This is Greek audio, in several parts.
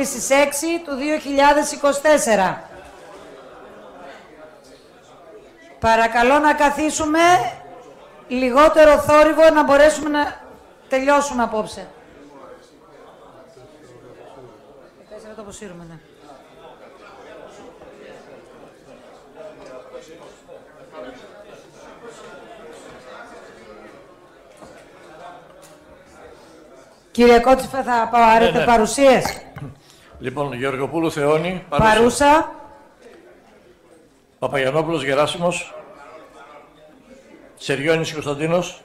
στις 6 του 2024. Παρακαλώ να καθίσουμε, λιγότερο θόρυβο, να μπορέσουμε να τελειώσουμε απόψε. Το αποσύρουμε, ναι. Κύριε Κότσιφα, θα πάρετε παρουσίες. Λοιπόν, Γεωργοπούλου Θεόνη. Παρούσα. Παπαγιαννόπουλος Γεράσιμος. Σεριώνης Κωνσταντίνος.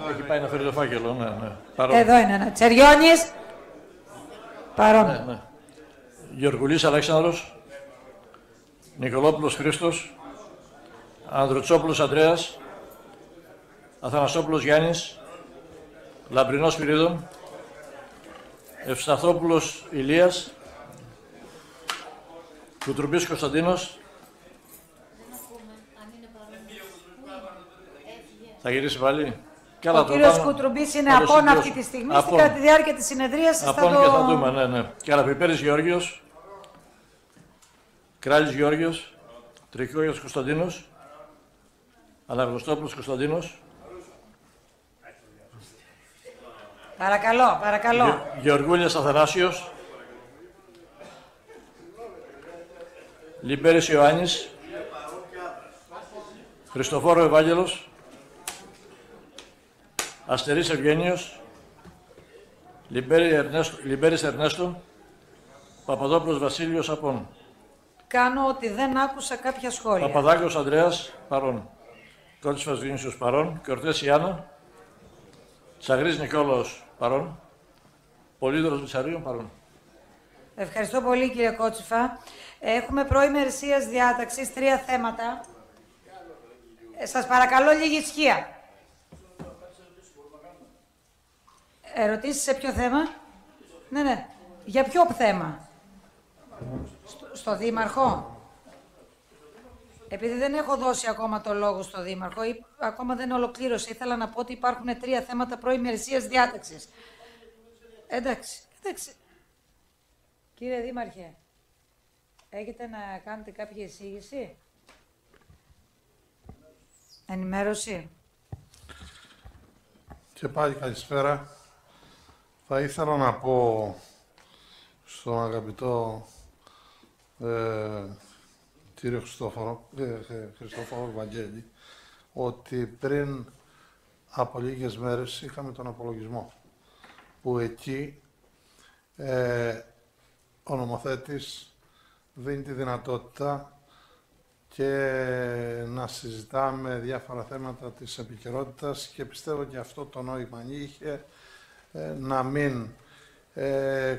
Έχει πάει να φέρει το φάκελο, ναι. Παρόν. Εδώ είναι, ναι. Τσεριώνης. Παρόν. Ναι. Γεωργουλής Αλέξανδρος. Νικολόπουλος Χρήστος. Ανδρουτσόπουλος Ανδρέας. Αθανασόπουλος Γιάννης. Λαμπρινός Σπυρίδων. Ευσταθόπουλος Ηλίας. Κουτρουμπής Κωνσταντίνος. Θα γυρίσει πάλι. Ο κύριος Κουτρουμπής είναι απόν αυτή τη στιγμή. Κατά τη διάρκεια της συνεδρίασης θα δούμε, ναι. Καραπιπέρης Γεώργιος. Κράλης Γεώργιος. Τρικόγιας Κωνσταντίνος. Αναγνωστόπουλος Κωνσταντίνος. Παρακαλώ. Γεωργούλιας Αθανάσιος. Λιμπέρης Ιωάννης. Χριστοφόρο Ευάγγελος. Αστερής Ευγένιος. Λιμπέρης Ερνέστο. Παπαδόπουλος Βασίλειος Απών. Κάνω ότι δεν άκουσα κάποια σχόλια. Παπαδάκος Ανδρέας παρών. Κότσιφας Δίνησιος παρών. Κορτές Ιάννα. Τσαγρής Νικόλαος παρών. Πολύδωρος Μητσαρίου παρών. Ευχαριστώ πολύ, κύριε Κότσιφα. Έχουμε προημερησίας διάταξης 3 θέματα. Σας παρακαλώ λίγη ησυχία. Ερωτήσεις σε ποιο θέμα? Ναι. Για ποιο θέμα? Στο Δήμαρχο? Επειδή δεν έχω δώσει ακόμα το λόγο στο Δήμαρχο, ακόμα δεν ολοκλήρωσε, ήθελα να πω ότι υπάρχουν 3 θέματα προημερησίας διάταξης. Εντάξει. Κύριε Δήμαρχε, έχετε να κάνετε κάποια εισήγηση? Ενημέρωση? Και πάλι καλησπέρα. Θα ήθελα να πω στον αγαπητό κύριο Χριστόφορο Βαγγέλη ότι πριν από λίγες μέρες είχαμε τον απολογισμό που εκεί ο νομοθέτης δίνει τη δυνατότητα και να συζητάμε διάφορα θέματα της επικαιρότητας και πιστεύω και αυτό το νόημα είχε να μην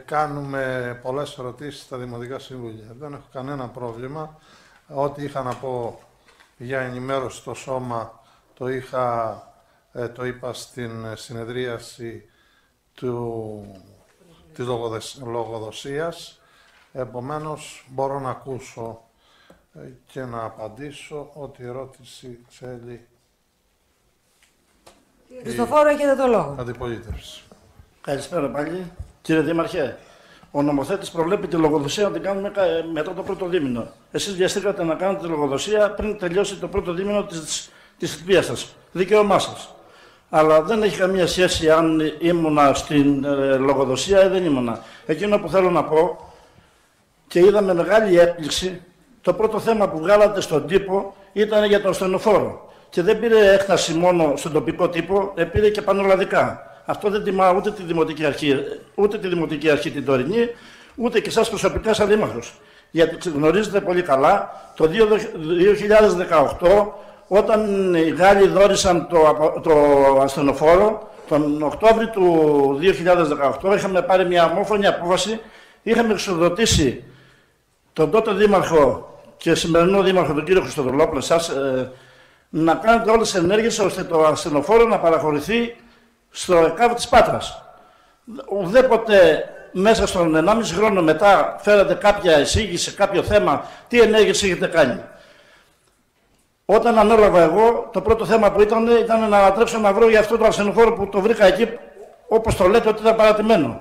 κάνουμε πολλές ερωτήσεις στα Δημοτικά Συμβούλια. Δεν έχω κανένα πρόβλημα. Ό,τι είχα να πω για ενημέρωση στο σώμα το είπα στην συνεδρίαση της λογοδοσίας. Επομένως, μπορώ να ακούσω και να απαντήσω ό,τι ερώτηση θέλει. Χριστοφόρο, έχετε το λόγο. Αντιπολίτευση. Καλησπέρα πάλι. Κύριε Δήμαρχε, ο νομοθέτης προβλέπει τη λογοδοσία να την κάνουμε μετά το πρώτο δίμηνο. Εσείς βιαστήκατε να κάνετε τη λογοδοσία πριν τελειώσει το πρώτο δίμηνο της θητείας σας. Δικαίωμά σας. Αλλά δεν έχει καμία σχέση αν ήμουνα στην λογοδοσία ή δεν ήμουνα. Εκείνο που θέλω να πω, και είδα με μεγάλη έκπληξη, το πρώτο θέμα που βγάλατε στον τύπο ήταν για τον ασθενοφόρο. Και δεν πήρε έκταση μόνο στον τοπικό τύπο, πήρε και πανελλαδικά. Αυτό δεν τιμά ούτε τη Δημοτική Αρχή την τωρινή, ούτε και εσάς προσωπικά σαν δήμαρχος. Γιατί γνωρίζετε πολύ καλά, το 2018, όταν οι Γάλλοι δώρησαν το ασθενοφόρο, τον Οκτώβριο του 2018 είχαμε πάρει μια ομόφωνη απόφαση, είχαμε εξοδοτήσει τον τότε δήμαρχο και σημερινό δήμαρχο, τον κύριο Χριστοδουλόπουλο, να κάνετε όλες τις ενέργειες ώστε το ασθενοφόρο να παραχωρηθεί στο ΕΚΑΒ της Πάτρας. Ουδέποτε μέσα στον 1,5 χρόνο μετά φέρατε κάποια εισήγηση, κάποιο θέμα, τι ενέργειες έχετε κάνει. Όταν ανέλαβα εγώ, το πρώτο θέμα που ήταν να ανατρέψω να βρω για αυτό το ασθενοφόρο που το βρήκα εκεί, όπως το λέτε, ότι ήταν παρατημένο.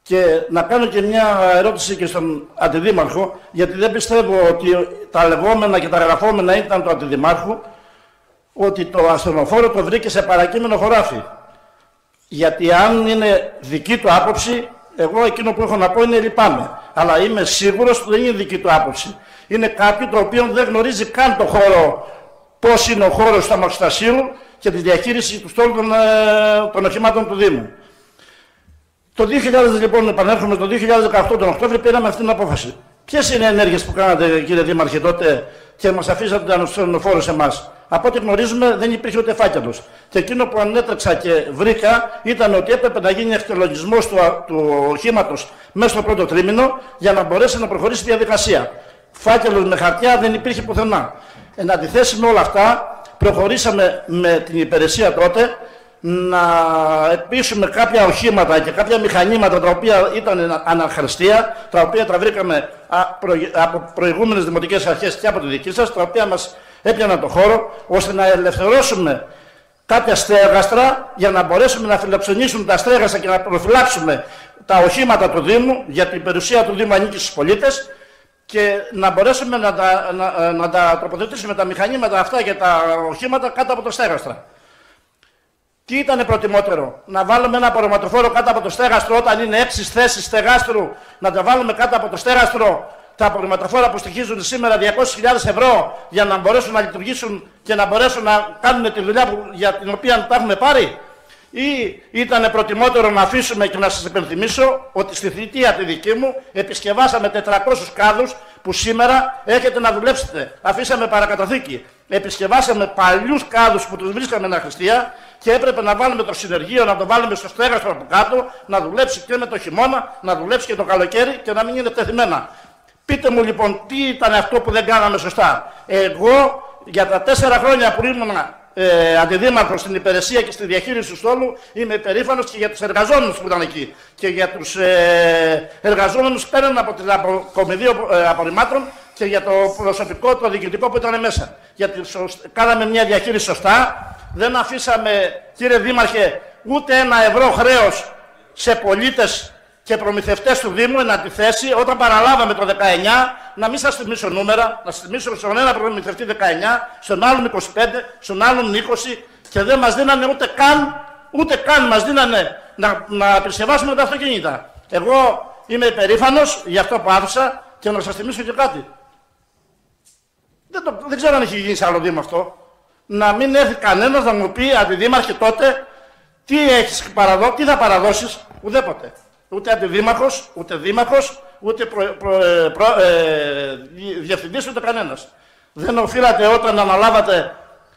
Και να κάνω και μια ερώτηση και στον Αντιδήμαρχο, γιατί δεν πιστεύω ότι τα λεγόμενα και τα γραφόμενα ήταν του Αντιδημάρχου, ότι το ασθενοφόρο το βρήκε σε παρακείμενο χωράφι. Γιατί αν είναι δική του άποψη, εγώ εκείνο που έχω να πω είναι λυπάμαι. Αλλά είμαι σίγουρος ότι δεν είναι δική του άποψη. Είναι κάποιο το οποίο δεν γνωρίζει καν το χώρο, πώς είναι ο χώρος του αμαξοστασίου και τη διαχείριση του στόλου των οχημάτων του Δήμου. Το 2000, λοιπόν, επανέρχομαι, το 2018 τον Οκτώβριο πήραμε αυτή την απόφαση. Ποιες είναι οι ενέργειες που κάνατε, κύριε Δήμαρχε, τότε και μας αφήσατε τον ασθενοφόρο σε εμάς? Από ό,τι γνωρίζουμε, δεν υπήρχε ούτε φάκελος. Και εκείνο που ανέτρεξα και βρήκα ήταν ότι έπρεπε να γίνει ευτελογισμός του οχήματος μέσα στο πρώτο τρίμηνο για να μπορέσει να προχωρήσει η διαδικασία. Φάκελος με χαρτιά δεν υπήρχε πουθενά. Εν αντιθέσει με όλα αυτά, προχωρήσαμε με την υπηρεσία τότε να επίσουμε κάποια οχήματα και κάποια μηχανήματα τα οποία ήταν αναχρηστία, τα οποία τα βρήκαμε από προηγούμενες δημοτικές αρχές και από τη δική σας, τα οποία μας έπιαναν το χώρο, ώστε να ελευθερώσουμε κάποια στέγαστρα για να μπορέσουμε να φιλοξενήσουμε τα στέγαστρα και να προφυλάξουμε τα οχήματα του Δήμου, γιατί η περιουσία του Δήμου ανήκει στους πολίτες, και να μπορέσουμε να τα τοποθετήσουμε τα μηχανήματα αυτά και τα οχήματα κάτω από το στέγαστρα. Τι ήταν προτιμότερο, να βάλουμε ένα απορριμματοφόρο κάτω από το στέγαστρο όταν είναι 6 θέσεις στεγάστρου, να τα βάλουμε κάτω από το στέγαστρο τα απορριμματοφόρα που στοιχίζουν σήμερα 200.000 ευρώ για να μπορέσουν να λειτουργήσουν και να μπορέσουν να κάνουν τη δουλειά για την οποία τα έχουμε πάρει? Ή ήταν προτιμότερο να αφήσουμε, και να σας υπενθυμίσω ότι στη θητεία τη δική μου επισκευάσαμε 400 κάδους που σήμερα έχετε να δουλέψετε. Αφήσαμε παρακαταθήκη. Επισκευάσαμε παλιούς κάδους που τους βρίσκαμε αναχρηστία και έπρεπε να βάλουμε το συνεργείο, να το βάλουμε στο στέγαστρο από κάτω, να δουλέψει και με το χειμώνα, να δουλέψει και το καλοκαίρι και να μην είναι εκτεθειμένα. Πείτε μου λοιπόν τι ήταν αυτό που δεν κάναμε σωστά. Εγώ για τα 4 χρόνια που ήμουν αντιδήμαρχος στην υπηρεσία και στη διαχείριση του στόλου είμαι υπερήφανος και για τους εργαζόμενους που ήταν εκεί. Και για τους εργαζόμενους πέραν από την κομιδή απορριμμάτων και για το προσωπικό, το διοικητικό που ήταν μέσα. Γιατί κάναμε μια διαχείριση σωστά. Δεν αφήσαμε, κύριε Δήμαρχε, ούτε 1 ευρώ χρέος σε πολίτες και προμηθευτές του Δήμου. Εν αντιθέσει, όταν παραλάβαμε το 19, να μην σας θυμίσω νούμερα, να σας θυμίσω στον ένα προμηθευτή 19, στον άλλον 25, στον άλλον 20 και δεν μας δίνανε ούτε καν μας δίνανε να επισκευάσουμε τα αυτοκίνητα. Εγώ είμαι υπερήφανος για αυτό που άφησα και να σας θυμίσω και κάτι. Δεν ξέρω αν έχει γίνει σε άλλο Δήμο αυτό. Να μην έρθει κανένας να μου πει, Αντιδήμαρχε, τότε τι θα παραδώσεις? Ουδέποτε. Ούτε αντιδήμαρχος, ούτε δήμαρχος, ούτε διευθυντής, ούτε κανένας. Δεν οφείλατε όταν αναλάβατε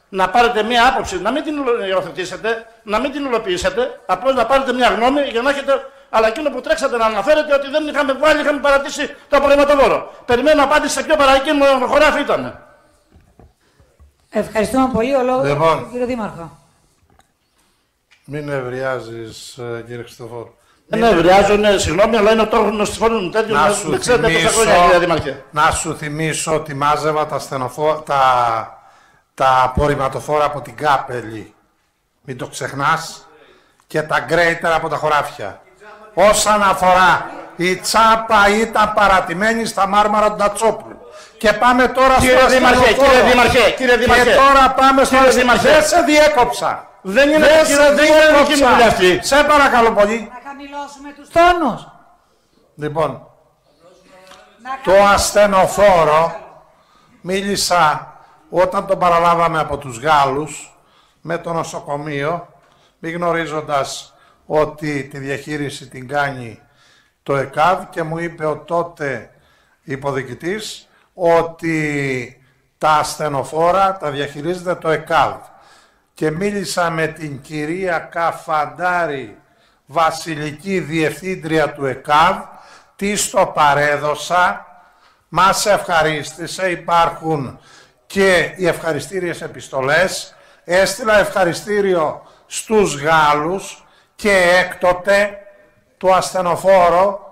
να πάρετε μία άποψη, να μην την υιοθετήσετε, να μην την υλοποιήσετε, απλώς να πάρετε μία γνώμη για να έχετε. Αλλά εκείνο που τρέξατε να αναφέρετε ότι δεν είχαμε βάλει, είχαμε παρατήσει το απορριμματοβόρο. Περιμένω απάντηση σε ποιο παρακείμενο χωράφι ήταν. Ευχαριστούμε πολύ. Ο λόγος του κύριο Δήμαρχο. Μην ευριάζεις, κύριε Χριστοφόρου. Δεν ευριάζω, ναι, συγγνώμη, αλλά είναι ο τόχρονος της φόρμης μου τέτοιο. Δεν ξέρετε πόσα χρόνια, κύριε Δήμαρχε. Να σου θυμίσω ότι μάζευα τα απορριμματοφόρα από την Κάπελη. Μην το ξεχνάς. Και τα γκρέιτερ από τα χωράφια. Όσον αφορά, η τσάπα ήταν παρατημένη στα μάρμαρα του Ντατσόπουλου. Και πάμε τώρα στο Δήμαρχε, κύριε Δήμαρχε. Και τώρα πάμε στο Δήμαρχε. Δεν σε διέκοψα. Δεν είναι δική μου δουλειά αυτή. Σε παρακαλώ πολύ. Να χαμηλώσουμε τους τόνους. Λοιπόν, το ασθενοφόρο μίλησα όταν τον παραλάβαμε από τους Γάλλους με το νοσοκομείο, μη γνωρίζοντας ότι τη διαχείριση την κάνει το ΕΚΑΒ, και μου είπε ο τότε υποδιοικητής ότι τα ασθενοφόρα τα διαχειρίζεται το ΕΚΑΒ. Και μίλησα με την κυρία Καφαντάρη, βασιλική διευθύντρια του ΕΚΑΒ, της το παρέδωσα, μας ευχαρίστησε, υπάρχουν και οι ευχαριστήριες επιστολές, έστειλα ευχαριστήριο στους Γάλλους και έκτοτε το ασθενοφόρο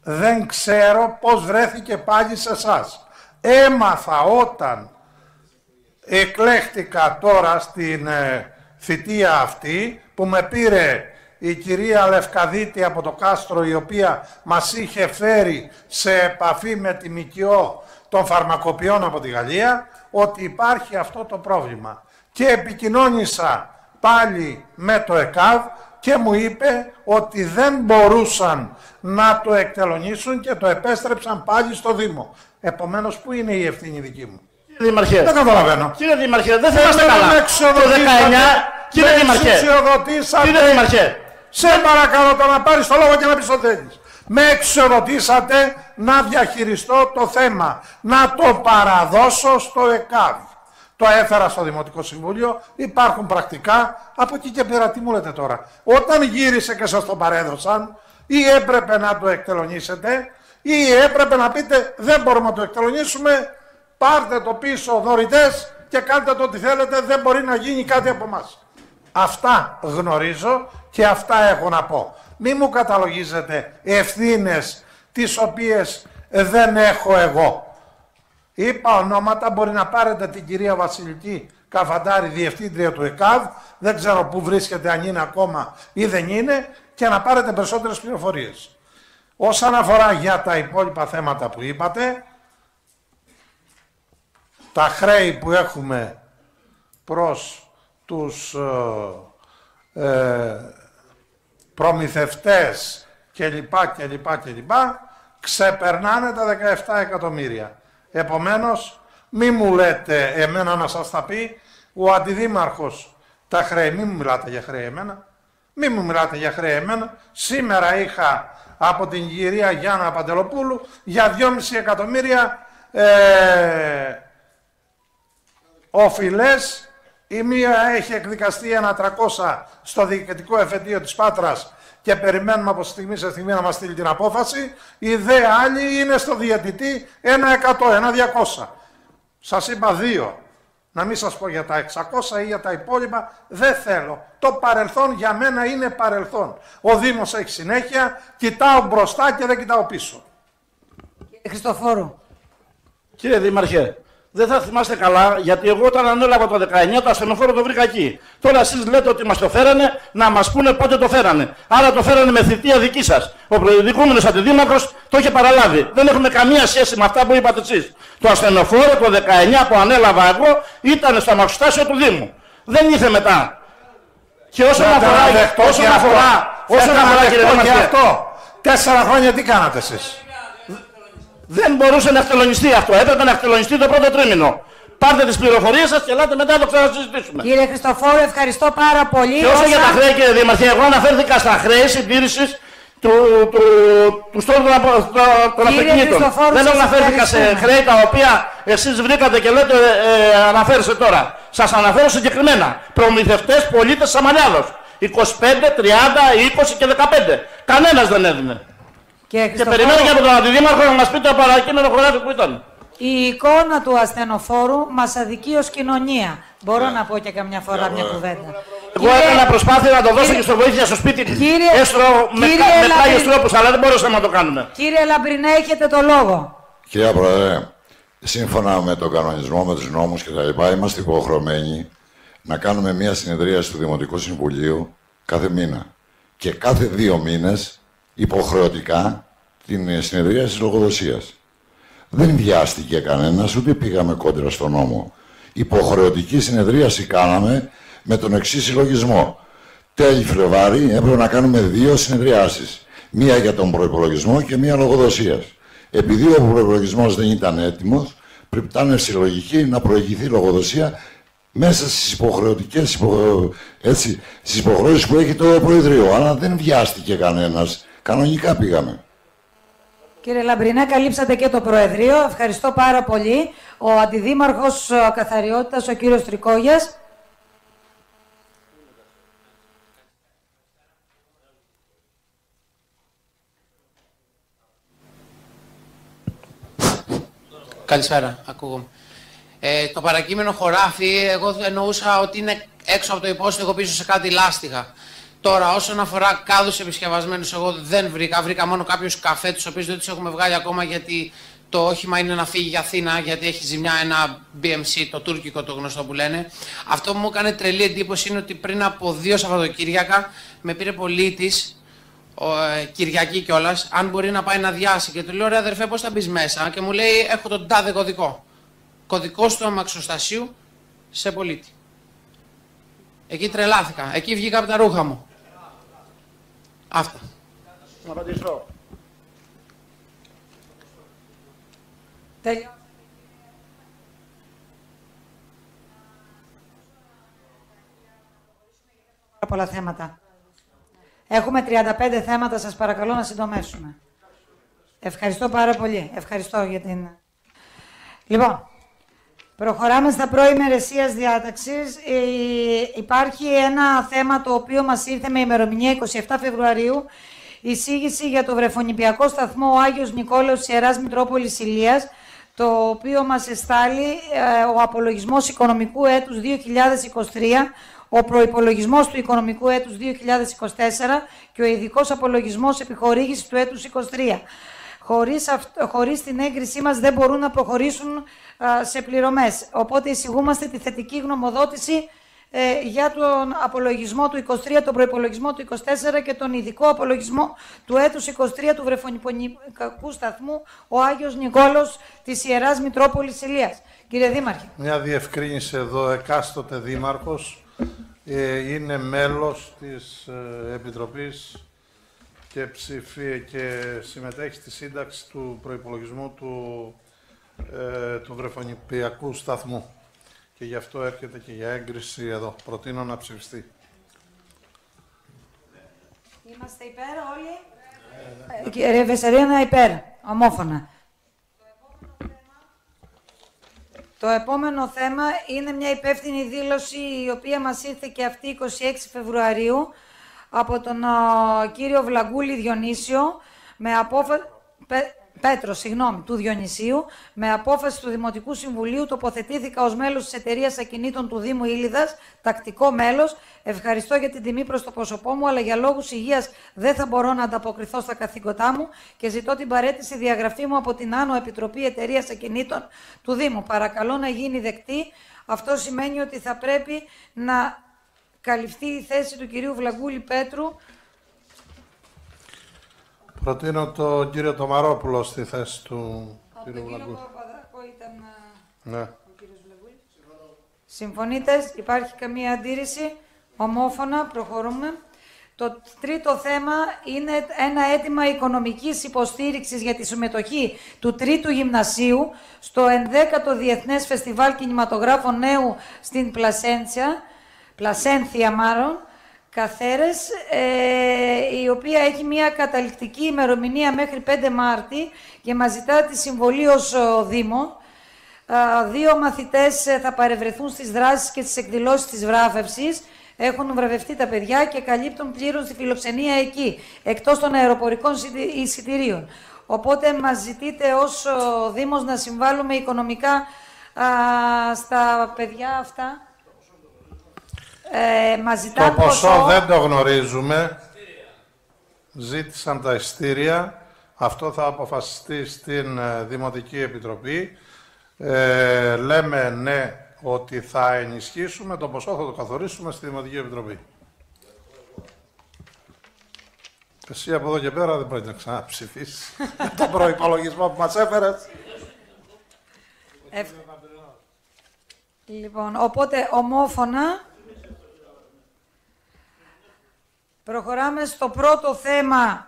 δεν ξέρω πώς βρέθηκε πάλι σε εσάς. Έμαθα όταν εκλέχτηκα τώρα στην θητεία αυτή που με πήρε η κυρία Λευκαδίτη από το Κάστρο, η οποία μας είχε φέρει σε επαφή με τη ΜΚΟ των φαρμακοποιών από τη Γαλλία, ότι υπάρχει αυτό το πρόβλημα. Και επικοινώνησα πάλι με το ΕΚΑΒ και μου είπε ότι δεν μπορούσαν να το εκτελονίσουν και το επέστρεψαν πάλι στο Δήμο. Επομένως, πού είναι η ευθύνη δική μου? Κύριε Δήμαρχε, Δεν καταλαβαίνω. Κύριε Δήμαρχε, δεν θυμάστε καλά. Το 19, κύριε Δήμαρχε, σε παρακαλώ το να πάρεις το λόγο και να πεις ό,τι θέλεις. Με εξοδοτήσατε να διαχειριστώ το θέμα, να το παραδώσω στο ΕΚΑΒ. Το έφερα στο Δημοτικό Συμβούλιο, υπάρχουν πρακτικά, από εκεί και πέρα τι μου λέτε τώρα? Όταν γύρισε και σας το παρέδωσαν, ή έπρεπε να το εκτελονίσετε, ή έπρεπε να πείτε δεν μπορούμε να το εκτελονίσουμε, πάρτε το πίσω δωρητές και κάντε το ό,τι θέλετε, δεν μπορεί να γίνει κάτι από εμάς. Αυτά γνωρίζω και αυτά έχω να πω. Μη μου καταλογίζετε ευθύνες τις οποίες δεν έχω εγώ. Είπα ονόματα, μπορεί να πάρετε την κυρία Βασιλική Καφαντάρη, διευθύντρια του ΕΚΑΒ, δεν ξέρω πού βρίσκεται, αν είναι ακόμα ή δεν είναι, και να πάρετε περισσότερες πληροφορίες. Όσον αφορά για τα υπόλοιπα θέματα που είπατε, τα χρέη που έχουμε προς τους προμηθευτές κλπ. Ξεπερνάνε τα 17 εκατομμύρια. Επομένως, μη μου λέτε εμένα να σας τα πει ο αντιδήμαρχος τα χρέη. Μη μου μιλάτε για χρέη εμένα. Μη μου μιλάτε για χρέη εμένα. Σήμερα είχα από την κυρία Γιάννα Παντελοπούλου για 2,5 εκατομμύρια οφειλές. Η μία έχει εκδικαστεί 1.300 στο διοικητικό εφετείο της Πάτρας και περιμένουμε από στιγμή σε στιγμή να μας στείλει την απόφαση. Η δε άλλη είναι στο διαιτητή 1.100, 1.200. Σας είπα 2. Να μην σας πω για τα 600 ή για τα υπόλοιπα. Δεν θέλω. Το παρελθόν για μένα είναι παρελθόν. Ο Δήμος έχει συνέχεια. Κοιτάω μπροστά και δεν κοιτάω πίσω. Κύριε Χριστοφόρου. Κύριε Δήμαρχε, δεν θα θυμάστε καλά, γιατί εγώ όταν ανέλαβα το 19 το ασθενοφόρο το βρήκα εκεί. Τώρα εσείς λέτε ότι μας το φέρανε, να μας πούνε πότε το φέρανε. Άρα το φέρανε με θητεία δική σας. Ο προεδρικούμενος αντιδήμαρχος το είχε παραλάβει. Δεν έχουμε καμία σχέση με αυτά που είπατε εσείς. Το ασθενοφόρο το 19 που ανέλαβα εγώ ήταν στο αμαξοστάσιο του Δήμου. Δεν ήρθε μετά. Και όσον αφορά κύριε Δήμαρχε, 4 χρόνια τι κάνατε εσείς? δεν μπορούσε να εκτελονιστεί αυτό. Έπρεπε να εκτελονιστεί το πρώτο τρίμηνο. Πάρτε τις πληροφορίες σας και ελάτε μετά να το ξανασυζητήσουμε. Κύριε Χριστοφόρου, ευχαριστώ πάρα πολύ. Και όσο για τα χρέη, κύριε Δήμαρχε, εγώ αναφέρθηκα στα χρέη συντήρησης του στόλου των αυτοκινήτων. Δεν αναφέρθηκα σε χρέη τα οποία εσείς βρήκατε και λέτε αναφέρεστε τώρα. Σας αναφέρω συγκεκριμένα. Προμηθευτές πολίτες Σαμαλιάδος. 25, 30, 20 και 15. Κανένας δεν έδινε. Και περιμένω και από τον Αντιδήμαρχο να μας πει το παρακείμενο χωράφι που ήταν. Η εικόνα του ασθενοφόρου μας αδικεί ως κοινωνία. Μπορώ να πω και καμιά φορά μια κουβέντα. Εγώ έκανα προσπάθεια να το δώσω και στο βοήθεια στο σπίτι της. Έστω με πλάγιους τρόπους, αλλά δεν μπορούσαμε να το κάνουμε. Κύριε Λαμπρινέ, έχετε το λόγο. Κυρία Πρόεδρε, σύμφωνα με τον κανονισμό, με τους νόμους κτλ., είμαστε υποχρεωμένοι να κάνουμε μια συνεδρίαση του Δημοτικού Συμβουλίου κάθε μήνα. Και κάθε 2 μήνες υποχρεωτικά την συνεδρίαση της λογοδοσίας. Δεν βιάστηκε κανένας, ούτε πήγαμε κόντρα στον νόμο. Υποχρεωτική συνεδρίαση κάναμε με τον εξής συλλογισμό. Τέλη Φλεβάρι έπρεπε να κάνουμε 2 συνεδριάσεις. Μία για τον προϋπολογισμό και μία λογοδοσίας. Επειδή ο προϋπολογισμός δεν ήταν έτοιμος, πρέπει να είναι συλλογική να προηγηθεί λογοδοσία μέσα στις υποχρεώσεις που έχει το Προεδρείο. Αλλά δεν βιάστηκε κανένας. Κανονικά πήγαμε. Κύριε Λαμπρινέ, καλύψατε και το Προεδρείο. Ευχαριστώ πάρα πολύ. Ο Αντιδήμαρχος Καθαριότητας, ο κύριος Τρικόγιας. Καλησπέρα, ακούγομαι. Το παρακείμενο χωράφι, εγώ εννοούσα ότι είναι έξω από το υπόστεγο πίσω σε κάτι λάστιχα. Τώρα, όσον αφορά κάδους επισκευασμένους, εγώ δεν βρήκα. Βρήκα μόνο κάποιους καφέ, τους οποίους δεν τους έχουμε βγάλει ακόμα γιατί το όχημα είναι να φύγει για Αθήνα γιατί έχει ζημιά ένα BMC, το τουρκικό το γνωστό που λένε. Αυτό που μου έκανε τρελή εντύπωση είναι ότι πριν από 2 Σαββατοκύριακα με πήρε πολίτης, Κυριακή κιόλας, αν μπορεί να πάει να διάσει. Και του λέω: ρε αδερφέ, πώς θα μπεις μέσα? Και μου λέει: έχω τον τάδε κωδικό. Κωδικός του αμαξοστασίου σε πολίτη. Εκεί τρελάθηκα. Εκεί βγήκα από τα ρούχα μου. Αυτά. Να απαντήσω. Τέλειο. Πολλά θέματα. Έχουμε 35 θέματα, σας παρακαλώ να συντομεύσουμε. Ευχαριστώ πάρα πολύ. Ευχαριστώ για την... Λοιπόν, προχωράμε στα προημερεσίας διάταξης. Υπάρχει ένα θέμα το οποίο μας ήρθε με ημερομηνία 27 Φεβρουαρίου. Εισήγηση για το βρεφονιπιακό σταθμό ο Άγιος Νικόλαος της Ιεράς Μητρόπολης Ηλίας, το οποίο μας εστάλει ο απολογισμός οικονομικού έτους 2023, ο προϋπολογισμός του οικονομικού έτους 2024 και ο ειδικός απολογισμός επιχορήγησης του έτους 2023. Χωρίς την έγκρισή μας δεν μπορούν να προχωρήσουν σε πληρωμές. Οπότε εισηγούμαστε τη θετική γνωμοδότηση για τον απολογισμό του 23, τον προϋπολογισμό του 24 και τον ειδικό απολογισμό του έτους 23 του βρεφονιπιακού σταθμού ο Άγιος Νικόλαος της Ιεράς Μητρόπολης Ηλίας. Κύριε Δήμαρχε. Μια διευκρίνηση εδώ, εκάστοτε δήμαρχος είναι μέλος της Επιτροπής και συμμετέχει στη σύνταξη του προϋπολογισμού του βρεφονιπιακού σταθμού. Και γι' αυτό έρχεται και για έγκριση εδώ. Προτείνω να ψηφιστεί. Είμαστε υπέρ όλοι. Κύριε Βεσσαρίνα, υπέρ. Ομόφωνα. Το επόμενο θέμα είναι μια υπεύθυνη δήλωση η οποία μας ήρθε και αυτή 26 Φεβρουαρίου από τον κύριο Βλαγκούλη Διονύσιο με απόφαση... του Διονυσίου, με απόφαση του Δημοτικού Συμβουλίου τοποθετήθηκα ως μέλος της εταιρείας ακινήτων του Δήμου Ήλιδας, τακτικό μέλος. Ευχαριστώ για την τιμή προς το πρόσωπό μου, αλλά για λόγους υγείας δεν θα μπορώ να ανταποκριθώ στα καθήκοντά μου και ζητώ την παραίτηση διαγραφή μου από την Άνω Επιτροπή Εταιρείας Ακινήτων του Δήμου. Παρακαλώ να γίνει δεκτή. Αυτό σημαίνει ότι θα πρέπει να καλυφθεί η θέση του κυρίου Βλαγκούλη Πέτρου. Προτείνω τον κύριο Τομαρόπουλο στη θέση του κύριου Βλαγκούλη. Ναι. Ο κύριος Βλαγκούλης. Συμφωνείτε, υπάρχει καμία αντίρρηση? Ομόφωνα, προχωρούμε. Το τρίτο θέμα είναι ένα αίτημα οικονομικής υποστήριξης για τη συμμετοχή του Τρίτου Γυμνασίου στο 11ο Διεθνές Φεστιβάλ Κινηματογράφων Νέου στην Πλασένθια Καθέρες, η οποία έχει μια καταληκτική ημερομηνία μέχρι 5 Μάρτη και μας ζητά τη συμβολή ως Δήμο. 2 μαθητές θα παρευρεθούν στις δράσεις και στις εκδηλώσεις της βράβευσης. Έχουν βραβευτεί τα παιδιά και καλύπτουν πλήρως τη φιλοξενία εκεί, εκτός των αεροπορικών εισιτηρίων. Οπότε μας ζητείτε ως Δήμος να συμβάλλουμε οικονομικά στα παιδιά αυτά. Το ποσό δεν το γνωρίζουμε. Ζήτησαν τα εισιτήρια. Αυτό θα αποφασιστεί στην Δημοτική Επιτροπή. Λέμε ναι ότι θα ενισχύσουμε. Το ποσό θα το καθορίσουμε στη Δημοτική Επιτροπή. Εσύ από εδώ και πέρα δεν πρέπει να ξαναψηφίσεις τον προϋπολογισμό που μας έφερες. Λοιπόν, οπότε ομόφωνα προχωράμε στο πρώτο θέμα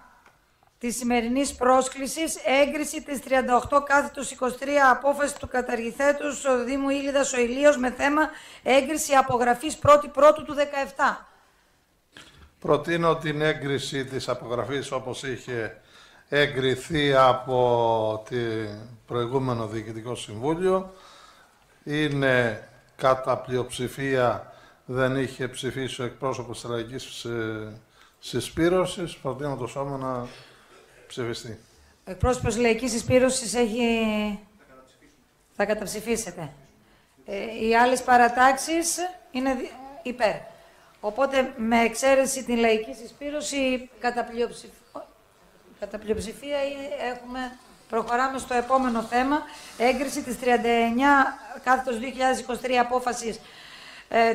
της σημερινής πρόσκλησης, έγκριση της 38/23 απόφαση του καταργηθέντος Δήμου Ήλιδας ο Ηλίος με θέμα έγκριση απογραφής 1η-1ου του 2017. Προτείνω την έγκριση της απογραφής όπως είχε εγκριθεί από το προηγούμενο Διοικητικό Συμβούλιο. Είναι κατά πλειοψηφία, δεν είχε ψηφίσει ο εκπρόσωπος της Λαϊκής Συσπήρωσης. Προτείνω το σώμα να ψηφιστεί. Ο εκπρόσωπος της Λαϊκής Συσπήρωσης έχει... Θα καταψηφίσετε. Οι άλλες παρατάξεις είναι υπέρ. Οπότε, με εξαίρεση την Λαϊκή Συσπήρωση, κατά πλειοψηφία έχουμε Προχωράμε στο επόμενο θέμα. Έγκριση της 39/2023 απόφασης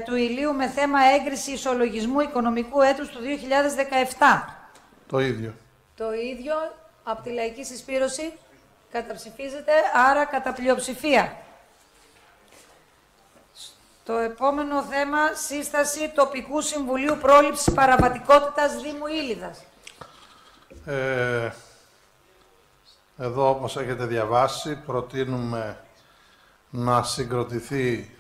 του Ηλίου με θέμα έγκριση ισολογισμού οικονομικού έτους του 2017. Το ίδιο. Το ίδιο από τη Λαϊκή Συσπήρωση καταψηφίζεται, άρα κατά πλειοψηφία. Το επόμενο θέμα, σύσταση τοπικού συμβουλίου πρόληψης παραβατικότητας Δήμου Ήλιδας. Εδώ, όπως έχετε διαβάσει, προτείνουμε να συγκροτηθεί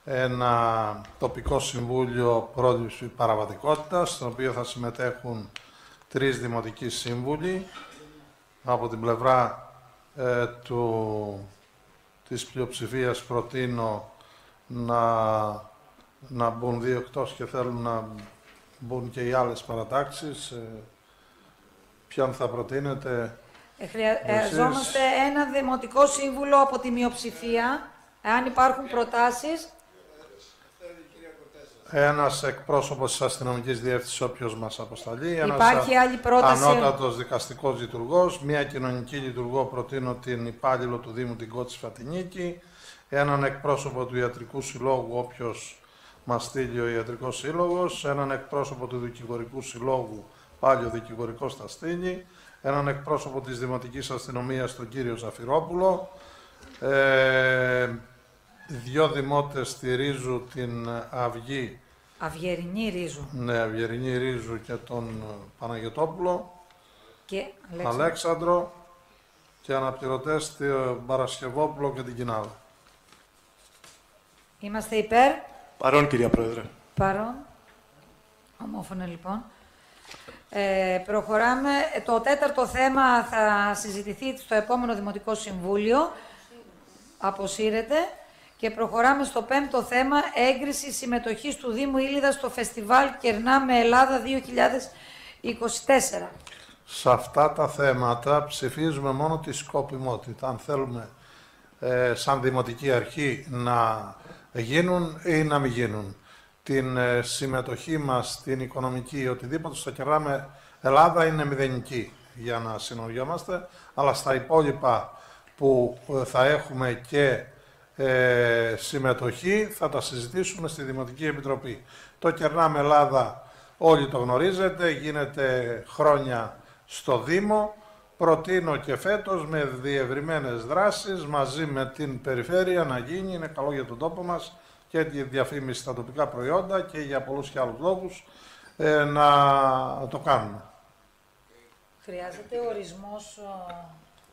ένα τοπικό συμβούλιο πρόληψης παραβατικότητας, στο οποίο θα συμμετέχουν 3 δημοτικοί σύμβουλοι. Από την πλευρά της πλειοψηφίας προτείνω να μπουν 2 εκτός και θέλουν να μπουν και οι άλλες παρατάξεις. Ποιον θα προτείνετε? Χρειαζόμαστε ένα δημοτικό σύμβουλο από τη μειοψηφία. Εάν υπάρχουν προτάσεις. Ένας εκπρόσωπος της αστυνομικής διεύθυνσης, όποιος μας αποσταλεί. Υπάρχει άλλη πρόταση? Ανώτατος δικαστικός λειτουργός. Μία κοινωνική λειτουργό, προτείνω την υπάλληλο του Δήμου, την Κώτση Φατινίκη. Έναν εκπρόσωπο του Ιατρικού Συλλόγου, όποιος μας στείλει ο Ιατρικός Σύλλογος. Έναν εκπρόσωπο του Δικηγορικού Συλλόγου, πάλι ο Δικηγορικός θα στείλει. Έναν εκπρόσωπο της Δημοτικής Αστυνομίας, τον κύριο Ζαφυρόπουλο. 2 δημότες στηρίζουν την Αυγή. Αυγερινή Ρίζου. Ναι, Αυγερινή Ρίζου και τον Παναγιωτόπουλο. Και Αλέξανδρο. Και αναπληρωτές τον Παρασκευόπουλο και την Κινάλα. Είμαστε υπέρ. Παρόν, κυρία Πρόεδρε. Παρόν. Ομόφωνα, λοιπόν. Προχωράμε. Το 4ο θέμα θα συζητηθεί στο επόμενο Δημοτικό Συμβούλιο. Αποσύρεται. Και προχωράμε στο 5ο θέμα, έγκριση συμμετοχής του Δήμου Ήλιδας στο Φεστιβάλ Κερνάμε Ελλάδα 2024. Σε αυτά τα θέματα ψηφίζουμε μόνο τη σκοπιμότητα. Αν θέλουμε σαν Δημοτική Αρχή να γίνουν ή να μην γίνουν. Την συμμετοχή μας στην οικονομική οτιδήποτε στο Κερνάμε Ελλάδα είναι μηδενική για να συνοριόμαστε, αλλά στα υπόλοιπα που θα έχουμε και συμμετοχή θα τα συζητήσουμε στη Δημοτική Επιτροπή. Το Κερνάμε Ελλάδα όλοι το γνωρίζετε, γίνεται χρόνια στο Δήμο. Προτείνω και φέτος με διευρυμένες δράσεις μαζί με την Περιφέρεια να γίνει, είναι καλό για τον τόπο μας και τη διαφήμιση στα τοπικά προϊόντα και για πολλούς και άλλους λόγους να το κάνουμε. Χρειάζεται ορισμός...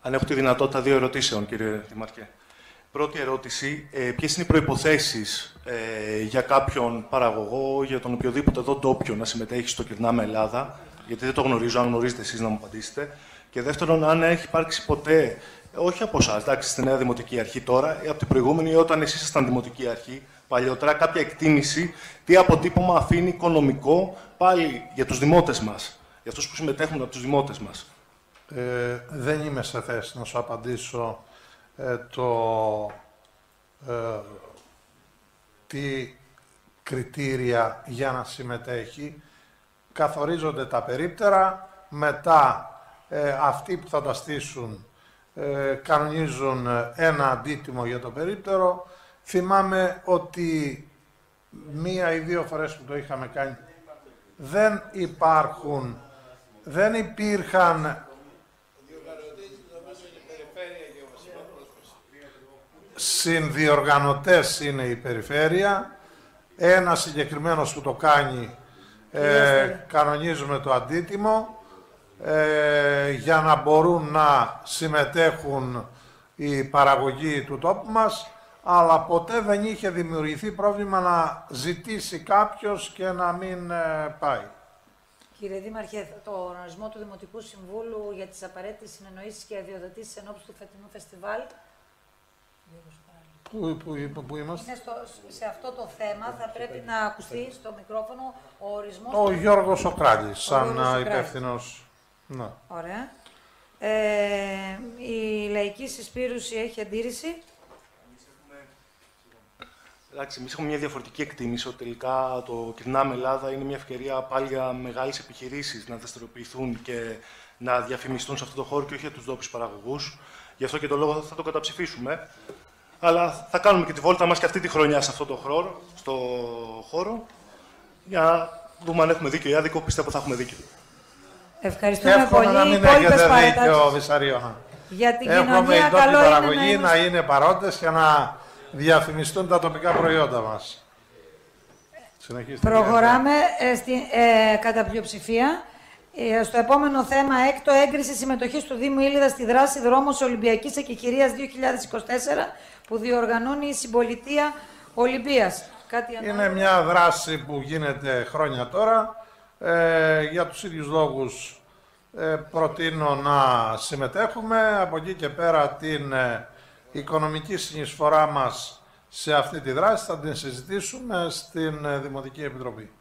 Αν έχω τη δυνατότητα 2 ερωτήσεων, κύριε Δημαρχέ. Πρώτη ερώτηση, ποιες είναι οι προϋποθέσεις για κάποιον παραγωγό, για τον οποιοδήποτε εδώ ντόπιο να συμμετέχει στο Κερνάμε Ελλάδα, γιατί δεν το γνωρίζω, αν γνωρίζετε εσείς να μου απαντήσετε. Και δεύτερον, αν έχει υπάρξει ποτέ, όχι από εσάς, εντάξει, στη Νέα Δημοτική Αρχή τώρα, ή από την προηγούμενη, όταν εσείς ήσασταν Δημοτική Αρχή, παλιότερα, κάποια εκτίμηση, τι αποτύπωμα αφήνει οικονομικό πάλι για τους δημότες μας, για αυτούς που συμμετέχουν από τους δημότες μας. Δεν είμαι σε θέση να σου απαντήσω τι κριτήρια για να συμμετέχει. Καθορίζονται τα περίπτερα, μετά αυτοί που θα τα στήσουν κανονίζουν ένα αντίτιμο για το περίπτερο. Θυμάμαι ότι 1 ή 2 φορές που το είχαμε κάνει δεν υπήρχαν συνδιοργανωτές, είναι η Περιφέρεια. Ένα συγκεκριμένος που το κάνει, κανονίζουμε το αντίτιμο για να μπορούν να συμμετέχουν οι παραγωγοί του τόπου μας, αλλά ποτέ δεν είχε δημιουργηθεί πρόβλημα να ζητήσει κάποιος και να μην πάει. Κύριε Δήμαρχε, το ορισμό του Δημοτικού Συμβούλου για τις απαραίτητες συνεννοήσεις και αδειοδοτήσεις ενόψει του φετινού φεστιβάλ. Πού είμαστε? Είναι σε αυτό το θέμα, θα πρέπει να ακουστεί στο μικρόφωνο ο ορισμός... Ο Γιώργος Σοκράτης, σαν υπεύθυνος. Ναι. Ωραία. Η Λαϊκή Συσπήρωση έχει αντίρρηση. Εντάξει, εμείς έχουμε μια διαφορετική εκτίμηση ότι τελικά το Κερνάμε Ελλάδα είναι μια ευκαιρία πάλι για μεγάλες επιχειρήσεις να δραστηριοποιηθούν και να διαφημιστούν σε αυτό το χώρο και όχι για τους ντόπιους παραγωγούς. Γι' αυτό και το λόγο θα το καταψηφίσουμε. Αλλά θα κάνουμε και τη βόλτα μας και αυτή τη χρονιά σε αυτό το χώρο, για να δούμε αν έχουμε δίκιο ή άδικο. Πιστεύω θα έχουμε δίκιο. Ευχαριστούμε πολύ. Να μην έχετε δίκιο, Βυσαρίωνα. Για την Εύχομαι κοινωνία, οι ντόπιοι καλό παραγωγοί είναι να είναι παρόντες και να διαφημιστούν τα τοπικά προϊόντα μας. Προχωράμε κατά πλειοψηφία. Στο επόμενο θέμα, έκτο, έγκριση συμμετοχής του Δήμου Ήλιδα στη δράση δρόμος Ολυμπιακής Εκεχηρίας 2024 που διοργανώνει η Συμπολιτεία Ολυμπίας. Είναι μια δράση που γίνεται χρόνια τώρα. Για τους ίδιους λόγους προτείνω να συμμετέχουμε. Από εκεί και πέρα την οικονομική συνεισφορά μας σε αυτή τη δράση θα την συζητήσουμε στην Δημοτική Επιτροπή.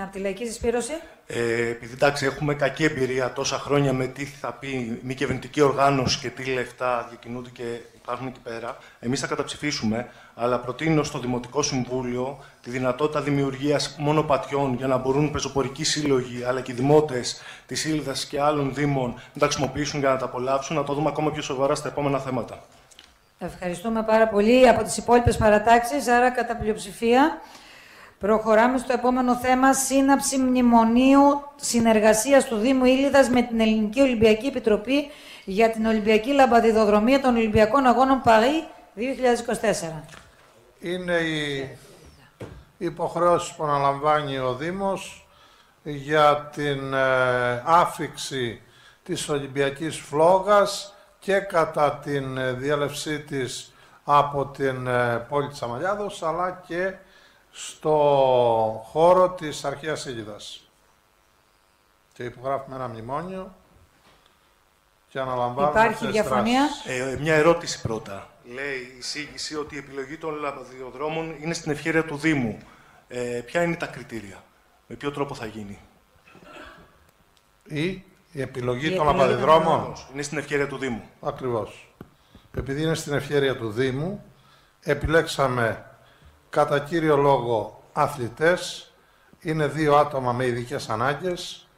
Από τη Λαϊκή Συσπήρωση. Επειδή εντάξει, έχουμε κακή εμπειρία τόσα χρόνια με τι θα πει μη κυβερνητική οργάνωση και τι λεφτά διακινούνται και υπάρχουν εκεί πέρα, εμείς θα καταψηφίσουμε, αλλά προτείνω στο Δημοτικό Συμβούλιο τη δυνατότητα δημιουργίας μονοπατιών για να μπορούν πεζοπορικοί σύλλογοι αλλά και οι δημότες της Ήλιδας και άλλων δήμων να τα χρησιμοποιήσουν για να τα απολαύσουν, να το δούμε ακόμα πιο σοβαρά στα επόμενα θέματα. Ευχαριστούμε πάρα πολύ από τις υπόλοιπες παρατάξεις, άρα κατά πλειοψηφία. Προχωράμε στο επόμενο θέμα, σύναψη μνημονίου συνεργασίας του Δήμου Ήλιδας με την Ελληνική Ολυμπιακή Επιτροπή για την Ολυμπιακή Λαμπαδιδρομία των Ολυμπιακών Αγώνων Παρί 2024. Είναι η υποχρέωση που αναλαμβάνει ο Δήμος για την άφιξη της Ολυμπιακής Φλόγας και κατά την διέλευσή της από την πόλη της Αμαλιάδος, αλλά και στο χώρο της αρχαίας Ήλιδας. Και υπογράφουμε ένα μνημόνιο και αναλαμβάνουμε Υπάρχει διαφωνία. Μια ερώτηση πρώτα. Λέει η εισήγηση ότι η επιλογή των λαμπαδιοδρόμων είναι στην ευχέρεια του Δήμου. Ποια είναι τα κριτήρια, με ποιο τρόπο θα γίνει? Η επιλογή των λαμπαδιδρόμων είναι στην ευχέρεια του Δήμου. Ακριβώς. Επειδή είναι στην ευχέρεια του Δήμου, επιλέξαμε κατά κύριο λόγο αθλητές. Είναι 2 άτομα με ειδικές ανάγκες.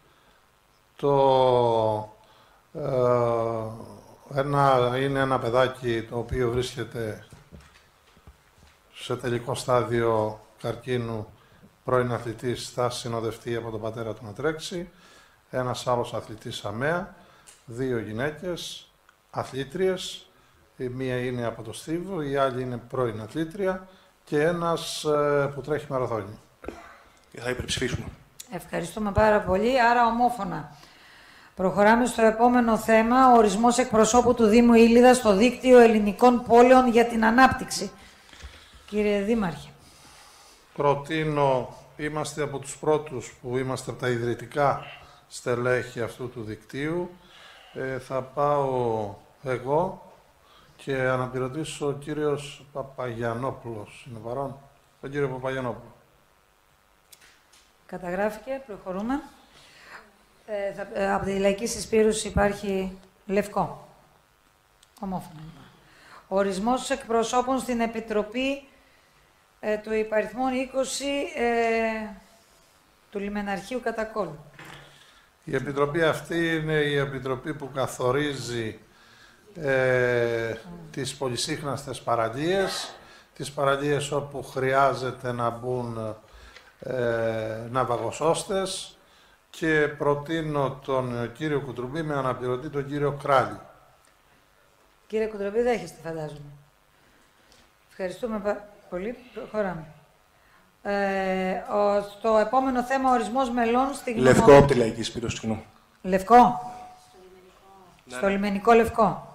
Είναι ένα παιδάκι το οποίο βρίσκεται σε τελικό στάδιο καρκίνου, πρώην αθλητής, θα συνοδευτεί από τον πατέρα του να τρέξει. Ένας άλλος αθλητής ΑΜΕΑ, 2 γυναίκες, αθλήτριες. Η μία είναι από το Στίβο, η άλλη είναι πρώην αθλήτρια και ένας που τρέχει μαραθώνιο. Θα υπερψηφίσουμε. Ευχαριστούμε πάρα πολύ, άρα ομόφωνα. Προχωράμε στο επόμενο θέμα, ορισμός εκπροσώπου του Δήμου Ήλιδα στο δίκτυο ελληνικών πόλεων για την ανάπτυξη. Κύριε Δήμαρχε. Προτείνω, είμαστε από τους πρώτους που είμαστε από τα ιδρυτικά στελέχη αυτού του δικτύου. Θα πάω εγώ και αναπληρωτήσω ο κύριος Παπαγιανόπουλος. Είναι παρόν? Τον κύριο Παπαγιανόπουλο. Καταγράφηκε, προχωρούμε. Από τη Λαϊκή Συσπήρωση υπάρχει λευκό. Ομόφωνα. Ορισμός εκπροσώπων στην Επιτροπή του υπαριθμών 20 του Λιμεναρχείου Κατακόλου. Η Επιτροπή αυτή είναι η Επιτροπή που καθορίζει τις πολυσύχναστες παραλίες, τις παραλίες όπου χρειάζεται να μπουν ναυαγοσώστες, και προτείνω τον κύριο Κουτρουμπή με αναπληρωτή τον κύριο Κράλη. Κύριε Κουτρουμπή, δέχεστε, φαντάζομαι. Ευχαριστούμε πολύ. Προχωράμε. Στο επόμενο θέμα, ορισμός μελών στη γνωμοδότηση. Λευκό από τη Λαϊκή Συσπήρωση, συγγνώμη. Λευκό. Στο λιμενικό λευκό.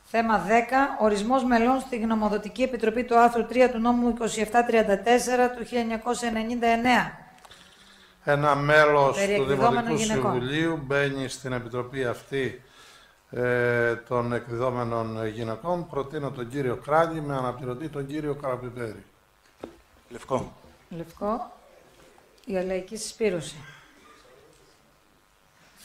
Θέμα 10. Ορισμός μελών στη Γνωμοδοτική Επιτροπή του άρθρου 3 του νόμου 2734 του 1999. Ένα μέλος του Δημοτικού Συμβουλίου μπαίνει στην Επιτροπή αυτή των εκδιδόμενων γυναικών. Προτείνω τον κύριο Κράλη με αναπληρωτή τον κύριο Καραπιπέρη. Λευκό. Λευκό. Η Λαϊκή Συσπήρωση.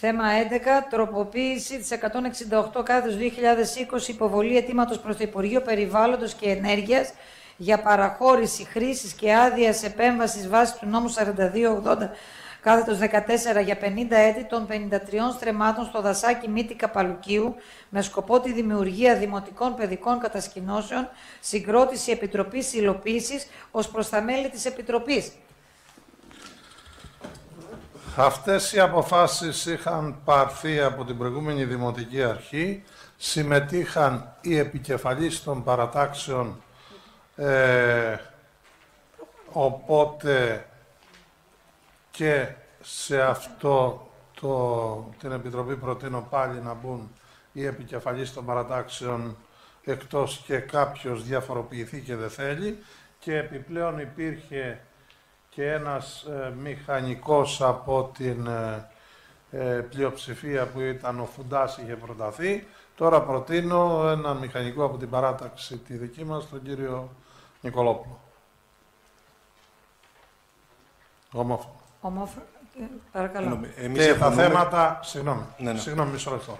Θέμα 11. Τροποποίηση της 168/2020 υποβολή αιτήματος προς το Υπουργείο Περιβάλλοντος και Ενέργειας για παραχώρηση χρήσης και άδειας επέμβασης βάσει του νόμου 4280 κάθετος 14 για 50 έτη των 53 στρεμμάτων στο δασάκι Μύτη Καπαλουκίου με σκοπό τη δημιουργία δημοτικών παιδικών κατασκηνώσεων, συγκρότηση Επιτροπής Υλοποίησης ως προς τα μέλη της Επιτροπής. Αυτές οι αποφάσεις είχαν πάρθει από την προηγούμενη Δημοτική Αρχή. Συμμετείχαν οι επικεφαλείς των παρατάξεων, οπότε και σε αυτό την Επιτροπή προτείνω πάλι να μπουν οι επικεφαλείς των παρατάξεων, εκτός και κάποιος διαφοροποιηθεί και δεν θέλει, και επιπλέον υπήρχε και ένας μηχανικός από την πλειοψηφία που ήταν ο Φουντάς, είχε προταθεί. Τώρα προτείνω ένα μηχανικό από την παράταξη τη δική μας, τον κύριο Νικολόπουλο. Ομόφωνο. Ομόφωνο. Παρακαλώ. Και τα θέματα, συγγνώμη, μισό λεπτό.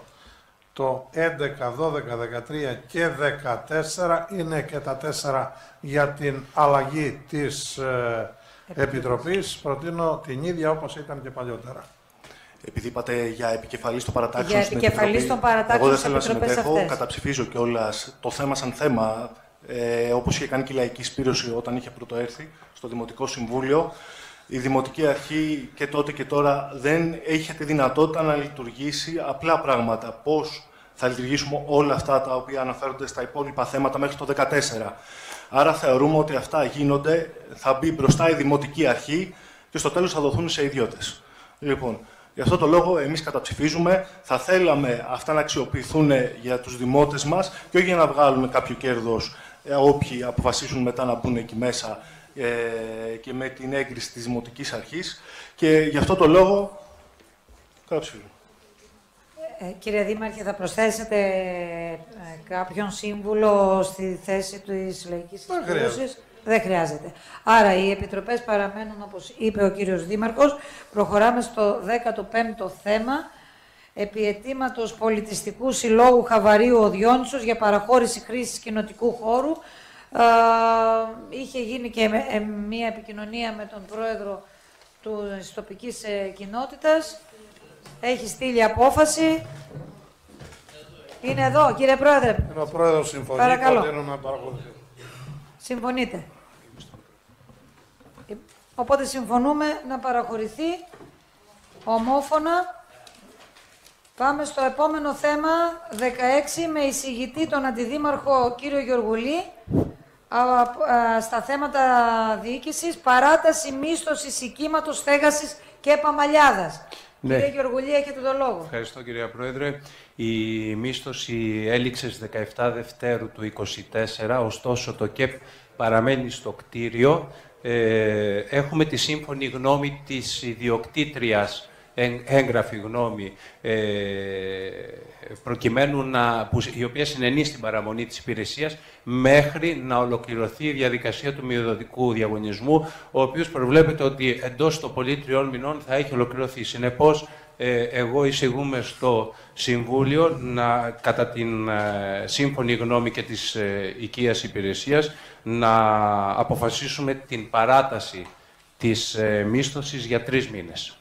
Το 11, 12, 13 και 14 είναι και τα 4 για την αλλαγή της Επιτροπής. Προτείνω την ίδια όπως ήταν και παλιότερα. Επειδή είπατε για επικεφαλής των παρατάξεων στην Επιτροπή, εγώ δεν θέλω να συμμετέχω, καταψηφίζω κιόλας το θέμα σαν θέμα, όπως είχε κάνει και η Λαϊκή Σπήρωση όταν είχε πρωτοέρθει στο Δημοτικό Συμβούλιο. Η Δημοτική Αρχή και τότε και τώρα δεν έχει τη δυνατότητα να λειτουργήσει απλά πράγματα. Πώς θα λειτουργήσουμε όλα αυτά τα οποία αναφέρονται στα υπόλοιπα θέματα μέχρι το 2014. Άρα θεωρούμε ότι αυτά γίνονται, θα μπει μπροστά η Δημοτική Αρχή και στο τέλος θα δοθούν σε ιδιώτες. Λοιπόν, γι' αυτό το λόγο εμείς καταψηφίζουμε, θα θέλαμε αυτά να αξιοποιηθούν για τους δημότες μας και όχι για να βγάλουν κάποιο κέρδος όποιοι αποφασίσουν μετά να μπουν εκεί μέσα και με την έγκριση της Δημοτικής Αρχής, και γι' αυτό το λόγο καταψηφίζουμε. Κύριε Δήμαρχε, θα προσθέσετε κάποιον σύμβουλο στη θέση της Λαϊκής Σπήρωσης? Δεν χρειάζεται. Άρα οι επιτροπές παραμένουν όπως είπε ο κύριος Δήμαρχος. Προχωράμε στο 15ο θέμα. Επί αιτήματος Πολιτιστικού Συλλόγου Χαβαρίου ο Διόνυσος για παραχώρηση χρήσης κοινοτικού χώρου. Είχε γίνει και μία επικοινωνία με τον πρόεδρο της τοπικής κοινότητας. Έχει στείλει απόφαση. Είναι εδώ, κύριε Πρόεδρε. Είναι ο Πρόεδρος, συμφωνεί. Παρακαλώ. Να παρακολουθεί. Συμφωνείτε. Οπότε συμφωνούμε να παραχωρηθεί ομόφωνα. Πάμε στο επόμενο θέμα, 16, με εισηγητή τον Αντιδήμαρχο κύριο Γεωργουλή, στα θέματα διοίκησης, παράταση μίσθωσης οικίματος, στέγασης και παμαλιάδας. Ναι. Κύριε Γεωργουλή, έχετε το λόγο. Ευχαριστώ, κυρία Πρόεδρε. Η μίσθωση έληξε στις 17 Δευτέρου του 2024, ωστόσο το ΚΕΠ παραμένει στο κτίριο. Έχουμε τη σύμφωνη γνώμη της ιδιοκτήτριας, έγγραφη γνώμη, προκειμένου η οποία συνενεί στην παραμονή της υπηρεσίας μέχρι να ολοκληρωθεί η διαδικασία του μειοδοτικού διαγωνισμού, ο οποίος προβλέπεται ότι εντός των πολύ 3 μηνών θα έχει ολοκληρωθεί. Συνεπώς, εγώ εισηγούμε στο Συμβούλιο κατά την σύμφωνη γνώμη και της οικίας υπηρεσίας να αποφασίσουμε την παράταση της μίσθωσης για 3 μήνες.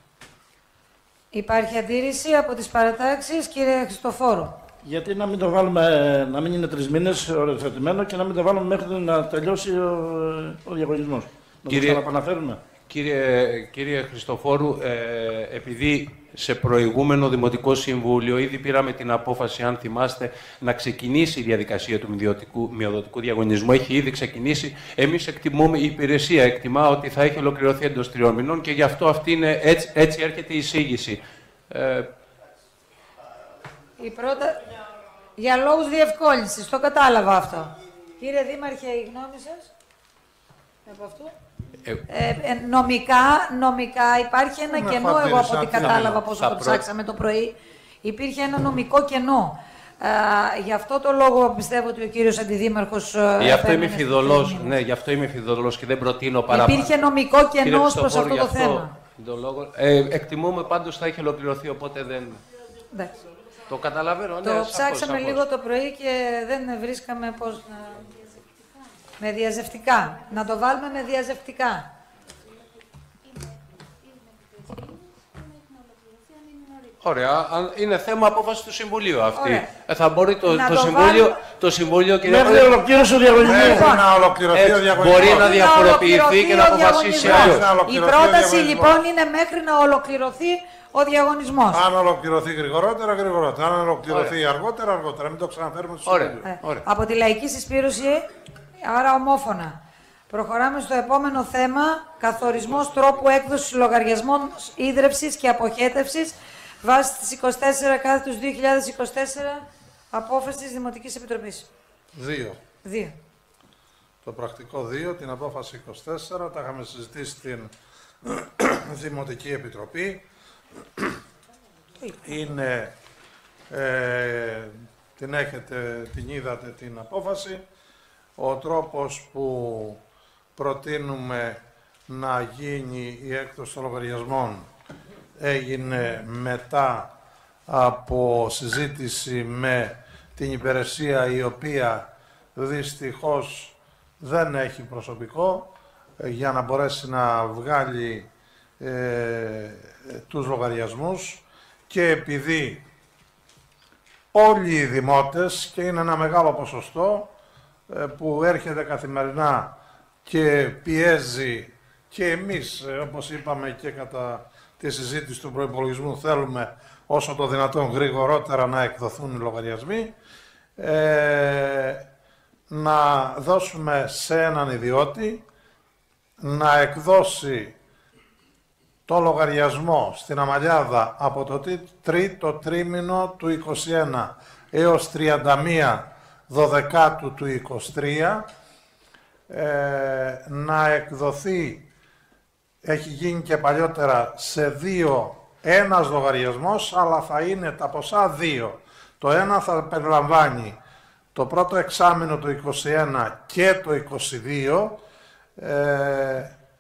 Υπάρχει αντίρρηση από τις παρατάξεις, κύριε Χριστοφόρου? Γιατί να μην το βάλουμε, να μην είναι 3 μήνες οριοθετημένο και να μην το βάλουμε μέχρι να τελειώσει ο διαγωνισμός. Να το ξαναπαναφέρουμε. Κύριε Χριστοφόρου, επειδή σε προηγούμενο Δημοτικό Συμβούλιο ήδη πήραμε την απόφαση, αν θυμάστε, να ξεκινήσει η διαδικασία του μειοδοτικού διαγωνισμού. Έχει ήδη ξεκινήσει. Εμείς εκτιμούμε, η υπηρεσία εκτιμά ότι θα έχει ολοκληρωθεί εντός 3 μηνών και γι' αυτό αυτή είναι, έτσι έρχεται η εισήγηση. Η για λόγους διευκόλυνσης, το κατάλαβα αυτό. Κύριε Δήμαρχε, η γνώμη σας από αυτού? Νομικά υπάρχει ένα κενό, εγώ από ό,τι κατάλαβα πώς το ψάξαμε το πρωί. Υπήρχε ένα νομικό κενό. Γι' αυτό το λόγο πιστεύω ότι ο κύριος Αντιδήμαρχος... Γι' αυτό είμαι φιδωλός, ναι, γι' αυτό είμαι φιδωλός και δεν προτείνω παραπάνω. Υπήρχε νομικό κενό προς αυτό το θέμα. Εκτιμούμε πάντως θα έχει ολοκληρωθεί, οπότε δεν... Ναι. Το καταλαβαίνω, ναι. Το ψάξαμε λίγο το πρωί και δεν βρίσκαμε πώς να... Με διαζευτικά. Να το βάλουμε με διαζευτικά. Ωραία. Είναι θέμα απόφαση του Συμβουλίου αυτή. Ωραία. Θα μπορεί Να το Συμβούλιο, κύριε Μέχρι ολοκλήρωση ο διαγωνισμός. Μέχρι να ολοκληρωθεί ο διαγωνισμός. μπορεί να διαφοροποιηθεί και να αποφασίσει αλλιώς. Η πρόταση λοιπόν είναι μέχρι να ολοκληρωθεί ο διαγωνισμός. Αν ολοκληρωθεί γρηγορότερα, γρηγορότερα. Αν ολοκληρωθεί αργότερα, αργότερα. Μην το ξαναφέρουμε στο Ωραία. Συμβούλιο. Από τη Λαϊκή Συσπήρωση, άρα ομόφωνα. Προχωράμε στο επόμενο θέμα, καθορισμός τρόπου έκδοσης λογαριασμών ίδρευσης και αποχέτευσης βάσει της 24/2024 απόφαση της Δημοτικής Επιτροπής. 2. Το πρακτικό 2, την απόφαση 24, τα είχαμε συζητήσει στην Δημοτική Επιτροπή. Είναι, την είδατε την απόφαση. Ο τρόπος που προτείνουμε να γίνει η έκδοση των λογαριασμών έγινε μετά από συζήτηση με την υπηρεσία, η οποία δυστυχώς δεν έχει προσωπικό για να μπορέσει να βγάλει τους λογαριασμούς, και επειδή όλοι οι δημότες, και είναι ένα μεγάλο ποσοστό που έρχεται καθημερινά και πιέζει, και εμείς, όπως είπαμε και κατά τη συζήτηση του προϋπολογισμού, θέλουμε όσο το δυνατόν γρηγορότερα να εκδοθούν οι λογαριασμοί, να δώσουμε σε έναν ιδιώτη να εκδώσει το λογαριασμό στην Αμαλιάδα από το τρίτο τρίμηνο του 2021 έως 31 Δωδεκάτου του 2023, να εκδοθεί, έχει γίνει και παλιότερα, σε ένας λογαριασμός, αλλά θα είναι τα ποσά 2. Το ένα θα περιλαμβάνει το πρώτο εξάμηνο του 2021 και το 2022,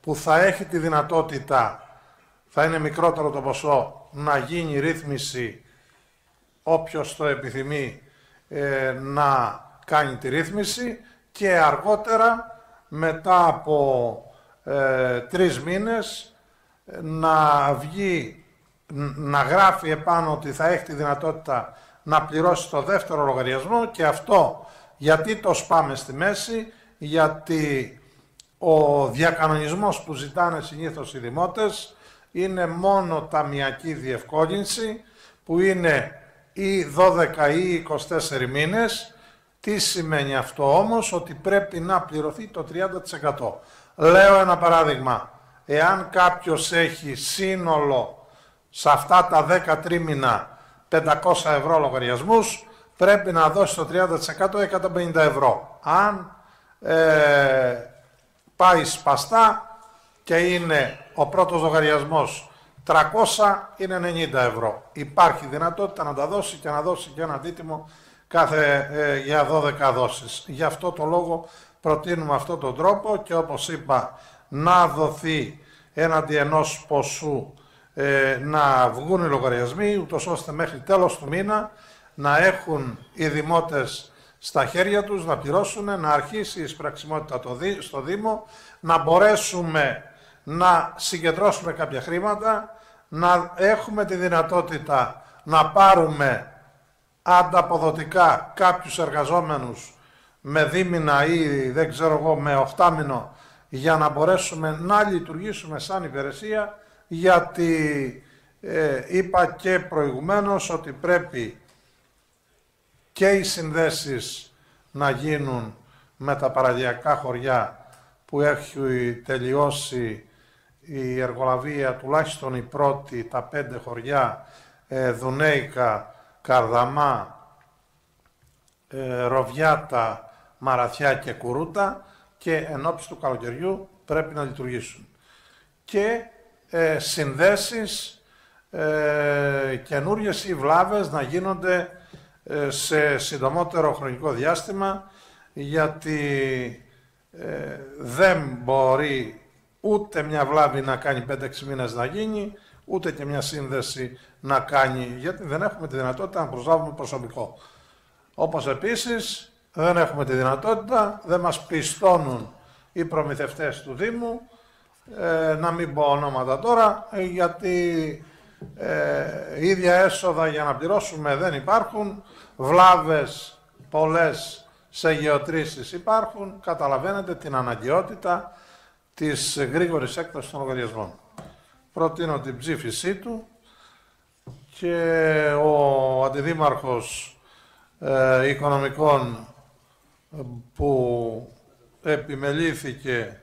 που θα έχει τη δυνατότητα, θα είναι μικρότερο το ποσό, να γίνει ρύθμιση, όποιος το επιθυμεί να κάνει τη ρύθμιση, και αργότερα, μετά από 3 μήνες, να γράφει επάνω ότι θα έχει τη δυνατότητα να πληρώσει το δεύτερο λογαριασμό. Και αυτό γιατί το σπάμε στη μέση? Γιατί ο διακανονισμός που ζητάνε συνήθως οι δημότες είναι μόνο ταμιακή διευκόλυνση, που είναι ή 12 ή 24 μήνες. Τι σημαίνει αυτό όμως? Ότι πρέπει να πληρωθεί το 30%. Λέω ένα παράδειγμα. Εάν κάποιος έχει σύνολο σε αυτά τα 10 τρίμηνα 500 ευρώ λογαριασμούς, πρέπει να δώσει το 30% 150 ευρώ. Αν πάει σπαστά και είναι ο πρώτος λογαριασμός 300, είναι 90 ευρώ. Υπάρχει δυνατότητα να τα δώσει και να δώσει και ένα αντίτιμο για 12 δόσεις. Γι' αυτό το λόγο προτείνουμε αυτόν τον τρόπο, και όπως είπα, να δοθεί έναντι ενός ποσού να βγουν οι λογαριασμοί, ούτως ώστε μέχρι τέλος του μήνα να έχουν οι δημότες στα χέρια τους να πληρώσουν, να αρχίσει η εισπραξιμότητα στο Δήμο, να μπορέσουμε να συγκεντρώσουμε κάποια χρήματα, να έχουμε τη δυνατότητα να πάρουμε ανταποδοτικά κάποιους εργαζόμενους με δίμηνα ή δεν ξέρω εγώ με 8 μήνο, για να μπορέσουμε να λειτουργήσουμε σαν υπηρεσία, γιατί είπα και προηγουμένως ότι πρέπει και οι συνδέσεις να γίνουν με τα παραλιακά χωριά που έχει τελειώσει η εργολαβία, τουλάχιστον η πρώτη, τα 5 χωριά, Δουνέικα, Καρδαμά, Ροβιάτα, Μαραθιά και Κουρούτα, και ενώπιση του καλοκαιριού πρέπει να λειτουργήσουν. Και συνδέσεις καινούριες ή βλάβες να γίνονται σε συντομότερο χρονικό διάστημα, γιατί δεν μπορεί ούτε μια βλάβη να κάνει 5-6 μήνες να γίνει, ούτε και μια σύνδεση να κάνει, γιατί δεν έχουμε τη δυνατότητα να προσλάβουμε προσωπικό. Όπως επίσης δεν έχουμε τη δυνατότητα, δεν μας πιστώνουν οι προμηθευτές του Δήμου, να μην πω ονόματα τώρα, γιατί ίδια έσοδα για να πληρώσουμε δεν υπάρχουν, βλάβες πολλές σε γεωτρήσεις υπάρχουν, καταλαβαίνετε την αναγκαιότητα της γρήγορης έκτασης των λογαριασμών. Προτείνω την ψήφισή του και ο Αντιδήμαρχος Οικονομικών που επιμελήθηκε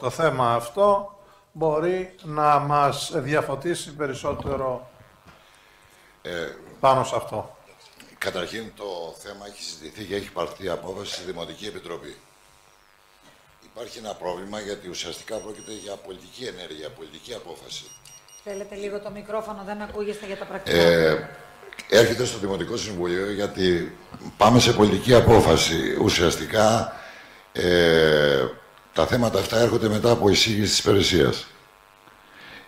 το θέμα αυτό μπορεί να μας διαφωτίσει περισσότερο πάνω σε αυτό. Καταρχήν το θέμα έχει συζητηθεί και έχει πάρθει απόφαση στη Δημοτική Επιτροπή. Υπάρχει ένα πρόβλημα γιατί ουσιαστικά πρόκειται για πολιτική ενέργεια, πολιτική απόφαση. Θέλετε λίγο το μικρόφωνο, δεν ακούγεστε για τα πρακτικά. Έρχεται στο Δημοτικό Συμβούλιο γιατί πάμε σε πολιτική απόφαση. Ουσιαστικά τα θέματα αυτά έρχονται μετά από εισήγηση της υπηρεσίας.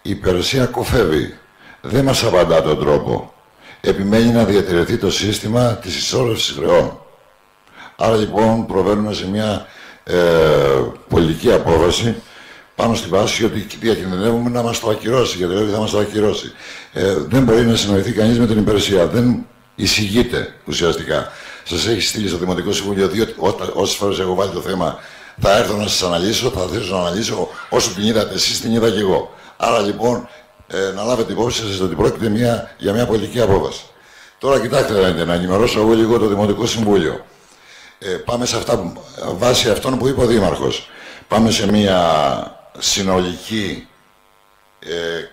Η υπηρεσία κοφεύει. Δεν μας απαντά τον τρόπο. Επιμένει να διατηρηθεί το σύστημα της ισόρρευσης χρεών. Άρα λοιπόν προβαίνουμε σε μια πολιτική απόφαση πάνω στη βάση ότι διακινδυνεύουμε να μας το ακυρώσει, γιατί λέει θα μας το ακυρώσει. Δεν μπορεί να συνοηθεί κανείς με την υπηρεσία. Δεν εισηγείται ουσιαστικά. Σας έχει στείλει στο Δημοτικό Συμβούλιο, διότι όσες φορές έχω βάλει το θέμα, θα έρθω να σας αναλύσω, θα θέσω να αναλύσω όσο την είδατε εσείς, την είδα και εγώ. Άρα λοιπόν, να λάβετε υπόψη σας ότι πρόκειται για μια πολιτική απόφαση. Τώρα κοιτάξτε, να ενημερώσω εγώ λίγο το Δημοτικό Συμβούλιο. Πάμε σε αυτά, βάσει αυτών που είπε ο Δήμαρχος. Πάμε σε μια συνολική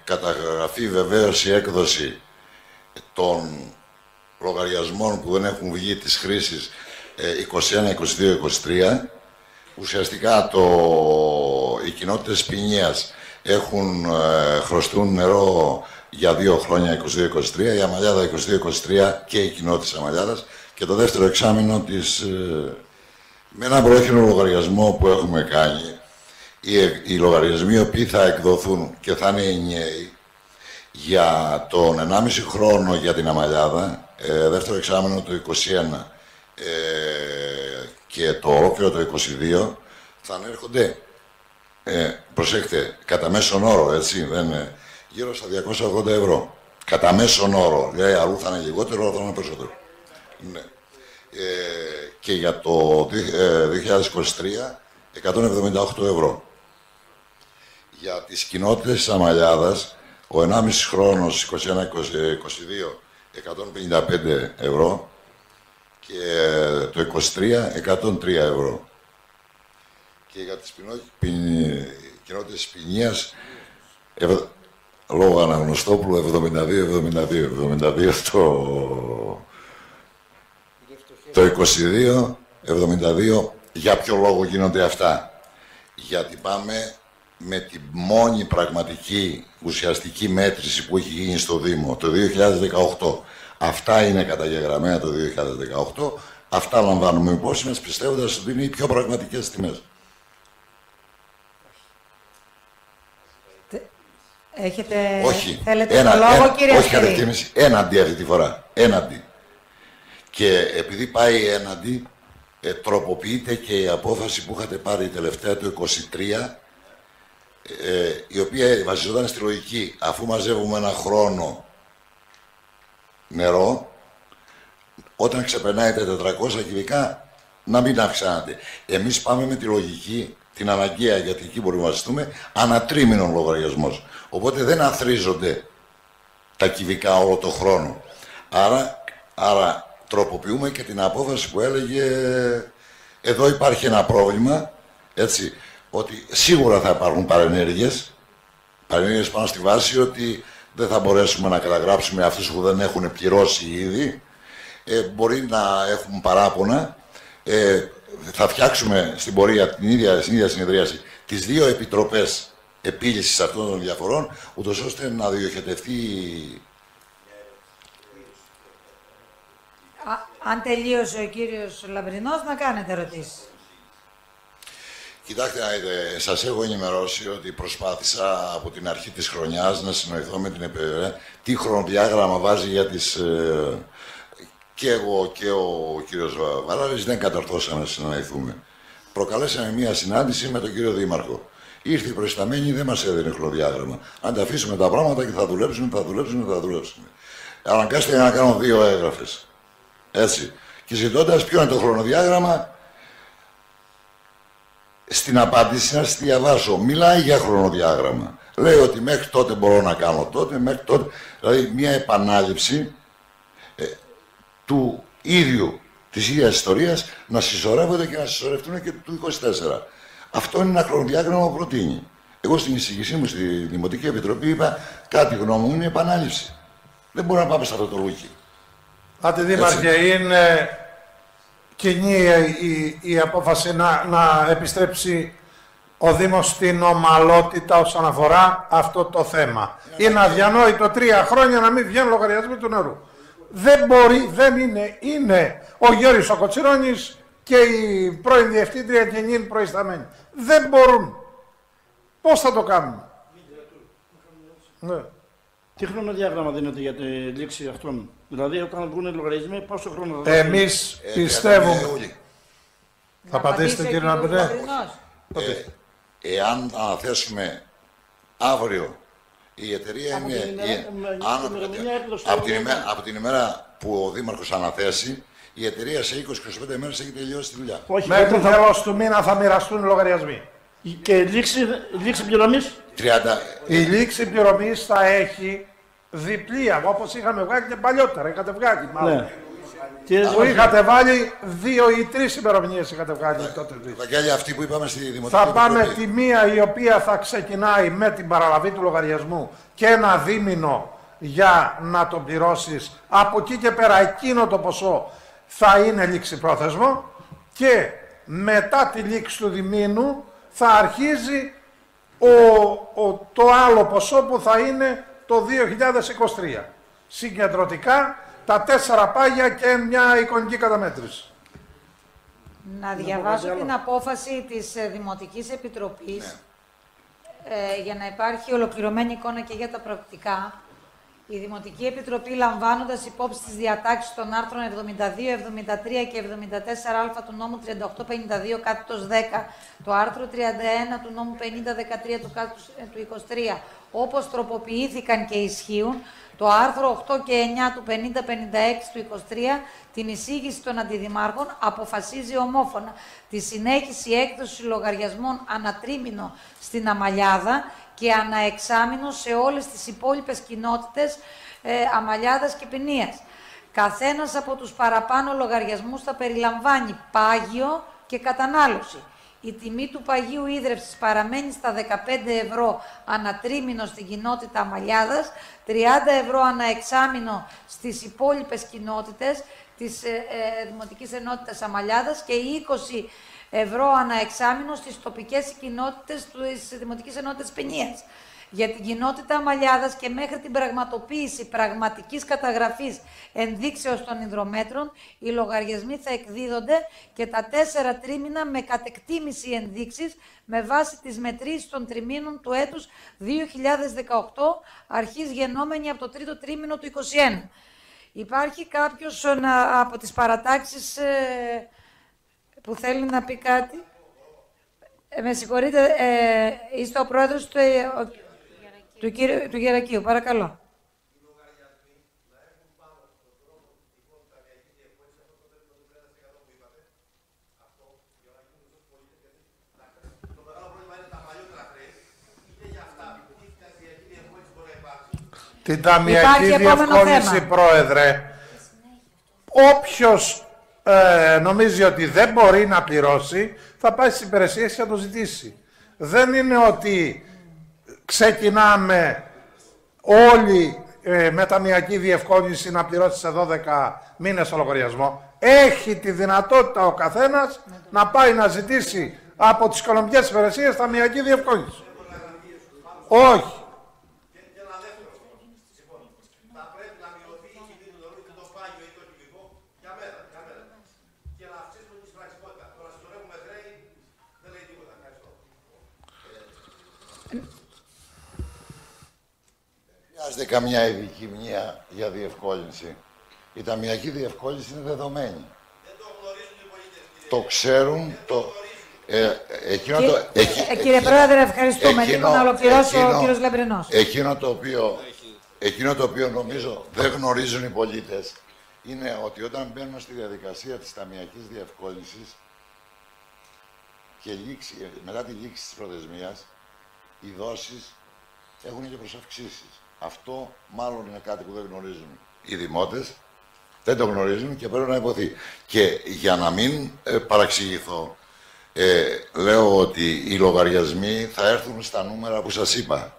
καταγραφή, βεβαίωση, έκδοση των λογαριασμών που δεν έχουν βγει της χρήσης 21, 22, 23. Ουσιαστικά οι κοινότητες ποινίας χρωστούν νερό για 2 χρόνια 22-23, η Αμαλιάδα 22-23 και οι κοινότητες Αμαλιάδας, και το δεύτερο εξάμηνο με έναν πρόχειρο λογαριασμό που έχουμε κάνει, οι λογαριασμοί οι οποίοι θα εκδοθούν και θα είναι ενιαίοι για τον 1,5 χρόνο για την Αμαλιάδα, δεύτερο εξάμηνο το 21 και το ολόκληρο το 22, θα ανέρχονται, προσέξτε, κατά μέσον όρο, έτσι, γύρω στα 280 ευρώ. Κατά μέσον όρο, δηλαδή αλλού θα είναι λιγότερο, αλλού θα είναι περισσότερο. Ναι. Και για το 2023, 178 ευρώ. Για τις κοινότητες της Αμαλιάδας, ο 1,5 χρόνος 21-22, 155 ευρώ και το 23, 103 ευρώ. Και για τις κοινότητες της ποινίας, λόγω Αναγνωστόπουλου, 72 το 22, 72. Για ποιο λόγο γίνονται αυτά? Γιατί πάμε με τη μόνη πραγματική ουσιαστική μέτρηση που έχει γίνει στο Δήμο το 2018. Αυτά είναι καταγεγραμμένα το 2018. Αυτά λαμβάνουμε υπόψη μας, πιστεύοντας ότι είναι οι πιο πραγματικές τιμές. Θέλετε το λόγο, κύριε όχι κατευθύνηση, έναντι αυτή τη φορά. Έναντι. Και επειδή πάει έναντι, τροποποιείται και η απόφαση που είχατε πάρει τελευταία το 23, η οποία βασιζόταν στη λογική, αφού μαζεύουμε ένα χρόνο νερό, όταν ξεπερνάει τα 400 κυβικά, να μην αυξάνεται. Εμείς πάμε με τη λογική, την αναγκαία, γιατί εκεί μπορούμε να βασιστούμε, ανατρίμηνων λογαριασμός. Οπότε δεν αθροίζονται τα κυβικά όλο το χρόνο. Άρα τροποποιούμε και την απόφαση που έλεγε εδώ υπάρχει ένα πρόβλημα, έτσι, ότι σίγουρα θα υπάρχουν παρενέργειες πάνω στη βάση ότι δεν θα μπορέσουμε να καταγράψουμε αυτούς που δεν έχουν πληρώσει ήδη, μπορεί να έχουν παράπονα, θα φτιάξουμε στην πορεία στην ίδια συνεδρίαση τις 2 επιτροπές επίλυσης αυτών των διαφορών, ούτως ώστε να διοχετευτεί. Αν τελείωσε ο κύριος Λαμπρινός, να κάνετε ερωτήσεις. Κοιτάξτε, σας έχω ενημερώσει ότι προσπάθησα από την αρχή της χρονιάς να συνοηθώ με την ΕΠΕ, τι χρονοδιάγραμμα βάζει για τις... Και εγώ και ο κύριος Βαράλης δεν καταρθώσαμε να συνοηθούμε. Προκαλέσαμε μία συνάντηση με τον κύριο Δήμαρχο. Ήρθε η προϊσταμένη, δεν μας έδινε χρονοδιάγραμμα. Αν τα αφήσουμε τα πράγματα και θα δουλέψουμε. Αναγκάστηκε να κάνω 2 έγγραφες. Έτσι. Και ζητώντας ποιο είναι το χρονοδιάγραμμα, στην απάντηση να στη διαβάσω. Μιλάει για χρονοδιάγραμμα. Λέει ότι μέχρι τότε μπορώ να κάνω τότε, μέχρι τότε. Δηλαδή μια επανάληψη του ίδιου, της ίδιας ιστορίας, να συσσωρεύονται και να συσσωρευτούν και του 24. Αυτό είναι ένα χρονοδιάγραμμα που προτείνει. Εγώ στην εισηγησή μου στη Δημοτική Επιτροπή είπα κάτι γνώμη μου είναι επανάληψη. Δεν μπορούμε να πάμε σε αυτό το λούκι. Αντιδήμαρχε, είναι κοινή η απόφαση να επιστρέψει ο Δήμος στην ομαλότητα όσον αφορά αυτό το θέμα. Είναι αδιανόητο 3 χρόνια να μην βγαίνουν λογαριασμοί του νερού. Δεν μπορεί, δεν είναι. Είναι ο Γιώργης ο Κοτσιρώνης και η πρώην διευθύντρια και η προϊσταμένη. Δεν μπορούν. Πώς θα το κάνουμε. Ναι. Τι χρονοδιάγραμμα δίνεται για τη λήξη αυτών. Δηλαδή, όταν βγουν οι λογαριασμοί, πόσο χρόνο θα Εμείς πιστεύουμε. Θα πατήσετε, κύριε Ναμπρέ. Εάν αναθέσουμε αύριο, η εταιρεία είναι. Από την ημέρα που ο Δήμαρχος αναθέσει, η εταιρεία σε 20-25 μέρες έχει τελειώσει τη δουλειά. Μέχρι το τέλος του μήνα θα μοιραστούν οι λογαριασμοί. Και λήξη πληρωμής. Η λήξη πληρωμής θα έχει διπλή, όπως είχαμε βγάλει και παλιότερα. Είχατε βγάλει, μάλλον. Ναι. Που είχατε βάλει 2 ή 3 ημερομηνίες είχατε βγάλει τότε. Βαγγέλια, αυτή που είπαμε στη Δημοτική Θα πάμε Επιτροπή. τη μία η οποία θα ξεκινάει με την παραλαβή του λογαριασμού και ένα δίμηνο για να τον πληρώσεις. Από εκεί και πέρα εκείνο το ποσό θα είναι λήξιπρόθεσμο και μετά τη λήξη του διμήνου θα αρχίζει το άλλο ποσό που θα είναι το 2023. Συγκεντρωτικά τα 4 πάγια και μια εικονική καταμέτρηση. Να διαβάσω την απόφαση της Δημοτικής Επιτροπής για να υπάρχει ολοκληρωμένη εικόνα και για τα πρακτικά. Η Δημοτική Επιτροπή, λαμβάνοντας υπόψη τις διατάξεις των άρθρων 72, 73 και 74α του νόμου 3852 κάθετος 10, το άρθρο 31 του νόμου 5013 του κάθετος του 23, όπως τροποποιήθηκαν και ισχύουν, το άρθρο 8 και 9 του 5056 του 23, την εισήγηση των αντιδημάρχων, αποφασίζει ομόφωνα τη συνέχιση έκδοσης λογαριασμών ανατρίμηνο στην Αμαλιάδα και αναεξάμηνο σε όλες τις υπόλοιπες κοινότητες Αμαλιάδας και Πηνίας. Καθένας από τους παραπάνω λογαριασμούς θα περιλαμβάνει πάγιο και κατανάλωση. Η τιμή του παγίου ίδρευσης παραμένει στα 15 ευρώ ανατρίμηνο στην κοινότητα Αμαλιάδας, 30 ευρώ αναεξάμηνο στις υπόλοιπες κοινότητες της Δημοτικής Ενότητας Αμαλιάδας και 20 ευρώ αναεξάμηνο στις τοπικές κοινότητες της Δημοτικής Ενότητας Πηνίας. Για την κοινότητα Αμαλιάδας και μέχρι την πραγματοποίηση πραγματικής καταγραφής ενδείξεως των υδρομέτρων, οι λογαριασμοί θα εκδίδονται και τα 4 τρίμηνα με κατεκτήμηση ενδείξεις με βάση τις μετρήσεις των τριμήνων του έτους 2018, αρχής γενόμενη από το 3ο τρίμηνο του 2021. Υπάρχει κάποιος από τις παρατάξεις που θέλει να πει κάτι? Με συγχωρείτε, είστε ο πρόεδρος του Γερακείου, παρακαλώ. Την ταμιακή διευκόλυνση, πρόεδρε, όποιος νομίζει ότι δεν μπορεί να πληρώσει, θα πάει στις υπηρεσίες και θα το ζητήσει. Δεν είναι ότι ξεκινάμε όλοι με ταμιακή διευκόλυνση να πληρώσει σε 12 μήνες το λογαριασμό. Έχει τη δυνατότητα ο καθένας να πάει να ζητήσει από τις οικονομικές υπηρεσίες ταμιακή διευκόλυνση. Όχι. Χρειάζεται καμιά ειδική μνήμα για διευκόλυνση. Η ταμιακή διευκόλυνση είναι δεδομένη. Δεν το γνωρίζουν οι πολίτες. Το ξέρουν. Κύριε Πρόεδρε, ευχαριστούμε. Λίγο να ολοκληρώσει ο κύριος Λεμπρινός. Εκείνο το οποίο νομίζω δεν γνωρίζουν οι πολίτες είναι ότι όταν μπαίνουν στη διαδικασία της ταμειακής διευκόλυνσης και μετά τη λήξη της προθεσμίας, οι δόσεις έχουν και προσαυξήσεις. Αυτό μάλλον είναι κάτι που δεν γνωρίζουν οι δημότες, δεν το γνωρίζουν και πρέπει να υποθεί. Και για να μην παραξηγηθώ, λέω ότι οι λογαριασμοί θα έρθουν στα νούμερα που σας είπα.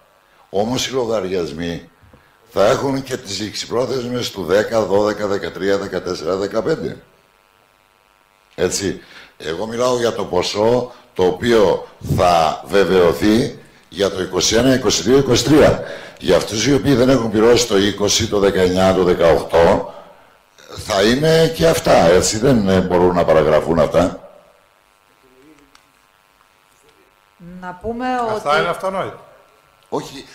Όμως οι λογαριασμοί θα έχουν και τις ληξιπρόθεσμες του 10, 12, 13, 14, 15. Έτσι. Εγώ μιλάω για το ποσό το οποίο θα βεβαιωθεί για το 21, 22, 23. Για αυτούς οι οποίοι δεν έχουν πληρώσει το 20, το 19, το 18, θα είναι και αυτά, έτσι. Δεν μπορούν να παραγραφούν αυτά. Να πούμε ότι... Αυτά είναι αυτονόητα. Όχι.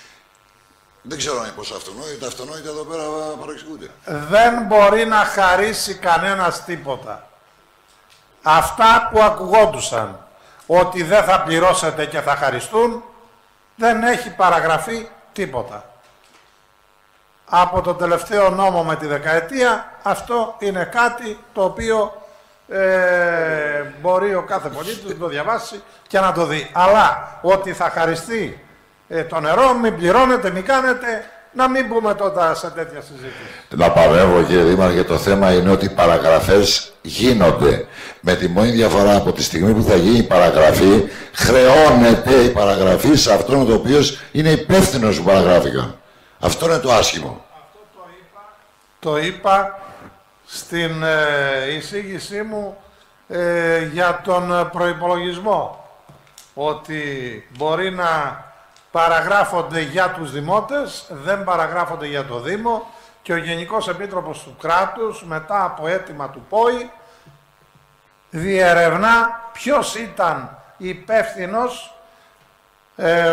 Δεν ξέρω αν είναι πως αυτονόητα. Αυτονόητα εδώ πέρα παρεξηγούνται. Δεν μπορεί να χαρίσει κανένας τίποτα. Αυτά που ακουγόντουσαν ότι δεν θα πληρώσετε και θα χαριστούν, δεν έχει παραγραφεί τίποτα. Από το τελευταίο νόμο με τη δεκαετία, αυτό είναι κάτι το οποίο μπορεί ο κάθε πολίτης να το διαβάσει και να το δει. Αλλά ότι θα χαριστεί το νερό, μην πληρώνετε, μην κάνετε, να μην μπούμε τότε σε τέτοια συζήτηση. Να παρέμβω, κύριε Δήμαρχε, το θέμα είναι ότι οι παραγραφές γίνονται. Με τη μόνη διαφορά από τη στιγμή που θα γίνει η παραγραφή, χρεώνεται η παραγραφή σε αυτόν ο οποίος είναι υπεύθυνος που παραγράφηκαν. Αυτό είναι το άσχημο. Αυτό το είπα στην εισήγησή μου για τον προϋπολογισμό. Ότι μπορεί να παραγράφονται για τους δημότες, δεν παραγράφονται για το Δήμο και ο Γενικός Επίτροπος του Κράτους, μετά από αίτημα του ΠΟΗ, διερευνά ποιος ήταν υπεύθυνος.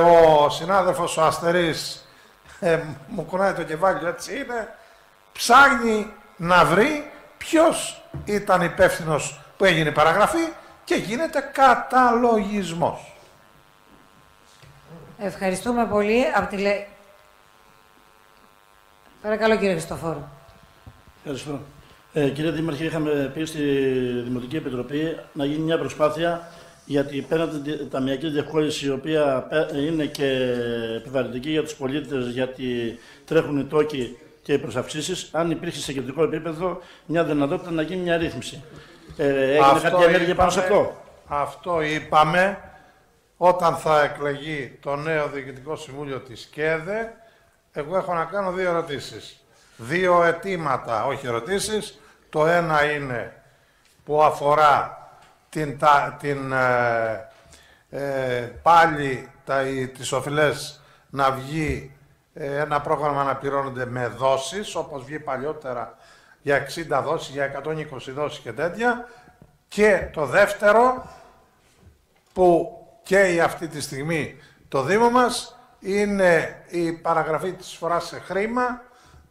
Ο συνάδελφος ο Αστερής μου κουνάει το κεφάλι, έτσι είναι, ψάχνει να βρει ποιος ήταν υπεύθυνος που έγινε η παραγραφή και γίνεται καταλογισμός. Ευχαριστούμε πολύ. Παρακαλώ, κύριε Χριστοφόρου. Ευχαριστώ. Κύριε Δήμαρχε, είχαμε πει στη Δημοτική Επιτροπή να γίνει μια προσπάθεια, γιατί πέραν την ταμειακή διευκόλυνση, η οποία είναι και επιβαρυντική για τους πολίτες, γιατί τρέχουν οι τόκοι και οι προσαυξήσεις, αν υπήρχε σε κεντρικό επίπεδο μια δυνατότητα να γίνει μια ρύθμιση. Έγινε κάποια ενέργεια πάνω σε αυτό? Αυτό είπαμε. Όταν θα εκλεγεί το νέο Διοικητικό Συμβούλιο της ΚΕΔΕ, εγώ έχω να κάνω δύο ερωτήσεις. Δύο αιτήματα, όχι ερωτήσεις. Το ένα είναι που αφορά πάλι τις οφειλές να βγει ένα πρόγραμμα να πληρώνονται με δόσεις, όπως βγει παλιότερα για 60 δόσεις, για 120 δόσεις και τέτοια. Και το δεύτερο, που και αυτή τη στιγμή το Δήμο μας, είναι η παραγραφή της φοράς σε χρήμα,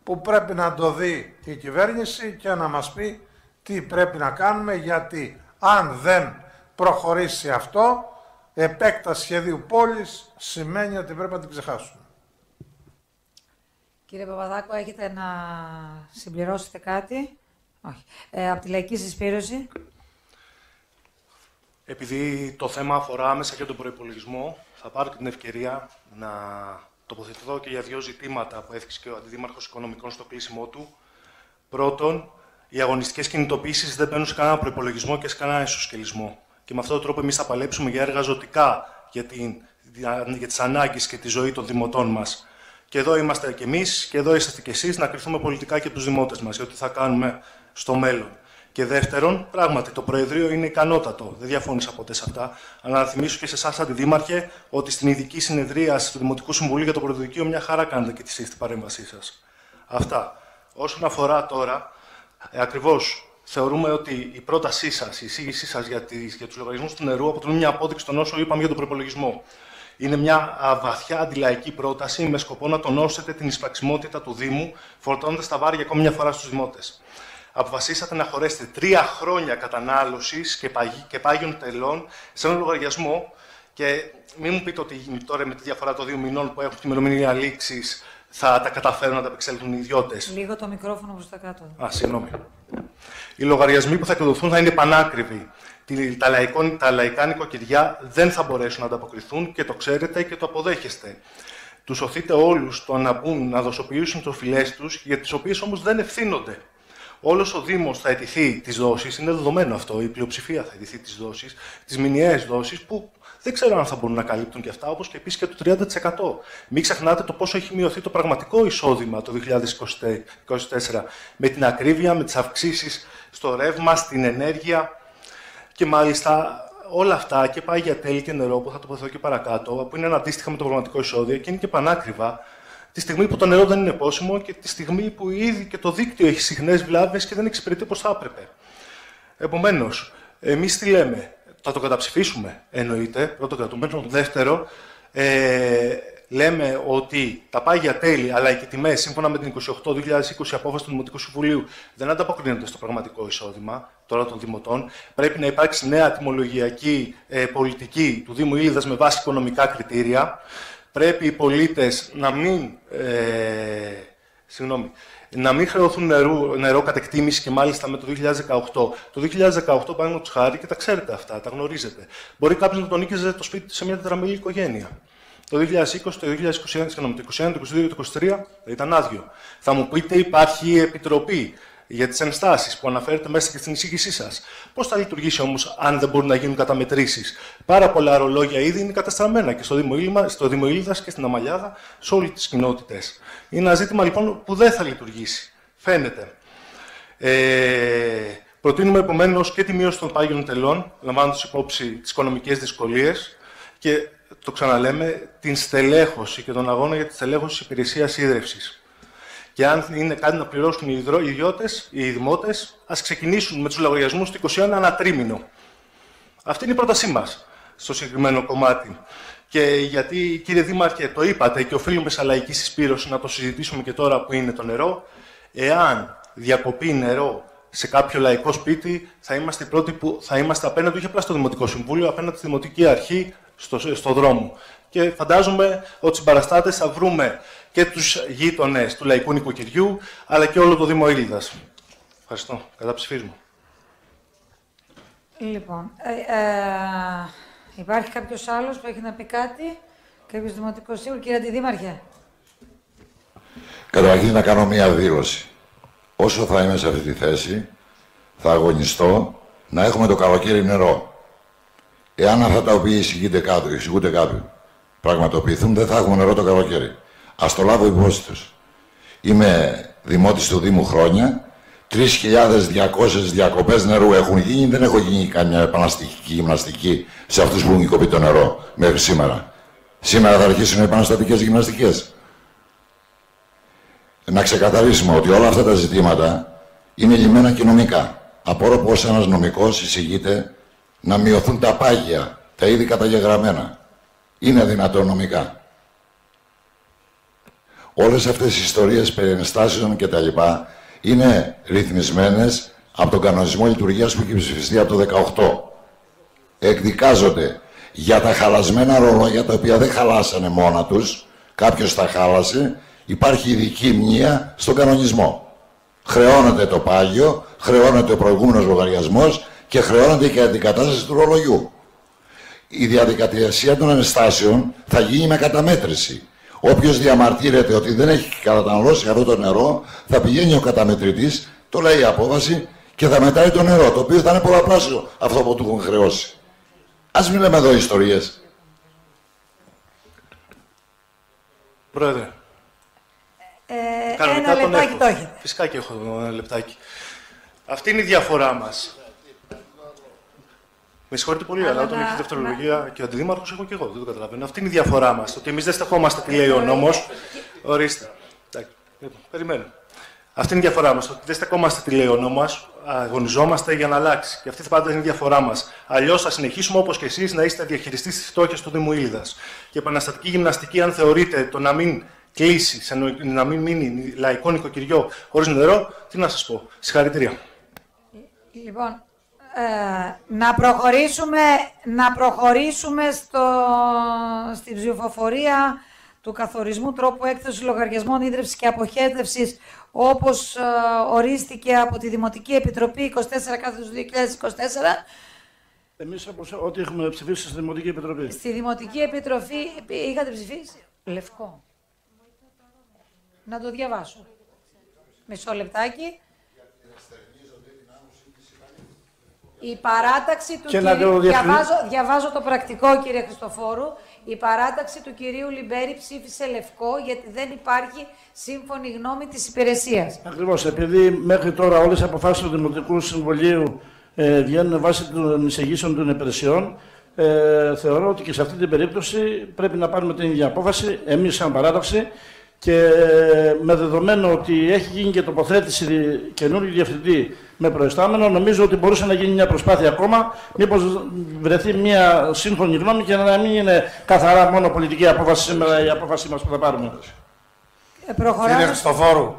που πρέπει να το δει η κυβέρνηση και να μας πει τι πρέπει να κάνουμε, γιατί αν δεν προχωρήσει αυτό, επέκταση σχεδίου πόλης σημαίνει ότι πρέπει να την ξεχάσουμε. Κύριε Παπαδάκο, έχετε να συμπληρώσετε κάτι? Όχι. Από τη Λαϊκή Συσπήρωση. Επειδή το θέμα αφορά άμεσα και τον προϋπολογισμό, θα πάρω την ευκαιρία να τοποθετηθώ και για δύο ζητήματα που έθιξε και ο Αντιδήμαρχος Οικονομικών στο κλείσιμό του. Πρώτον, οι αγωνιστικές κινητοποιήσεις δεν μπαίνουν σε κανένα προϋπολογισμό και σε κανένα ισοσκελισμό. Και με αυτόν τον τρόπο εμείς θα παλέψουμε για έργα ζωτικά για τις ανάγκες και τη ζωή των δημοτών μας. Και εδώ είμαστε κι εμείς και εδώ είσαστε κι εσείς να κρυφθούμε πολιτικά και από τους δημότες μας για ό,τι θα κάνουμε στο μέλλον. Και δεύτερον, πράγματι, το Προεδρείο είναι ικανότατο. Δεν διαφώνησα ποτέ σε αυτά. Αλλά να θυμίσω και σε εσάς, Αντιδήμαρχε, ότι στην ειδική συνεδρίαση του Δημοτικού Συμβουλίου για το Πρωτοδικείο μια χαρά κάνετε και τη στην παρέμβασή σας. Αυτά. Όσον αφορά τώρα, ακριβώς θεωρούμε ότι η πρότασή σας, η εισήγησή σας για τους λογαριασμούς του νερού αποτελούν μια απόδειξη των όσων είπαμε για τον προϋπολογισμό. Είναι μια βαθιά αντιλαϊκή πρόταση με σκοπό να τονώσετε την εισπραξιμότητα του Δήμου, φορτώνοντας τα βάρη ακόμη μια φορά στους δημότες. αποφασίσατε να χωρέσετε 3 χρόνια κατανάλωσης και πάγιων τελών σε έναν λογαριασμό και μην μου πείτε ότι τώρα με τη διαφορά των 2 μηνών που έχουν την ημερομηνία λήξης θα τα καταφέρουν να τα απεξέλθουν οι ιδιώτες. Λίγο το μικρόφωνο προς τα κάτω. Συγγνώμη. Οι λογαριασμοί που θα εκδοθούν θα είναι πανάκριβοι. Τα λαϊκά νοικοκυριά δεν θα μπορέσουν να ανταποκριθούν και το ξέρετε και το αποδέχεστε. Τους οθείτε όλους το να μπουν, να δοσοποιήσουν τις οφειλές τους, για τις οποίες όμως δεν ευθύνονται. Όλος ο Δήμος θα αιτηθεί τις δόσεις, είναι δεδομένο αυτό, η πλειοψηφία θα αιτηθεί τις δόσεις, τις μηνιαίες δόσεις που δεν ξέρω αν θα μπορούν να καλύπτουν και αυτά, όπως και επίσης και το 30%. Μην ξεχνάτε το πόσο έχει μειωθεί το πραγματικό εισόδημα το 2024 με την ακρίβεια, με τις αυξήσεις στο ρεύμα, στην ενέργεια και μάλιστα όλα αυτά και πάει για τέλη και νερό που θα τοποθετώ και παρακάτω, που είναι αντίστοιχα με το πραγματικό εισόδημα και είναι και πανάκριβα, τη στιγμή που το νερό δεν είναι πόσιμο και τη στιγμή που ήδη και το δίκτυο έχει συχνές βλάβες και δεν εξυπηρετεί όπως θα έπρεπε. Επομένως, εμείς τι λέμε, θα το καταψηφίσουμε, εννοείται, πρώτο κρατούμενο. Δεύτερο, λέμε ότι τα πάγια τέλη αλλά και τιμές σύμφωνα με την 28-2020 απόφαση του Δημοτικού Συμβουλίου δεν ανταποκρίνονται στο πραγματικό εισόδημα τώρα των δημοτών. Πρέπει να υπάρξει νέα τιμολογιακή πολιτική του Δήμου Ήλιδας με βάση οικονομικά κριτήρια. Πρέπει οι πολίτες να μην χρεωθούν νερό κατ' εκτίμηση και μάλιστα με το 2018. Το 2018 παραδείγματος χάρη και τα ξέρετε αυτά, τα γνωρίζετε. Μπορεί κάποιος να τον νίκησε το σπίτι σε μια τετραμελή οικογένεια. Το 2020, το 2021, το 2021, το 2022, το 2023 ήταν άδειο. Θα μου πείτε, υπάρχει επιτροπή για τις ενστάσεις που αναφέρετε μέσα και στην εισήγησή σας. Πώς θα λειτουργήσει όμως αν δεν μπορούν να γίνουν καταμετρήσεις? Πάρα πολλά ρολόγια ήδη είναι καταστραμμένα και στο Δήμο Ήλιδας και στην Αμαλιάδα, σε όλες τις κοινότητες. Είναι ένα ζήτημα λοιπόν που δεν θα λειτουργήσει. Φαίνεται. Προτείνουμε επομένως και τη μείωση των πάγιων τελών, λαμβάνοντας υπόψη τις οικονομικές δυσκολίες και το ξαναλέμε, την στελέχωση και τον αγώνα για τη στελέχωση της υπηρεσίας ίδρευσης. Και αν είναι κάτι να πληρώσουν οι ιδιώτες, οι δημότες, ας ξεκινήσουν με τους λογαριασμούς του 21 ανά τρίμηνο. Αυτή είναι η πρότασή μας στο συγκεκριμένο κομμάτι. Και γιατί, κύριε Δήμαρχε, το είπατε και οφείλουμε σαν λαϊκή συσπήρωση να το συζητήσουμε και τώρα που είναι το νερό, εάν διακοπεί νερό σε κάποιο λαϊκό σπίτι, θα είμαστε οι πρώτοι που θα είμαστε απέναντι, όχι απλά στο Δημοτικό Συμβούλιο, απέναντι στη Δημοτική Αρχή, στο δρόμο. Και φαντάζομαι ότι στις παραστάτες θα βρούμε και τους γείτονες του λαϊκού νοικοκυριού, αλλά και όλο το Δήμο Ήλιδας. Ευχαριστώ. Καταψηφίζουμε. Λοιπόν, υπάρχει κάποιος άλλος που έχει να πει κάτι, κάποιος δημοτικός σύμβουλος, κύριε Αντιδήμαρχε? Καταρχήν να κάνω μία δήλωση. Όσο θα είμαι σε αυτή τη θέση, θα αγωνιστώ να έχουμε το καλοκαίρι νερό. Εάν αυτά τα οποία εξηγούνται κάποιοι πραγματοποιηθούν, δεν θα έχουμε νερό το καλοκαίρι. Ας το λάβω υπόψη τους. Είμαι δημότης του Δήμου χρόνια. 3.200 διακοπές νερού έχουν γίνει. Δεν έχω γίνει καμιά επαναστατική γυμναστική σε αυτούς που έχουν κοπεί το νερό μέχρι σήμερα. Σήμερα θα αρχίσουν οι επαναστατικές γυμναστικές. Να ξεκαθαρίσουμε ότι όλα αυτά τα ζητήματα είναι λυμμένα και νομικά. Απορώ πως ένας νομικός εισηγείται να μειωθούν τα πάγια, τα ήδη καταγεγραμμένα. Είναι δυνατόν νομικά? Όλες αυτές οι ιστορίες περί ενστάσεων και τα λοιπά είναι ρυθμισμένες από τον κανονισμό λειτουργίας που έχει ψηφιστεί από το 2018. Εκδικάζονται για τα χαλασμένα ρολόγια, τα οποία δεν χαλάσανε μόνα τους, κάποιος τα χάλασε, υπάρχει ειδική μνήα στον κανονισμό. Χρεώνεται το πάγιο, χρεώνεται ο προηγούμενος λογαριασμός και χρεώνεται και η αντικατάσταση του ρολογιού. Η διαδικασία των ενστάσεων θα γίνει με καταμέτρηση. Όποιος διαμαρτύρεται ότι δεν έχει καταναλώσει αυτό το νερό, θα πηγαίνει ο καταμετρητής, το λέει η απόφαση και θα μετράει το νερό, το οποίο θα είναι πολλαπλάσιο αυτό που του έχουν χρεώσει. Ας μην λέμε εδώ ιστορίες. Πρόεδρε. Ένα λεπτάκι το έχετε. Φυσικά και έχω ένα λεπτάκι. Αυτή είναι η διαφορά μας. Με συγχωρείτε πολύ, αλλά όταν έχει δευτερολογία και ο αντιδήμαρχος, έχω και εγώ, δεν το καταλαβαίνω. Αυτή είναι η διαφορά μας. Ότι εμείς δεν στεχόμαστε τι λέει ο νόμος. Ορίστε. Περιμένω. Αυτή είναι η διαφορά μας. Ότι δεν στεκόμαστε τι λέει ο νόμος, αγωνιζόμαστε για να αλλάξει. Και αυτή θα πάντα είναι η διαφορά μας. Αλλιώς θα συνεχίσουμε όπως και εσείς να είστε διαχειριστής της φτώχειας του Δήμου Ήλιδας. Και επαναστατική γυμναστική, αν θεωρείτε το να μην κλείσει, να μην μείνει λαϊκό νοικοκυριό χωρίς νερό, τι να σας πω. Συγχαρητήρια. Λοιπόν, να προχωρήσουμε στην ψηφοφορία του καθορισμού τρόπου έκδοσης λογαριασμών ίδρυυσης και αποχέτευσης, όπως ορίστηκε από τη Δημοτική Επιτροπή 24/2024. Εμείς ό,τι έχουμε ψηφίσει στη Δημοτική Επιτροπή. Στη Δημοτική Επιτροπή είχατε ψηφίσει λευκό. Να το διαβάσω. Μισό λεπτάκι. Η παράταξη του κυρίου... Διαβάζω το πρακτικό, κύριε Χριστοφόρου. Η παράταξη του κυρίου Λιμπέρη ψήφισε λευκό γιατί δεν υπάρχει σύμφωνη γνώμη της υπηρεσίας. Ακριβώς, επειδή μέχρι τώρα όλες οι αποφάσεις του Δημοτικού Συμβουλίου βγαίνουν βάσει των εισηγήσεων των υπηρεσιών, θεωρώ ότι και σε αυτή την περίπτωση πρέπει να πάρουμε την ίδια απόφαση, εμείς σαν παράταξη, και με δεδομένο ότι έχει γίνει και τοποθέτηση καινούργιου διευθυντή με προϊστάμενο, νομίζω ότι μπορούσε να γίνει μια προσπάθεια ακόμα, μήπως βρεθεί μια σύμφωνη γνώμη και να μην είναι καθαρά μόνο πολιτική απόφαση σήμερα η απόφαση μας που θα πάρουμε. Κύριε Χριστοφόρου,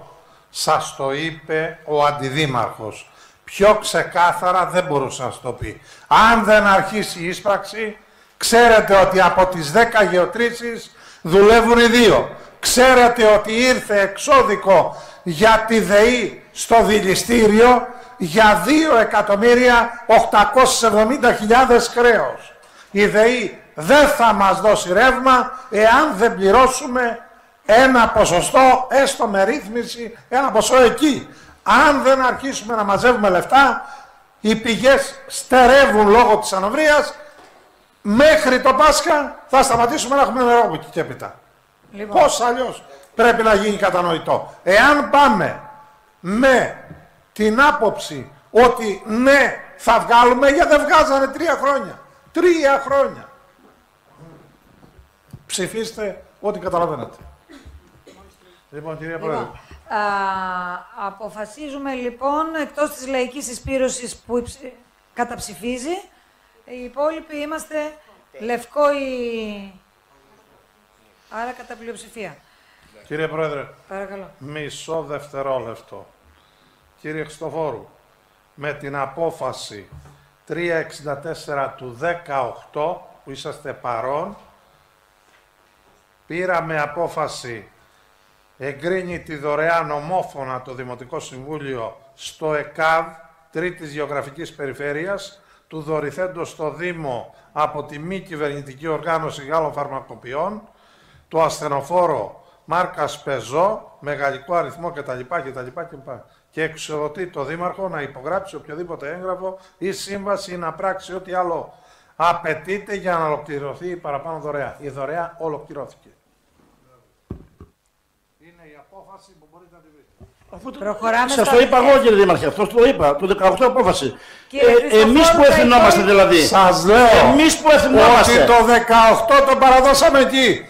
σας το είπε ο Αντιδήμαρχος. Πιο ξεκάθαρα δεν μπορούσε να σας το πει. Αν δεν αρχίσει η ίσπραξη, ξέρετε ότι από τις 10 γεωτρήσεις δουλεύουν οι 2. Ξέρετε ότι ήρθε εξώδικο για τη ΔΕΗ στο δηληστήριο για 2.870.000 χρέος. Η ΔΕΗ δεν θα μας δώσει ρεύμα εάν δεν πληρώσουμε ένα ποσοστό, έστω με ρύθμιση, ένα ποσό εκεί. Αν δεν αρχίσουμε να μαζεύουμε λεφτά, οι πηγές στερεύουν λόγω της ανοβρίας, μέχρι το Πάσχα θα σταματήσουμε να έχουμε νερό από εκεί και έπειτα. Λοιπόν. Πώς αλλιώς πρέπει να γίνει κατανοητό. Εάν πάμε με την άποψη ότι ναι θα βγάλουμε, γιατί δεν βγάζανε 3 χρόνια. 3 χρόνια. Ψηφίστε ό,τι καταλαβαίνετε. Λοιπόν, κυρία Πρόεδρε. Αποφασίζουμε λοιπόν, εκτός της λαϊκής εισπύρωσης που καταψηφίζει, οι υπόλοιποι είμαστε λευκό άρα κατά πλειοψηφία. Κύριε Πρόεδρε, παρακαλώ. Μισό δευτερόλεπτο. Κύριε Χριστοφόρου, με την απόφαση 364 του 18 που είσαστε παρόν, πήραμε απόφαση, εγκρίνει τη δωρεάν ομόφωνα το Δημοτικό Συμβούλιο στο ΕΚΑΒ Τρίτης Γεωγραφικής Περιφέρειας, του δωρηθέντος στο Δήμο από τη μη κυβερνητική οργάνωση Γάλλων Φαρμακοποιών, το ασθενοφόρο μάρκας Πεζό, μεγαλικό αριθμό κτλ. Και εξοδοτεί το Δήμαρχο να υπογράψει οποιοδήποτε έγγραφο ή σύμβαση ή να πράξει ό,τι άλλο απαιτείται για να ολοκληρωθεί η παραπάνω δωρεά. Η δωρεά ολοκληρώθηκε. Είναι η απόφαση που μπορείτε να τη βρείτε. Σας το είπα εγώ, κύριε Δήμαρχε, αυτό το είπα, το 18 απόφαση. Εμείς που ευθυνόμαστε δηλαδή. Σας λέω εμείς που ευθυνόμαστε. ότι το 18 το παραδώσαμε εκεί.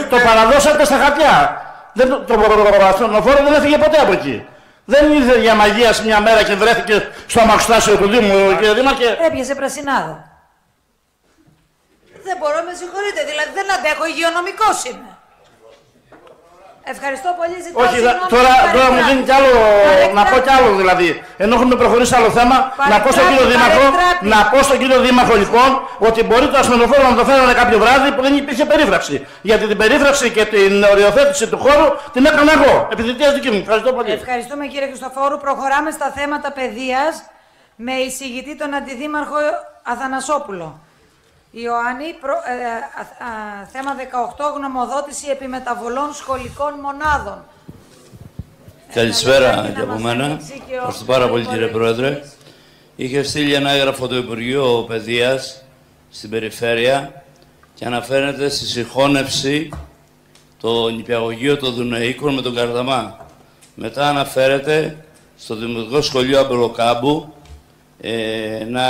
Το παραδώσατε στα χαρτιά. Το ασθενοφόρο δεν έφυγε ποτέ από εκεί. Δεν ήρθε για μαγεία μια μέρα και βρέθηκε στο αμαξοστάσιο του Δήμου, κύριε Δήμαρχε. Έπιασε πρασινάδα. Δεν μπορώ, με συγχωρείτε, δηλαδή δεν αντέχω, υγειονομικός είμαι. Ευχαριστώ πολύ, ζητώ όχι, συγγνώμη. τώρα μου δίνει κι άλλο, να πω κι άλλο δηλαδή. Ενώ έχουμε προχωρήσει άλλο θέμα, να πω στον κύριο Δήμαρχο λοιπόν ότι μπορεί το ασθενοφόρο να το φέρανε κάποιο βράδυ που δεν υπήρχε περίφραξη. Γιατί την περίφραξη και την οριοθέτηση του χώρου την έκανα εγώ, επιδητείας δική μου. Ευχαριστώ πολύ. Ευχαριστούμε κύριε Χριστοφόρου. Προχωράμε στα θέματα παιδείας με εισηγητή τον Αντιδήμαρχο Αθανασόπουλο. Ιωάννη, θέμα 18, γνωμοδότηση επιμεταβολών σχολικών μονάδων. Καλησπέρα και από μένα. Ευχαριστώ πάρα πολύ κύριε Πρόεδρε. Είχε στείλει ένα έγγραφο το Υπουργείο Παιδείας στην Περιφέρεια και αναφέρεται στη συγχώνευση το νηπιαγωγείο των Δουνεϊκών με τον Καρδαμά. Μετά αναφέρεται στο Δημοτικό Σχολείο Αμπελοκάμπου να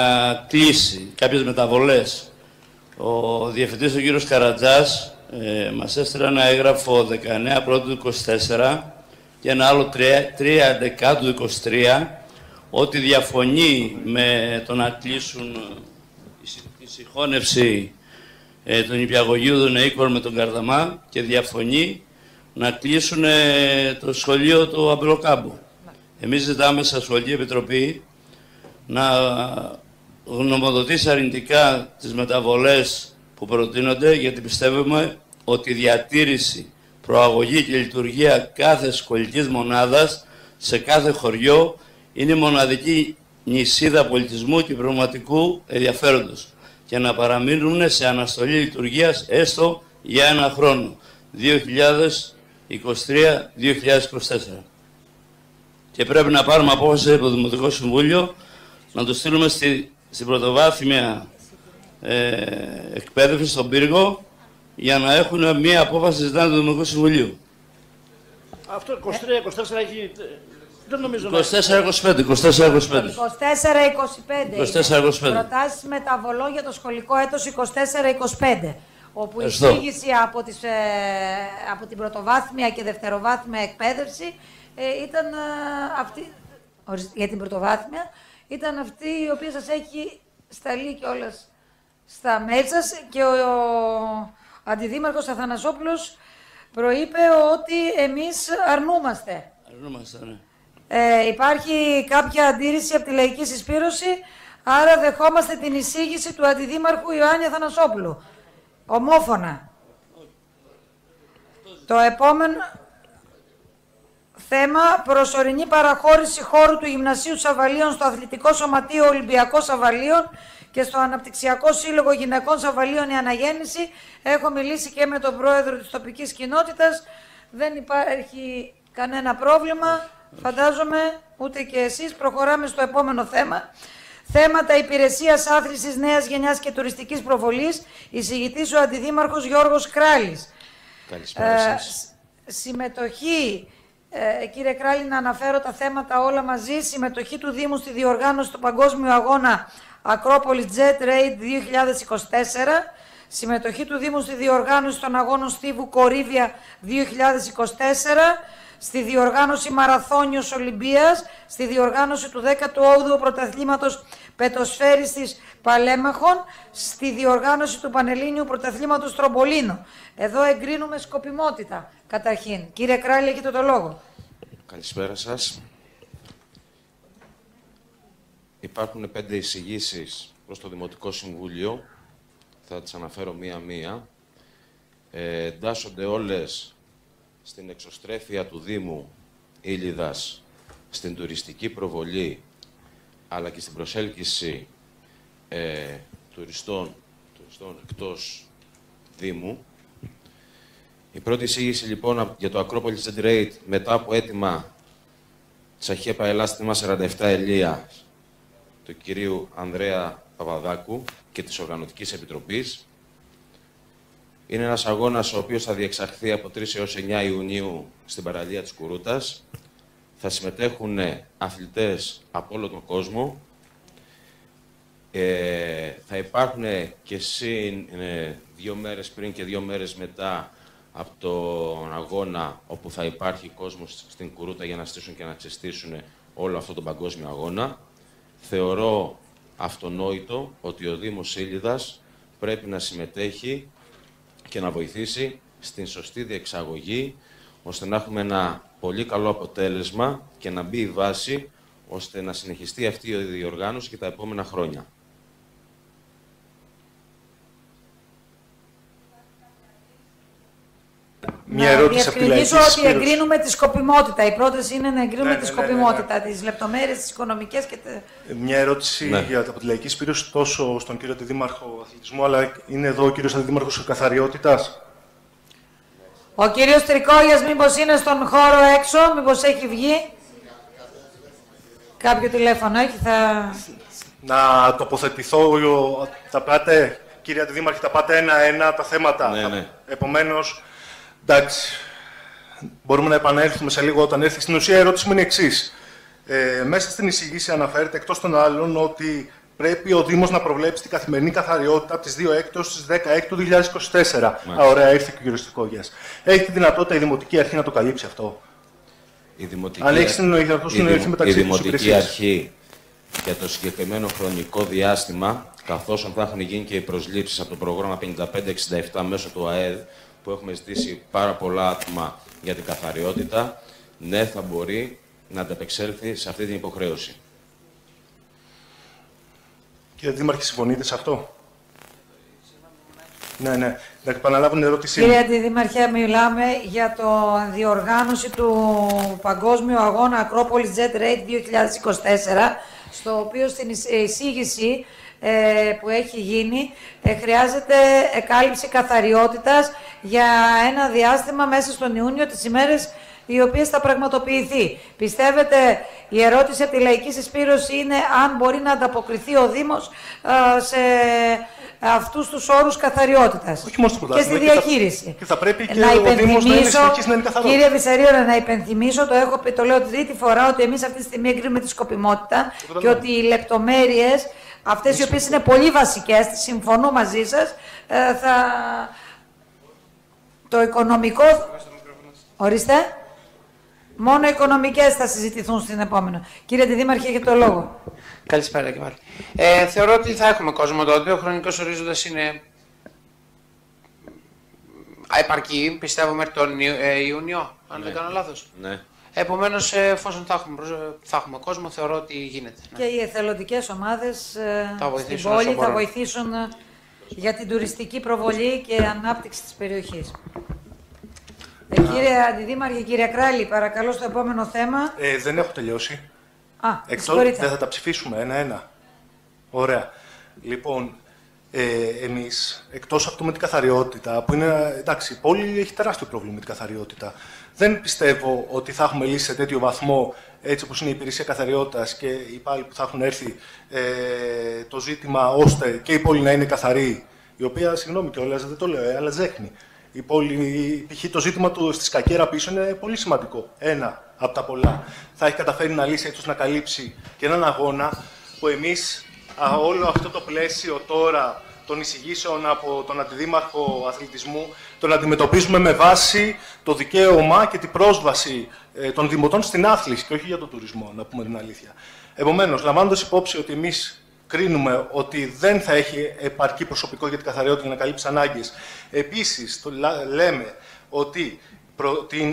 κλείσει κάποιες μεταβολές. Ο Διευθυντής, ο κύριος Καρατζάς, μας έστειλε ένα έγγραφο 19 Πρώτου 24 και ένα άλλο 3 Δεκάτου 23, ότι διαφωνεί με το να κλείσουν τη συγχώνευση των νηπιαγωγείων Δουνεϊκών με τον Καρδαμά και διαφωνεί να κλείσουν το σχολείο του Αμπελοκάμπου. Εμείς ζητάμε σαν Σχολική Επιτροπή να γνωμοδοτήσει αρνητικά τις μεταβολές που προτείνονται, γιατί πιστεύουμε ότι η διατήρηση, προαγωγή και λειτουργία κάθε σχολικής μονάδας σε κάθε χωριό είναι η μοναδική νησίδα πολιτισμού και πραγματικού ενδιαφέροντος και να παραμείνουν σε αναστολή λειτουργίας έστω για ένα χρόνο, 2023-2024. Και πρέπει να πάρουμε απόφαση από το Δημοτικό Συμβούλιο να το στείλουμε στην πρωτοβάθμια εκπαίδευση στον Πύργο για να έχουν μία απόφαση ζητάνε του Δημοτικού Συμβουλίου. Αυτό 23-24 έχει... Δεν νομίζω 24-25. 24-25. Προτάσεις μεταβολών για το σχολικό έτος 24-25. Όπου η εισήγηση από την πρωτοβάθμια και δευτεροβάθμια εκπαίδευση ήταν αυτή, για την πρωτοβάθμια, ήταν αυτή η οποία σας έχει σταλεί κιόλας στα mail σας και ο Αντιδήμαρχος Αθανασόπουλος προείπε ότι εμείς αρνούμαστε. Αρνούμαστε, ναι. Υπάρχει κάποια αντίρρηση από τη Λαϊκή Συσπήρωση, άρα δεχόμαστε την εισήγηση του Αντιδήμαρχου Ιωάννη Αθανασόπουλου. Ομόφωνα. Το επόμενο θέμα, προσωρινή παραχώρηση χώρου του Γυμνασίου Σαβαλίων στο Αθλητικό Σωματείο Ολυμπιακό Σαβαλίων και στο Αναπτυξιακό Σύλλογο Γυναικών Σαβαλίων η Αναγέννηση. Έχω μιλήσει και με τον πρόεδρο της τοπικής κοινότητας. Δεν υπάρχει κανένα πρόβλημα, φαντάζομαι ούτε και εσείς. Προχωράμε στο επόμενο θέμα. Θέματα υπηρεσίας άθλησης νέας γενιάς και τουριστικής προβολής. Εισηγητής ο Αντιδήμαρχος Γιώργος Κράλης. Καλησπέρα σας. Συμμετοχή, κύριε Κράλη, να αναφέρω τα θέματα όλα μαζί. Συμμετοχή του Δήμου στη διοργάνωση του Παγκόσμιου Αγώνα Ακρόπολης Jet Raid 2024. Συμμετοχή του Δήμου στη διοργάνωση των Αγώνων Στίβου Κορίβια 2024. Στη διοργάνωση Μαραθώνιος Ολυμπίας, στη διοργάνωση του 18ου Πρωταθλήματος Πετοσφαίρης της Παλέμαχων, στη διοργάνωση του Πανελλήνιου Πρωταθλήματος Τρομπολίνο. Εδώ εγκρίνουμε σκοπιμότητα, καταρχήν. Κύριε Κράλη, έχετε το λόγο. Καλησπέρα σας. Υπάρχουν 5 εισηγήσεις προς το Δημοτικό Συμβούλιο. Θα τις αναφέρω μία-μία. Εντάσσονται όλες στην εξωστρέφεια του Δήμου Ήλιδας, στην τουριστική προβολή, αλλά και στην προσέλκυση τουριστών εκτός Δήμου. Η πρώτη εισήγηση λοιπόν για το Acropolis Jet Raid μετά από αίτημα της Αρχαία Παελάς Τμήμα 47 Ελία του κυρίου Ανδρέα Παπαδάκου και της Οργανωτικής Επιτροπής. Είναι ένας αγώνας ο οποίος θα διεξαχθεί από 3 έως 9 Ιουνίου στην παραλία της Κουρούτας. Θα συμμετέχουν αθλητές από όλο τον κόσμο. Θα υπάρχουν και συν 2 μέρες πριν και 2 μέρες μετά από τον αγώνα, όπου θα υπάρχει κόσμος στην Κουρούτα για να στήσουν και να ξεστήσουν όλο αυτό τον παγκόσμιο αγώνα. Θεωρώ αυτονόητο ότι ο Δήμος Ήλιδας πρέπει να συμμετέχει και να βοηθήσει στην σωστή διεξαγωγή, ώστε να έχουμε ένα πολύ καλό αποτέλεσμα και να μπει η βάση, ώστε να συνεχιστεί αυτή η διοργάνωση και τα επόμενα χρόνια. Μια ερώτηση από τη Λαϊκή Συσπήρωση. Ότι εγκρίνουμε τη σκοπιμότητα. Η πρόταση είναι να εγκρίνουμε τη σκοπιμότητα, τις λεπτομέρειες, τις οικονομικές και... Μια ερώτηση από τη Λαϊκή Συσπήρωση τόσο στον κύριο Αντιδήμαρχο Αθλητισμού, αλλά είναι εδώ ο κύριος Αντιδήμαρχος Καθαριότητας. Ο κύριος Τρικόγιας μήπως είναι στον χώρο έξω, μήπως έχει βγει. Κάποιο τηλέφωνο έχει, Να τοποθετηθώ, τα πάτε, κύριε Αντιδήμαρχε, τα πάτε ένα-ένα τα θέματα. Ναι. Επομένως, εντάξει, μπορούμε να επανέλθουμε σε λίγο όταν έρθει. Στην ουσία, η ερώτηση μου είναι εξής. Μέσα στην εισηγήση αναφέρεται, εκτός των άλλων, ότι πρέπει ο Δήμος να προβλέψει την καθημερινή καθαριότητα από τις 2 έκτος στις 10 έκτου 2024. Ωραία, ήρθε και ο κύριος Τρικόγιας. Έχει τη δυνατότητα η Δημοτική Αρχή να το καλύψει αυτό? Η Δημοτική Αρχή για το συγκεκριμένο χρονικό διάστημα, καθώς θα έχουν γίνει και οι προσλήψεις από το πρόγραμμα 5567 μέσω του ΑΕΔ, που έχουμε ζητήσει πάρα πολλά άτομα για την καθαριότητα, ναι, θα μπορεί να ανταπεξέλθει σε αυτή την υποχρέωση. Κύριε Δήμαρχε, συμφωνείτε σε αυτό? Ναι. Να επαναλάβω την ερώτησή μου. Κύριε Αντιδήμαρχε, μιλάμε για το διοργάνωση του Παγκόσμιου Αγώνα Ακρόπολης Jet Raid 2024, στο οποίο στην εισήγηση που έχει γίνει χρειάζεται κάλυψη καθαριότητας για ένα διάστημα μέσα στον Ιούνιο, τις ημέρες οι οποίες θα πραγματοποιηθεί. Πιστεύετε, η ερώτηση από τη λαϊκή συσπήρωση είναι αν μπορεί να ανταποκριθεί ο Δήμος σε αυτούς τους όρους καθαριότητας και στη διαχείριση. Και θα πρέπει και ο Δήμος να είναι συνεχής να είναι καθαρός. Κύριε Βυσσαρίωνα, να υπενθυμίσω, το λέω τρίτη φορά, ότι εμείς αυτή τη στιγμή εγκρίνουμε τη σκοπιμότητα και ότι οι λεπτομέρειες, αυτές οι οποίες είναι πολύ βασικές, συμφωνώ μαζί σας, το οικονομικό... Ορίστε. Μόνο οικονομικές θα συζητηθούν στην επόμενη. Κύριε Αντιδήμαρχε, έχετε το λόγο. Καλησπέρα και πάλι. Θεωρώ ότι θα έχουμε κόσμο τότε. Ο χρονικός ορίζοντας είναι επαρκή, πιστεύω, μέχρι τον Ιούνιο, αν δεν κάνω λάθος. Ναι. Επομένως, εφόσον θα έχουμε κόσμο, θεωρώ ότι γίνεται. Και οι εθελοντικές ομάδες στην πόλη θα βοηθήσουν για την τουριστική προβολή και ανάπτυξη της περιοχής. Κύριε Αντιδήμαρχε, κύριε Κράλη, παρακαλώ στο επόμενο θέμα. Δεν έχω τελειώσει. Συγχωρείτε. Δεν θα τα ψηφίσουμε ένα-ένα. Ωραία. Λοιπόν, εμείς, εκτός αυτού με την καθαριότητα, που είναι, εντάξει, η πόλη έχει τεράστιο πρόβλημα με την καθαριότητα. Δεν πιστεύω ότι θα έχουμε λύσει σε τέτοιο βαθμό, έτσι όπως είναι η υπηρεσία καθαριότητας και οι υπάλληλοι που θα έχουν έρθει, το ζήτημα ώστε και η πόλη να είναι καθαρή, η οποία, συγγνώμη κιόλας, δεν το λέω, αλλά ζέχνει. Η πόλη, π.χ. το ζήτημα του στη Σκακέρα πίσω είναι πολύ σημαντικό. Ένα από τα πολλά. Θα έχει καταφέρει να λύσει έτσι ώστε να καλύψει και έναν αγώνα που εμείς όλο αυτό το πλαίσιο τώρα των εισηγήσεων από τον Αντιδήμαρχο Αθλητισμού τον αντιμετωπίζουμε με βάση το δικαίωμα και την πρόσβαση των δημοτών στην άθληση και όχι για τον τουρισμό, να πούμε την αλήθεια. Επομένως, λαμβάνοντας υπόψη ότι εμείς κρίνουμε ότι δεν θα έχει επαρκή προσωπικό για την καθαριότητα για να καλύψει ανάγκες. Επίσης, λέμε ότι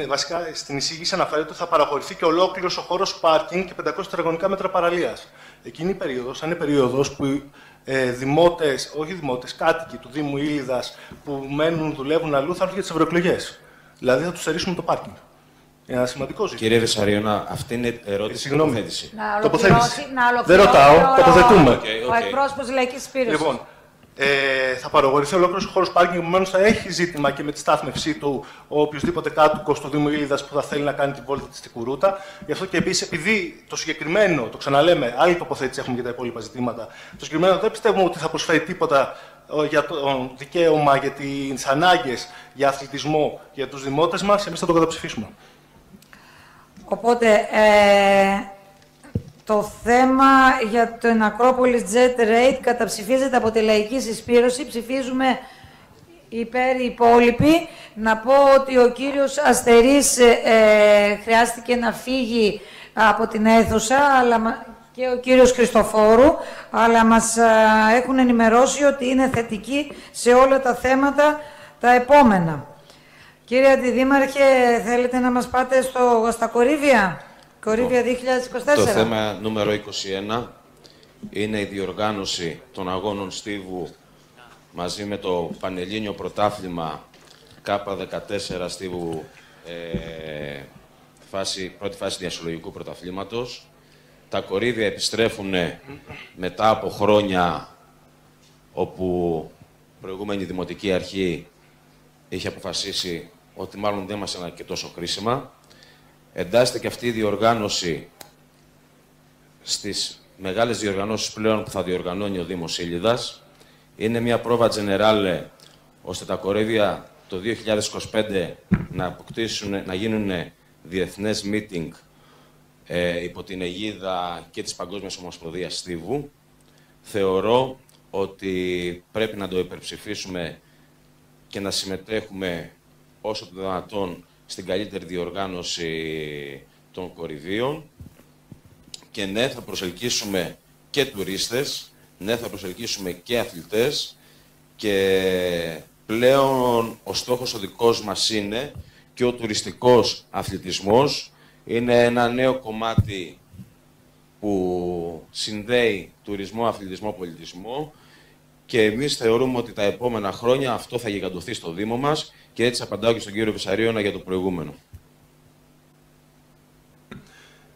βασικά στην εισήγηση αναφέρεται ότι θα παραχωρηθεί και ολόκληρος ο χώρος πάρκινγκ και 500 τετραγωνικά μέτρα παραλίας. Εκείνη η περίοδος θα είναι περίοδος που κάτοικοι του Δήμου Ήλιδας που δουλεύουν αλλού θα έρθουν για τις ευρωεκλογές. Δηλαδή θα τους στερήσουμε το πάρκινγκ. Ένα σημαντικό ζήτημα. Κύριε Βυσσαρίωνα, αυτή είναι ερώτηση και τοποθέτηση. Δεν ρωτάω, τοποθετούμε. Ο εκπρόσωπος της λαϊκής συσπήρωσης. Λοιπόν, θα παραχωρηθεί ολόκληρος ο χώρος πάρκινγκ, επομένως θα έχει ζήτημα και με τη στάθμευσή του ο οποιοδήποτε κάτοικος του Δήμου Ήλιδας που θα θέλει να κάνει την βόλτα της στην Κουρούτα. Γι' αυτό και επίσης, επειδή το συγκεκριμένο, το ξαναλέμε, άλλη τοποθέτηση έχουμε για τα υπόλοιπα ζητήματα, το συγκεκριμένο δεν πιστεύουμε ότι θα προσφέρει τίποτα για το δικαίωμα, για τις ανάγκες, για αθλητισμό για τους δημότες μας, εμείς θα το καταψηφίσουμε. Οπότε, το θέμα για την Ακρόπολης Jet Raid καταψηφίζεται από τη λαϊκή συσπήρωση. Ψηφίζουμε υπέρ οι υπόλοιποι. Να πω ότι ο κύριος Αστερής χρειάστηκε να φύγει από την αίθουσα και ο κύριος Χριστοφόρου, αλλά μας έχουν ενημερώσει ότι είναι θετικοί σε όλα τα τα επόμενα. Κύριε Αντιδήμαρχε, θέλετε να μας πάτε στα κορύβια, κορύβια 2024. Το θέμα νούμερο 21 είναι η διοργάνωση των αγώνων στίβου μαζί με το Πανελλήνιο Πρωτάθλημα K14 στίβου πρώτη φάση διασυλλογικού πρωταθλήματος. Τα κορύδια επιστρέφουν μετά από χρόνια όπου η προηγούμενη Δημοτική Αρχή είχε αποφασίσει ότι μάλλον δεν μας είναι και τόσο χρήσιμα. Εντάσσεται και αυτή η διοργάνωση στις μεγάλες διοργανώσεις πλέον που θα διοργανώνει ο Δήμος Ήλιδας. Είναι μια πρόβα τζενεράλε ώστε τα κορύδια το 2025 να γίνουν διεθνές meeting υπό την αιγίδα και της Παγκόσμιας Ομοσπονδίας Στίβου. Θεωρώ ότι πρέπει να το υπερψηφίσουμε και να συμμετέχουμε όσο το δυνατόν στην καλύτερη διοργάνωση των κορυδίων. Και ναι, θα προσελκύσουμε και τουρίστες, ναι, θα προσελκύσουμε και αθλητές και πλέον ο στόχος ο δικός μας είναι και ο τουριστικός αθλητισμός. Είναι ένα νέο κομμάτι που συνδέει τουρισμό, αθλητισμό, πολιτισμό και εμείς θεωρούμε ότι τα επόμενα χρόνια αυτό θα γιγαντωθεί στο Δήμο μας και έτσι απαντάω και στον κύριο Βυσαρίωνα για το προηγούμενο.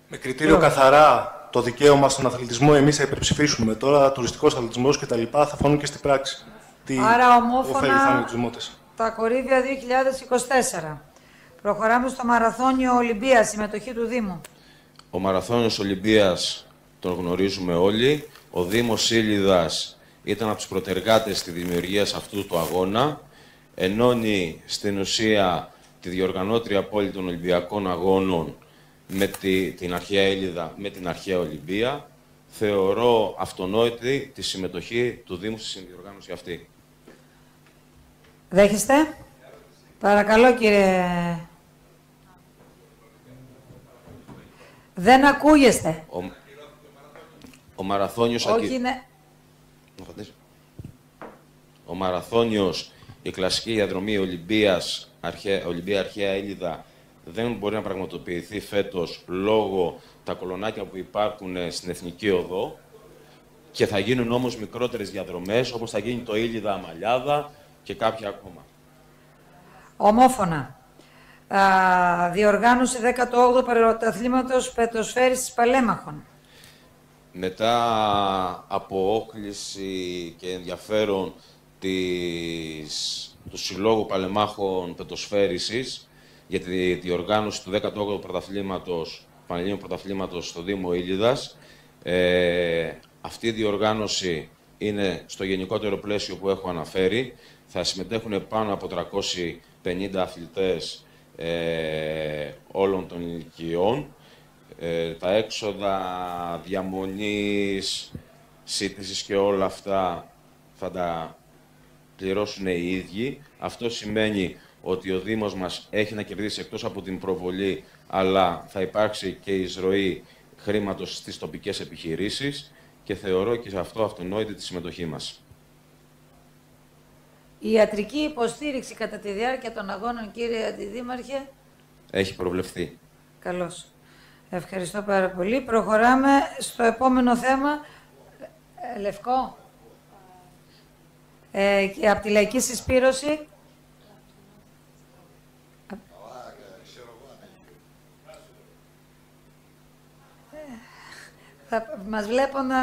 Με κριτήριο καθαρά το δικαίωμα στον αθλητισμό, εμείς θα υπερψηφίσουμε. Τώρα τουριστικός αθλητισμός και τα λοιπά θα φανούν και στην πράξη. Άρα ομόφωνα τους τα κορίδια 2024. Προχωράμε στο Μαραθώνιο Ολυμπίας, συμμετοχή του Δήμου. Ο Μαραθώνιος Ολυμπίας τον γνωρίζουμε όλοι. Ο Δήμος Ήλιδας ήταν από τους προτεργάτες στη δημιουργία αυτού του αγώνα. Ενώνει στην ουσία τη διοργανώτρια πόλη των Ολυμπιακών Αγώνων με την αρχαία Ήλιδα, με την αρχαία Ολυμπία. Θεωρώ αυτονόητη τη συμμετοχή του Δήμου στη συνδιοργάνωση αυτή. Δέχεστε. Παρακαλώ, κύριε. Δεν ακούγεστε. Ο Μαραθώνιος... Όχι, ναι. Ο Μαραθώνιος, η κλασική διαδρομή Ολυμπία Αρχαία Ήλιδα, δεν μπορεί να πραγματοποιηθεί φέτος λόγω τα κολονάκια που υπάρχουν στην Εθνική Οδό και θα γίνουν όμως μικρότερες διαδρομές, όπως θα γίνει το Ήλιδα Αμαλιάδα και κάποια ακόμα. Ομόφωνα. Διοργάνωση 18ου Πρωταθλήματος Πετοσφαίρισης Παλέμαχων. Μετά από όκληση και ενδιαφέρον του Συλλόγου Παλεμάχων Πετοσφαίρισης για τη διοργάνωση του 18ου Πανελλήνιου Πρωταθλήματος στο Δήμο Ήλιδας, αυτή η διοργάνωση είναι στο γενικότερο πλαίσιο που έχω αναφέρει. Θα συμμετέχουν πάνω από 350 αθλητές όλων των ηλικιών. Τα έξοδα διαμονής, σύντησης και όλα αυτά θα τα πληρώσουν οι ίδιοι. Αυτό σημαίνει ότι ο Δήμος μας έχει να κερδίσει εκτός από την προβολή, αλλά θα υπάρξει και εισρωή χρήματος στις τοπικές επιχειρήσεις και θεωρώ και σε αυτό αυτονόητη τη συμμετοχή μας. Η ιατρική υποστήριξη κατά τη διάρκεια των αγώνων, κύριε Αντιδήμαρχε. Έχει προβλεφθεί. Καλώς. Ευχαριστώ πάρα πολύ. Προχωράμε στο επόμενο θέμα. Λευκό. Και από τη Λαϊκή Συσπήρωση. Μας βλέπω να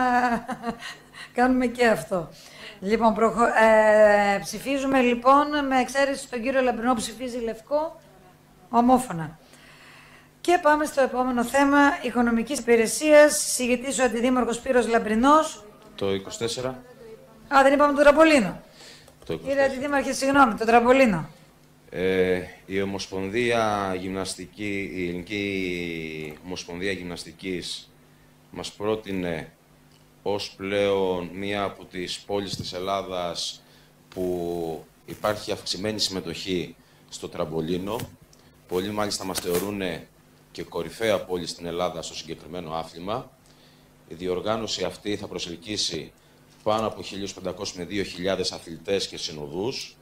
κάνουμε και αυτό. Λοιπόν, ψηφίζουμε λοιπόν με εξαίρεση τον κύριο Λαμπρινό που ψηφίζει λευκό, ομόφωνα. Και πάμε στο επόμενο θέμα, οικονομικής υπηρεσίας, συγγετής ο Αντιδήμαρχος Σπύρος Λαμπρινός. Το 24. Δεν είπαμε το τραμπολίνο. Το 24. Κύριε Αντιδήμαρχε, συγγνώμη, το τραμπολίνο. Η Ομοσπονδία Γυμναστική, η Ελληνική Ομοσπονδία Γυμναστικής μας πρότεινε ως πλέον μία από τις πόλεις της Ελλάδας που υπάρχει αυξημένη συμμετοχή στο τραμπολίνο. Πολλοί μάλιστα μας θεωρούν και κορυφαία πόλη στην Ελλάδα στο συγκεκριμένο άθλημα. Η διοργάνωση αυτή θα προσελκύσει πάνω από 1.500 με 2.000 αθλητές και συνοδούς.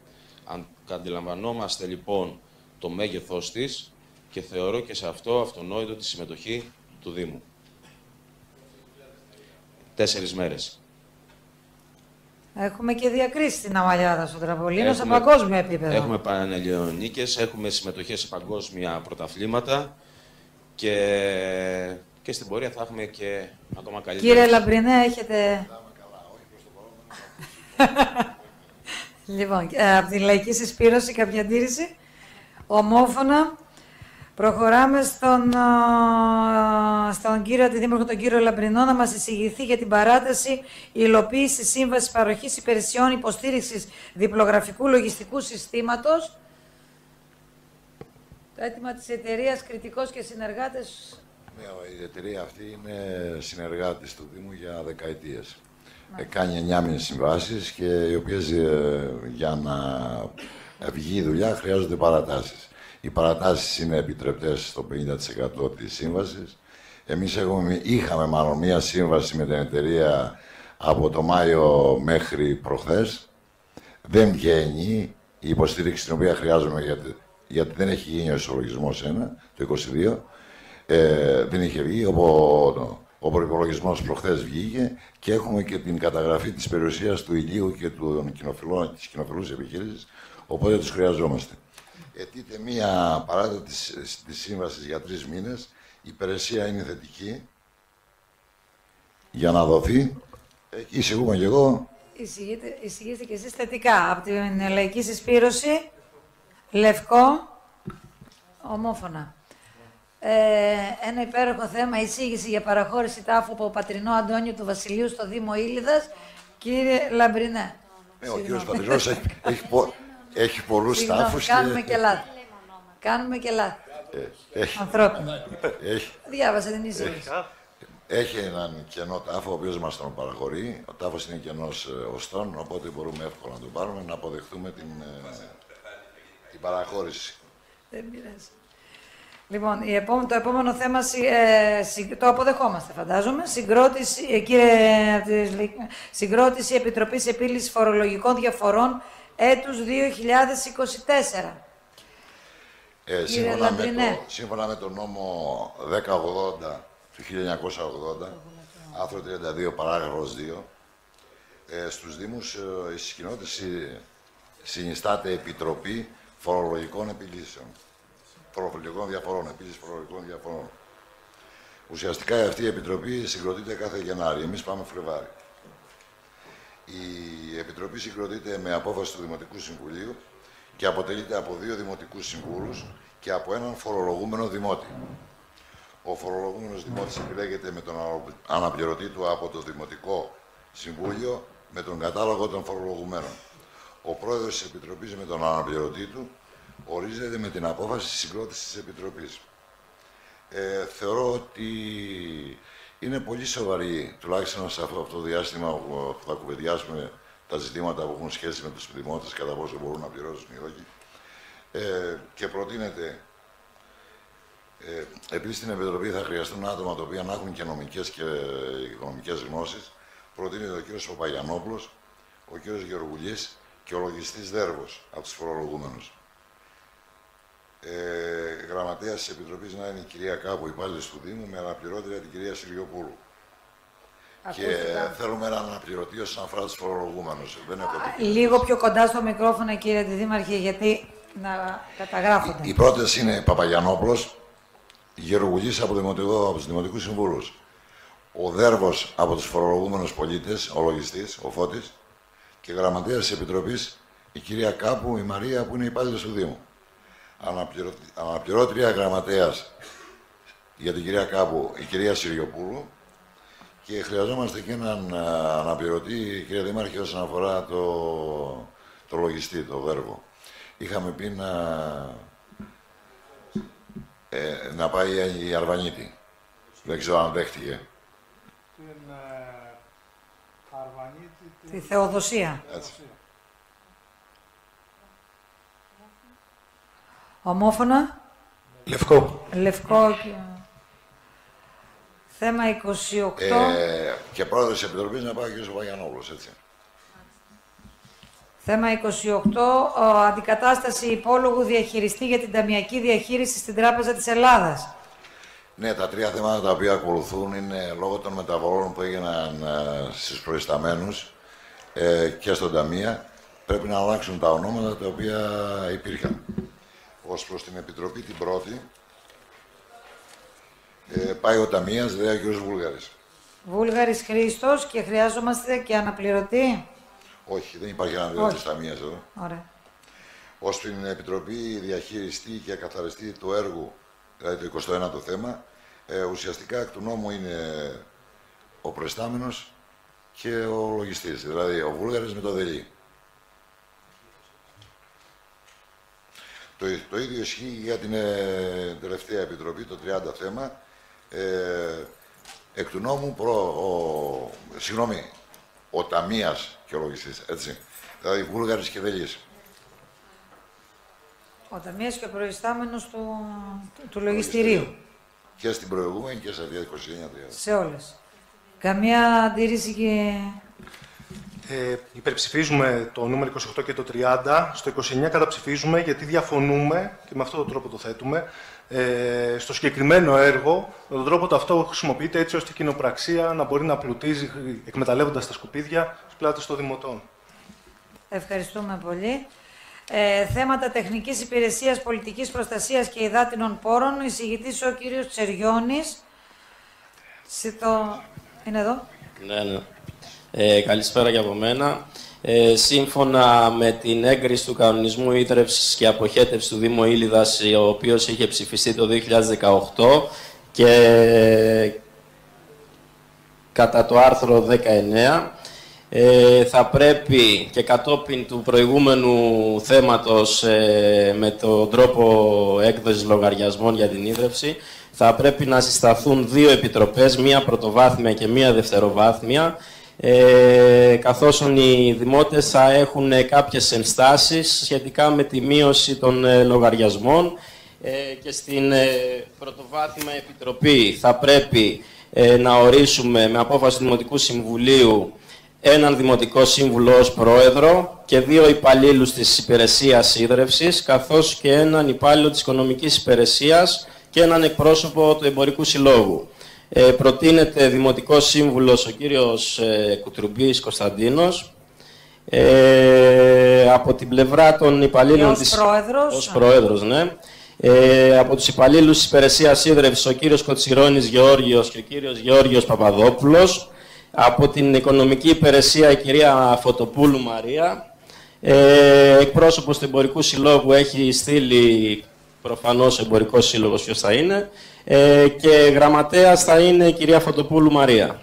Αντιλαμβανόμαστε λοιπόν το μέγεθός της και θεωρώ και σε αυτό αυτονόητο τη συμμετοχή του Δήμου. 4 μέρες. Έχουμε και διακρίσεις στην Αμαλιάδα στο τραμπολίνο σε παγκόσμιο επίπεδο. Έχουμε πανελληνικές, έχουμε συμμετοχές σε παγκόσμια πρωταθλήματα και στην πορεία θα έχουμε και ακόμα καλύτερα. Κύριε Λαμπρινέ, έχετε... Λοιπόν, από τη Λαϊκή Συσπήρωση κάποια αντίρρηση. Ομόφωνα. Προχωράμε στον κύριο Αντιδήμαρχο, τον κύριο Λαμπρινό, να μας εισηγηθεί για την παράταση υλοποίηση σύμβασης παροχής υπηρεσιών υποστήριξης διπλογραφικού λογιστικού συστήματος. Το αίτημα της εταιρείας Κρητικός και Συνεργάτες. Η εταιρεία αυτή είναι συνεργάτης του Δήμου για δεκαετίες. Κάνει 9 μήνες συμβάσεις και οι οποίες για να βγει η δουλειά χρειάζονται παρατάσεις. Οι παρατάσεις είναι επιτρεπτές στο 50% της σύμβασης. Εμείς είχαμε μία σύμβαση με την εταιρεία από το Μάιο μέχρι προχθές. Δεν βγαίνει η υποστήριξη την οποία χρειάζομαι γιατί δεν έχει γίνει ο ισολογισμός 1, το 22, δεν είχε βγει, ο προϋπολογισμός προχθές βγήκε και έχουμε και την καταγραφή της περιουσίας του ηλίου και της κοινοφιλούς επιχείρησης, οπότε τους χρειαζόμαστε. Αιτείται μία παράταση της σύμβασης για 3 μήνες, η υπηρεσία είναι θετική για να δοθεί. Εισηγούμε και εγώ. Εισηγήστε και εσείς θετικά. Από την Λαϊκή Συσπήρωση, Λευκό, ομόφωνα. Ένα υπέροχο θέμα, εισήγηση για παραχώρηση τάφου από Πατρινό Αντώνιο του Βασιλείου στο Δήμο Ήλιδας. Κύριε Λαμπρινέ. Ο κύριος Πατρινός έχει πολλούς τάφους. Κάνουμε και λάθη. Κάνουμε και λάθη. Ανθρώπινα. Διάβασα την εισήγηση. Έχει έναν κενό τάφο, ο οποίος μας τον παραχωρεί. Ο τάφος είναι κενός οστών, οπότε μπορούμε εύκολα να τον πάρουμε, να αποδεχτούμε την παραχώρηση. Δεν πειράζει. Λοιπόν, το επόμενο θέμα το αποδεχόμαστε, φαντάζομαι. Συγκρότηση Επιτροπής Επίλυσης Φορολογικών Διαφορών έτους 2024. Σύμφωνα με τον νόμο 1080 του 1980, άρθρο 32, παράγραφος 2, στους Δήμους, στις κοινότητες συνιστάται Επιτροπή Φορολογικών Επιλύσεων. Φορολογικών διαφορών, επίλυση φορολογικών διαφορών. Ουσιαστικά αυτή η Επιτροπή συγκροτείται κάθε Γενάρη. Εμείς πάμε Φλεβάρι. Η Επιτροπή συγκροτείται με απόφαση του Δημοτικού Συμβουλίου και αποτελείται από 2 δημοτικούς συμβούλους και από έναν φορολογούμενο δημότη. Ο φορολογούμενος δημότης επιλέγεται με τον αναπληρωτή του από το Δημοτικό Συμβούλιο με τον κατάλογο των φορολογουμένων. Ο πρόεδρος της Επιτροπής με τον αναπληρωτή του ορίζεται με την απόφαση της συγκρότησης της Επιτροπής. Θεωρώ ότι είναι πολύ σοβαρή, τουλάχιστον σε αυτό το διάστημα που θα κουβεντιάσουμε τα ζητήματα που έχουν σχέση με τους δημότες, κατά πόσο μπορούν να πληρώσουν ή όχι. Και προτείνεται, επίσης στην Επιτροπή θα χρειαστούν άτομα τα οποία να έχουν και νομικές και οικονομικές γνώσεις. Προτείνεται ο κ. Παπαγιανόπουλος, ο κ. Γεωργουλής και ο λογιστής Δέρβος από τους φορολογούμενους. Γραμματέας της Επιτροπής να είναι η κυρία Κάπου, υπάλληλος του Δήμου, με αναπληρώτρια την κυρία Συριοπούλου. Και θέλουμε έναν αναπληρωτή όσον αφορά τους φορολογούμενους. Λίγο πιο κοντά στο μικρόφωνο, κύριε Δήμαρχε, γιατί να καταγράφονται. Οι πρώτες είναι Παπαγιανόπουλος, Γεωργουλής από τους Δημοτικούς Συμβούλους, ο Δέρβος από τους φορολογούμενους πολίτες, ο λογιστής, ο Φώτης, και γραμματέας της Επιτροπής η κυρία Κάπου, η Μαρία, που είναι υπάλληλος του Δήμου. Αναπληρώτρια γραμματέας για την κυρία Κάπου, η κυρία Συριοπούλου, και χρειαζόμαστε και έναν αναπληρωτή, κυρία Δήμαρχε, όσον αφορά το λογιστή, το Δέρβο. Είχαμε πει να πάει η Αρβανίτη. Δεν ξέρω αν δέχτηκε. Την Αρβανίτη... Τη Θεοδοσία. Έτσι. Ομόφωνα. Λευκό. Λευκό. Θέμα 28. Και πρόεδρος της Επιτροπής να πάει ο κ. Παπαγιανόπουλος, έτσι. Θέμα 28. Αντικατάσταση υπόλογου διαχειριστή για την ταμιακή διαχείριση στην Τράπεζα της Ελλάδας. Ναι, τα 3 θέματα τα οποία ακολουθούν είναι λόγω των μεταβολών που έγιναν στους προϊσταμένους και στον Ταμεία. Πρέπει να αλλάξουν τα ονόματα τα οποία υπήρχαν. Ως προς την Επιτροπή την πρώτη, πάει ο Ταμείας, δηλαδή ο κ. Βούλγαρης. Βούλγαρης Χρήστος, και χρειάζομαστε και αναπληρωτή. Όχι, δεν υπάρχει αναπληρωτής Ταμείας εδώ. Ωραία. Ως την Επιτροπή διαχειριστή και καθαριστή του έργου, δηλαδή το 21ο θέμα, ουσιαστικά εκ του νόμου είναι ο προϊστάμενος και ο λογιστής, δηλαδή ο Βούλγαρης με το Δελή. Το ίδιο ισχύει για την τελευταία Επιτροπή, το 30 θέμα. Εκ του νόμου, ο Ταμείας και ο λογιστής, έτσι. Δηλαδή Βούλγαρης και Δελής. Ο Ταμείας και ο προϊστάμενος του λογιστηρίου. Και στην προηγούμενη και σε 29-30. Σε όλες. Καμία αντίρρηση και... Υπερψηφίζουμε το νούμερο 28 και το 30. Στο 29 καταψηφίζουμε γιατί διαφωνούμε, και με αυτόν τον τρόπο το θέτουμε, στο συγκεκριμένο έργο, με τον τρόπο αυτό χρησιμοποιείται έτσι ώστε η κοινοπραξία να μπορεί να πλουτίζει εκμεταλλεύοντας τα σκουπίδια στους πλάτες των δημοτών. Ευχαριστούμε πολύ. Θέματα τεχνικής υπηρεσίας, πολιτικής προστασίας και υδάτινων πόρων. Εισηγητής ο κύριος Τσεριώνης. Είναι εδώ. Ναι. Καλησπέρα και από μένα. Σύμφωνα με την έγκριση του κανονισμού ίδρευσης και αποχέτευσης του Δήμου Ήλιδας, ο οποίος είχε ψηφιστεί το 2018 και κατά το άρθρο 19, θα πρέπει και κατόπιν του προηγούμενου θέματος με τον τρόπο έκδοσης λογαριασμών για την ίδρυυση, θα πρέπει να συσταθούν 2 επιτροπές, μία πρωτοβάθμια και μία δευτεροβάθμια, καθώς οι δημότες θα έχουν κάποιες ενστάσεις σχετικά με τη μείωση των λογαριασμών και στην πρωτοβάθμια επιτροπή θα πρέπει να ορίσουμε με απόφαση του Δημοτικού Συμβουλίου έναν Δημοτικό Σύμβουλο ως Πρόεδρο και 2 υπαλλήλους της Υπηρεσίας Ίδρευσης, καθώς και έναν υπάλληλο της Οικονομικής Υπηρεσίας και έναν εκπρόσωπο του Εμπορικού Συλλόγου. Προτείνεται Δημοτικός Σύμβουλος ο κύριος Κουτρουμπής Κωνσταντίνος. Από την πλευρά των υπαλλήλων της... Ως Πρόεδρος, ναι. Από τους υπαλλήλους της Υπηρεσίας Ίδρευσης ο κύριος Κοτσιρώνης Γεώργιος και ο κύριος Γεώργιος Παπαδόπουλος. Από την Οικονομική Υπηρεσία η κυρία Φωτοπούλου Μαρία. Εκπρόσωπος του Εμπορικού Συλλόγου έχει στείλει προφανώς ο Εμπορικός Σύλλογος ποιος θα είναι. Και γραμματέας θα είναι η κυρία Φωτοπούλου Μαρία.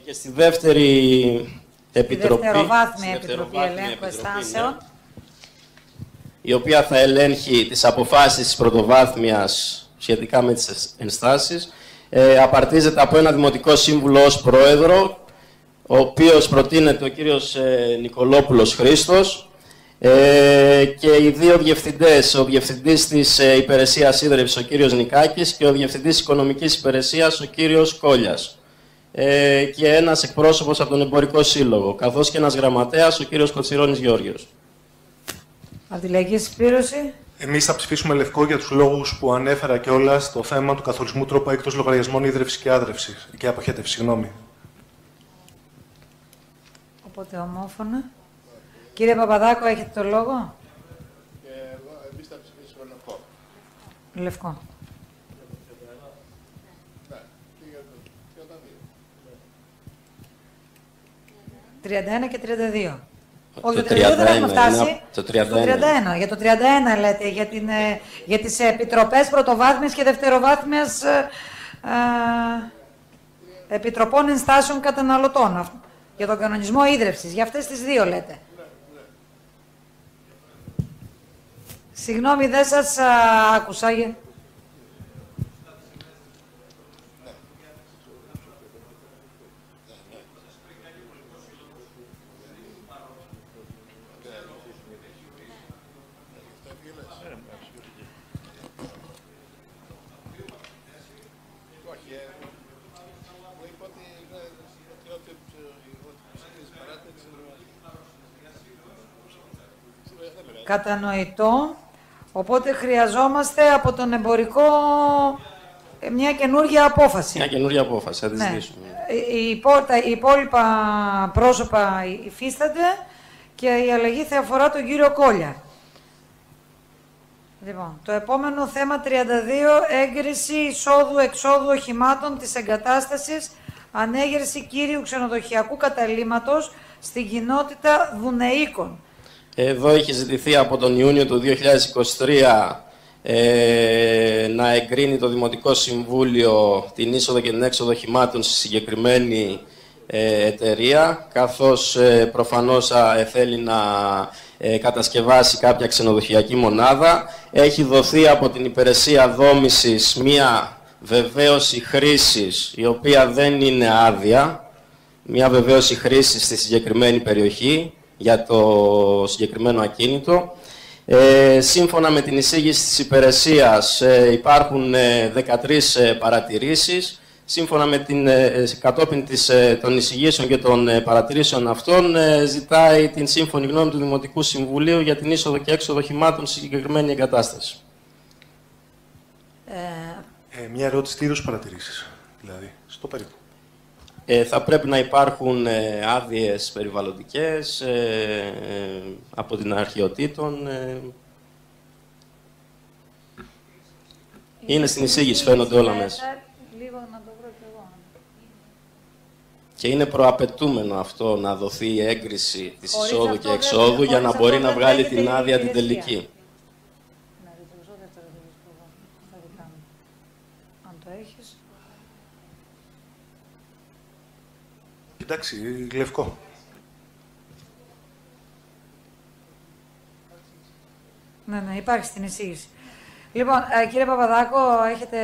Και στη δεύτερη επιτροπή, Δευτεροβάθμια Επιτροπή Ελέγχου Ενστάσεων, η οποία θα ελέγχει τις αποφάσεις της πρωτοβάθμιας σχετικά με τις ενστάσεις, απαρτίζεται από ένα Δημοτικό Σύμβουλο ως Πρόεδρο, ο οποίος προτείνεται ο κύριος Νικολόπουλος Χρήστος, και οι 2 διευθυντές, ο διευθυντής της Υπηρεσίας Ίδρευσης ο κύριος Νικάκης και ο διευθυντής της Οικονομικής Υπηρεσίας ο κύριος Κόλιας, και ένας εκπρόσωπος από τον Εμπορικό Σύλλογο, καθώς και ένας γραμματέας ο κύριος Κοτσιρώνης Γεώργιος. Αντιλαϊκή Συσπήρωση. Εμείς θα ψηφίσουμε λευκό για τους λόγους που ανέφερα κιόλας στο θέμα του καθορισμού τρόπου έκδοσης λογαριασμών ίδρυυσης και αποχέτευσης. Συγγνώμη. Οπότε ομόφωνα. Κύριε Παπαδάκο, έχετε το λόγο. Εμείς θα ψηφίσουμε λευκό. Λευκό. 31 και 32. Όχι, το 32 δεν έχουμε φτάσει. Το 31. Για το 31 λέτε, για τις επιτροπές πρωτοβάθμιας και δευτεροβάθμιας επιτροπών ενστάσεων καταναλωτών. Για τον κανονισμό ίδρευσης, για αυτές τις 2 λέτε. Συγγνώμη, δεν σας άκουσα. Κατανοητό. Οπότε χρειαζόμαστε από τον εμπορικό μια καινούργια απόφαση. Μια καινούργια απόφαση, θα τη ζητήσουμε. Οι υπόλοιπα πρόσωπα υφίστανται και η αλλαγή θα αφορά τον κύριο Κόλια. Λοιπόν, το επόμενο θέμα 32, έγκριση εισόδου-εξόδου οχημάτων της εγκατάστασης ανέγερση κύριου ξενοδοχειακού καταλύματος στην κοινότητα Δουνεΐκων. Εδώ έχει ζητηθεί από τον Ιούνιο του 2023 να εγκρίνει το Δημοτικό Συμβούλιο την είσοδο και την έξοδο οχημάτων στη συγκεκριμένη εταιρεία, καθώς προφανώς θέλει να κατασκευάσει κάποια ξενοδοχειακή μονάδα. Έχει δοθεί από την υπηρεσία δόμησης μία βεβαίωση χρήσης, η οποία δεν είναι άδεια, μία βεβαίωση χρήσης στη συγκεκριμένη περιοχή για το συγκεκριμένο ακίνητο. Σύμφωνα με την εισήγηση της υπηρεσίας υπάρχουν 13 παρατηρήσεις, σύμφωνα με κατόπιν των εισηγήσεων και των παρατηρήσεων αυτών, ζητάει την σύμφωνη γνώμη του Δημοτικού Συμβουλίου για την είσοδο και έξοδο οχημάτων στη συγκεκριμένη εγκατάσταση. Μια ερώτηση, τι είδους παρατηρήσεις, δηλαδή, στο περίπου. Θα πρέπει να υπάρχουν άδειες περιβαλλοντικές από την αρχαιοτήτων. Είναι στην εισήγηση, φαίνονται όλα μέσα. Λίγο να το βρω κι εγώ. Και είναι προαπαιτούμενο αυτό να δοθεί η έγκριση της εισόδου και εξόδου για να μπορεί να βγάλει την άδεια την τελική. Αν το έχεις. Εντάξει, λευκό. Ναι, υπάρχει στην εισήγηση. Λοιπόν, κύριε Παπαδάκο, έχετε...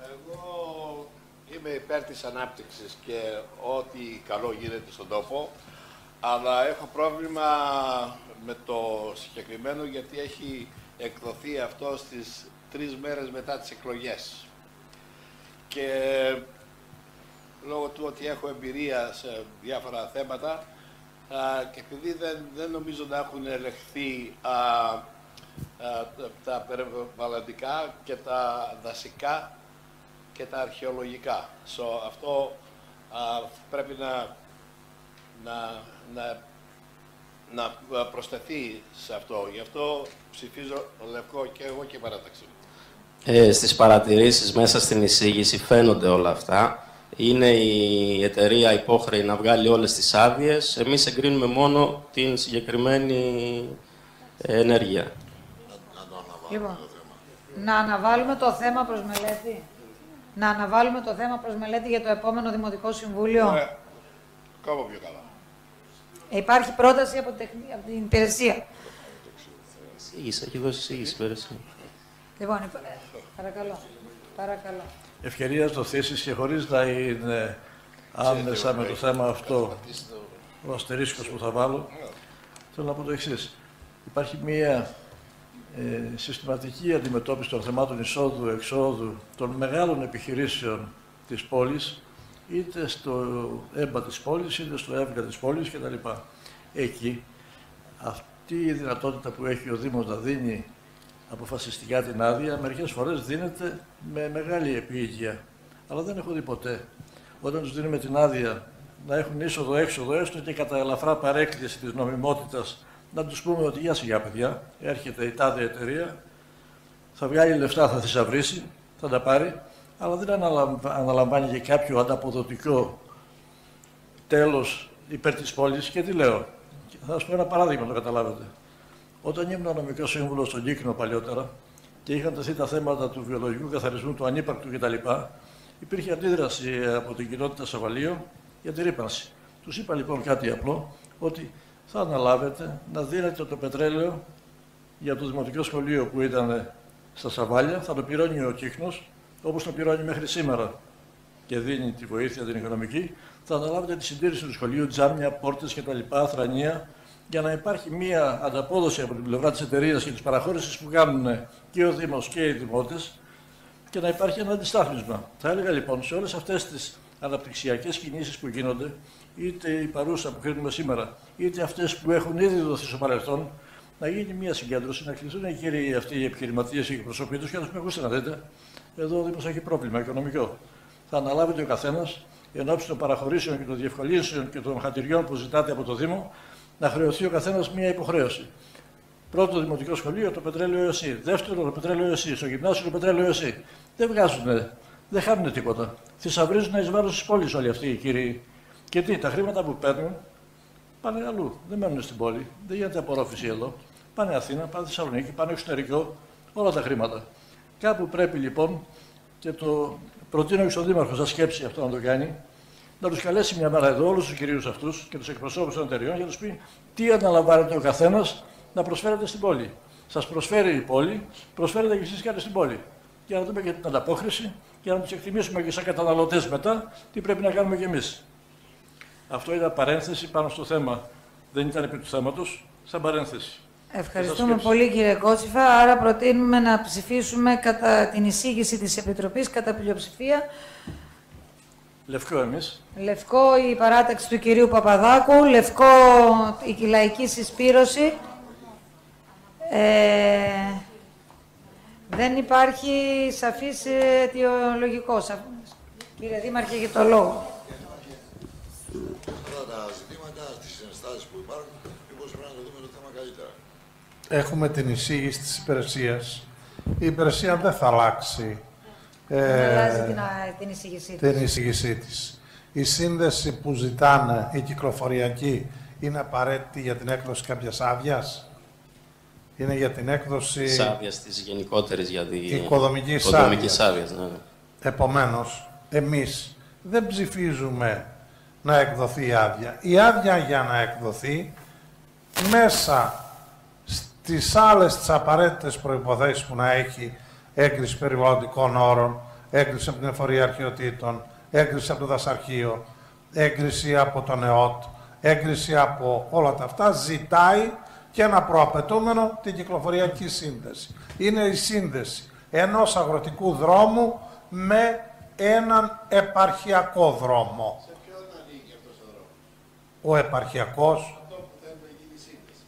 Εγώ είμαι υπέρ της ανάπτυξης και ό,τι καλό γίνεται στον τόπο, αλλά έχω πρόβλημα με το συγκεκριμένο γιατί έχει εκδοθεί αυτό στις 3 μέρες μετά τις εκλογές. Και λόγω του ότι έχω εμπειρία σε διάφορα θέματα και επειδή δεν νομίζω να έχουν ελεγχθεί τα περιβαλλοντικά και τα δασικά και τα αρχαιολογικά. Αυτό πρέπει να προσθεθεί σε αυτό. Γι' αυτό ψηφίζω λευκό και εγώ και η παράταξη. Στις παρατηρήσεις μέσα στην εισήγηση φαίνονται όλα αυτά. Είναι η εταιρεία υπόχρεη να βγάλει όλες τις άδειες. Εμείς εγκρίνουμε μόνο την συγκεκριμένη ενέργεια. Λοιπόν, να αναβάλουμε το θέμα προς μελέτη. Να αναβάλουμε το θέμα προς μελέτη για το επόμενο Δημοτικό Συμβούλιο. Ακόμα πιο καλά. Υπάρχει πρόταση από την υπηρεσία. Εισήγηση, έχει δώσει εισήγηση η υπηρεσία. Λοιπόν, παρακαλώ. Ευκαιρία στο θέσεις και χωρίς να είναι άμεσα με το θέμα αυτό ο αστερίσκος που θα βάλω, θέλω να πω το εξής. Υπάρχει μία συστηματική αντιμετώπιση των θεμάτων εισόδου-εξόδου των μεγάλων επιχειρήσεων της πόλης, είτε στο ΕΜΠΑ της πόλης, είτε στο ΕΒΓΑ της πόλης κτλ. Εκεί, αυτή η δυνατότητα που έχει ο Δήμος να δίνει αποφασιστικά την άδεια, μερικές φορές δίνεται με μεγάλη επίοικια. Αλλά δεν έχω δει ποτέ, όταν τους δίνουμε την άδεια να έχουν είσοδο-έξοδο, έστω και κατά ελαφρά παρέκκληση της νομιμότητας, να τους πούμε ότι γεια σιγά παιδιά, έρχεται η τάδε εταιρεία, θα βγάλει λεφτά, θα θησαυρίσει, θα τα πάρει, αλλά δεν αναλαμβάνει και κάποιο ανταποδοτικό τέλος υπέρ της πόλης. Και τι λέω, θα σας πω ένα παράδειγμα, το καταλάβετε. Όταν ήμουν νομικός σύμβουλος στον Κύκνο παλιότερα και είχαν τεθεί τα θέματα του βιολογικού καθαρισμού, του ανύπαρκτου κτλ., υπήρχε αντίδραση από την κοινότητα Σαββαλίων για τη ρύπανση. Τους είπα λοιπόν κάτι απλό, ότι θα αναλάβετε να δίνετε το πετρέλαιο για το Δημοτικό Σχολείο που ήταν στα Σαβάλια, θα το πληρώνει ο Κύκνος, όπως το πληρώνει μέχρι σήμερα και δίνει τη βοήθεια την οικονομική, θα αναλάβετε τη συντήρηση του σχολείου, τζάμια, πόρτες κτλ., θρανία, για να υπάρχει μία ανταπόδοση από την πλευρά της εταιρείας και της παραχώρησης που κάνουν και ο Δήμος και οι δημότες και να υπάρχει ένα αντιστάθμισμα. Θα έλεγα λοιπόν σε όλες αυτές τις αναπτυξιακές κινήσεις που γίνονται, είτε η παρούσα που κρίνουμε σήμερα, είτε αυτές που έχουν ήδη δοθεί στο παρελθόν, να γίνει μια συγκέντρωση, να κληθούν οι κύριοι αυτοί οι επιχειρηματίες και οι προσωποί τους και να τους πούμε: ακούστε να δείτε, εδώ ο Δήμος έχει πρόβλημα οικονομικό. Θα αναλάβετε ο καθένας, εν ώψη των παραχωρήσεων και των διευκολύνσεων και των χατηριών που ζητάτε από το Δήμο, να χρεωθεί ο καθένας μια υποχρέωση. Πρώτο δημοτικό σχολείο, το πετρέλαιο ΕΣΥ. Δεύτερο, το πετρέλαιο ΕΣΥ. Στο γυμνάσιο, το πετρέλαιο ΕΣΥ. Δεν βγάζουν, δεν χάνουν τίποτα. Θησαυρίζουν εις βάρος της πόλης όλοι αυτοί οι κύριοι. Και τι, τα χρήματα που παίρνουν πάνε αλλού. Δεν μένουν στην πόλη. Δεν γίνεται απορρόφηση εδώ. Πάνε Αθήνα, πάνε Θεσσαλονίκη, πάνε εξωτερικό. Όλα τα χρήματα. Κάπου πρέπει λοιπόν, και το προτείνω και στον Δήμαρχο, σαν σκέψη αυτό να το κάνει, να τους καλέσει μια μέρα εδώ όλους τους κυρίους αυτούς και τους εκπροσώπους των εταιριών για να τους πει τι αναλαμβάνεται ο καθένας να προσφέρετε στην πόλη. Σας προσφέρει η πόλη, προσφέρετε και εσείς κάτι στην πόλη. Για να δούμε και την ανταπόκριση και να τους εκτιμήσουμε και σαν καταναλωτές μετά τι πρέπει να κάνουμε κι εμείς. Αυτό ήταν παρένθεση πάνω στο θέμα. Δεν ήταν επί του θέματος, σαν παρένθεση. Ευχαριστούμε πολύ κύριε Κότσιφα. Άρα προτείνουμε να ψηφίσουμε κατά την εισήγηση της Επιτροπής κατά πλειοψηφία Λευκό εμείς. Λευκό η παράταξη του κυρίου Παπαδάκου. Λευκό η λαϊκή συσπήρωση. Δεν υπάρχει σαφής αιτιολογικός. Κύριε Δήμαρχε, για το λόγο. Αυτά τα ζητήματα, τις συναισθάσεις που υπάρχουν, μήπως πρέπει να το δούμε το θέμα καλύτερα. Έχουμε την εισήγηση της υπηρεσίας. Η υπηρεσία δεν θα αλλάξει αλλάζει την εισήγησή της. την εισήγησή της. Η σύνδεση που ζητάνε, η κυκλοφοριακή, είναι απαραίτητη για την έκδοση κάποιας άδειας. Είναι για την έκδοση της άδειας της γενικότερης για την οικοδομικής άδειας. Ναι. Επομένως, εμείς δεν ψηφίζουμε να εκδοθεί η άδεια. Η άδεια για να εκδοθεί μέσα στις άλλες τις απαραίτητες προϋποθέσεις που να έχει έγκριση περιβαλλοντικών όρων, έγκριση από την εφορία αρχαιοτήτων, έγκριση από το δασαρχείο, έγκριση από τον ΕΟΤ, έγκριση από όλα τα αυτά, ζητάει και ένα προαπαιτούμενο την κυκλοφοριακή σύνδεση. Είναι η σύνδεση ενός αγροτικού δρόμου με έναν επαρχιακό δρόμο. Σε ποιον ανήκει αυτός ο δρόμος? Ο επαρχιακός. Αυτό που θέλουμε να γίνει σύνδεση.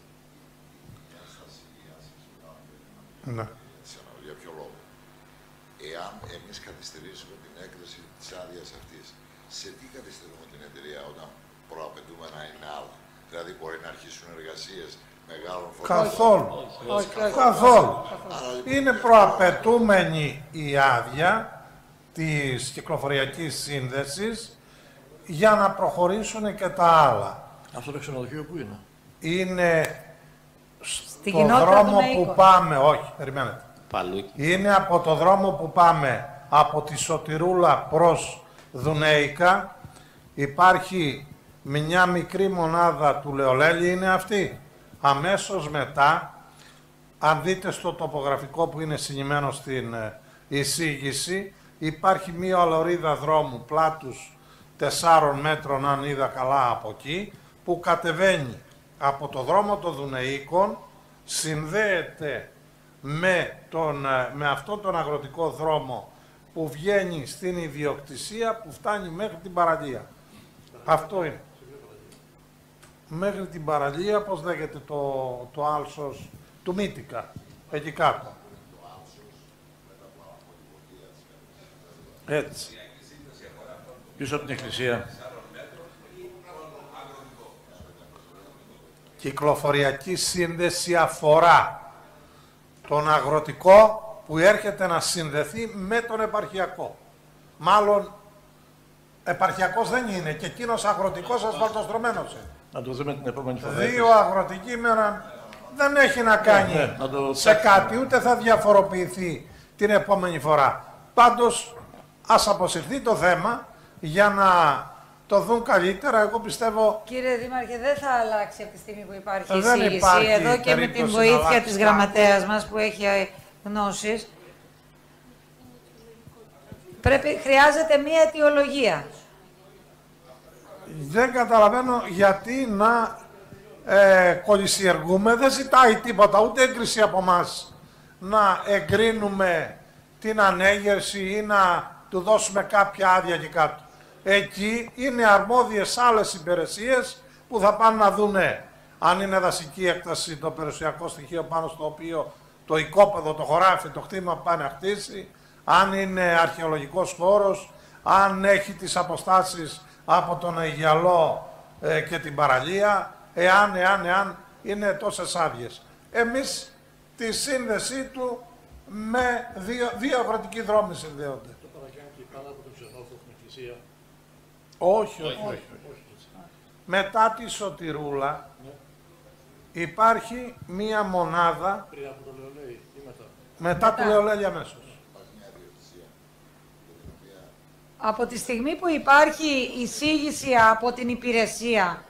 Ναι. Για ποιο λόγο? Εάν εμείς καθυστερήσουμε την έκδοση της άδειας αυτής, σε τι καθυστερούμε την εταιρεία όταν προαπαιτούμενα είναι άλλα? Δηλαδή μπορεί να αρχίσουν εργασίες μεγάλων φορέων? Καθόλου. Καθόλου. Είναι προαπαιτούμενη η άδεια της κυκλοφοριακής σύνδεσης για να προχωρήσουν και τα άλλα. Αυτό το ξενοδοχείο που είναι? Είναι στο κοινότητα δρόμο του που Μεϊκό. πάμε, όχι, περιμένετε. Παλούκι. Είναι από το δρόμο που πάμε από τη Σωτηρούλα προς Δουνέικα. Υπάρχει μια μικρή μονάδα του Λεολέλη, είναι αυτή. Αμέσως μετά, αν δείτε στο τοπογραφικό που είναι συνημμένο στην εισήγηση, υπάρχει μία ολορίδα δρόμου πλάτους 4 μέτρων, αν είδα καλά από εκεί, που κατεβαίνει από το δρόμο των Δουνεΐκων, συνδέεται με αυτόν τον αγροτικό δρόμο που βγαίνει στην ιδιοκτησία, που φτάνει μέχρι την παραλία. Αυτό είναι. Μέχρι την παραλία, πώς λέγεται το άλσος του Μύτικα, εκεί κάτω. Έτσι. Πίσω από την εκκλησία. Κυκλοφοριακή σύνδεση αφορά τον αγροτικό που έρχεται να συνδεθεί με τον επαρχιακό. Μάλλον επαρχιακός δεν είναι και εκείνος αγροτικός ασφαλτοστρωμένος είναι. Να το δούμε την επόμενη φορά. Δύο αγροτικοί με έναν δεν έχει να κάνει σε κάτι, ούτε θα διαφοροποιηθεί την επόμενη φορά. Πάντως, ας αποσυρθεί το θέμα για να το δουν καλύτερα. Εγώ πιστεύω... Κύριε Δήμαρχε, δεν θα αλλάξει από τη στιγμή που υπάρχει Δεν εισήγηση. υπάρχει Εδώ και με την βοήθεια της γραμματέας μας που έχει γνώσεις, χρειάζεται μία αιτιολογία. Δεν καταλαβαίνω γιατί να κολλησιεργούμε. Δεν ζητάει τίποτα, ούτε έγκριση από εμάς να εγκρίνουμε την ανέγερση ή να του δώσουμε κάποια άδεια και κάτω. Εκεί είναι αρμόδιες άλλες υπηρεσίες που θα πάνε να δούνε αν είναι δασική έκταση, το περιουσιακό στοιχείο πάνω στο οποίο το οικόπεδο, το χωράφι, το κτήμα που πάνε να χτίσει, αν είναι αρχαιολογικός χώρος, αν έχει τις αποστάσεις από τον Αιγιαλό και την παραλία, εάν είναι τόσες άδειες. Εμείς τη σύνδεσή του με δύο αγροτικοί δρόμοι συνδέονται. Το παρακάνει και πάνω από τον ξενόφο στην εκκλησία. Όχι. Μετά τη Σωτηρούλα υπάρχει μία μονάδα Πριν από το Λεολέη ή μετά? μετά του Λεολέλη αμέσως. Από τη στιγμή που υπάρχει εισήγηση από την υπηρεσία,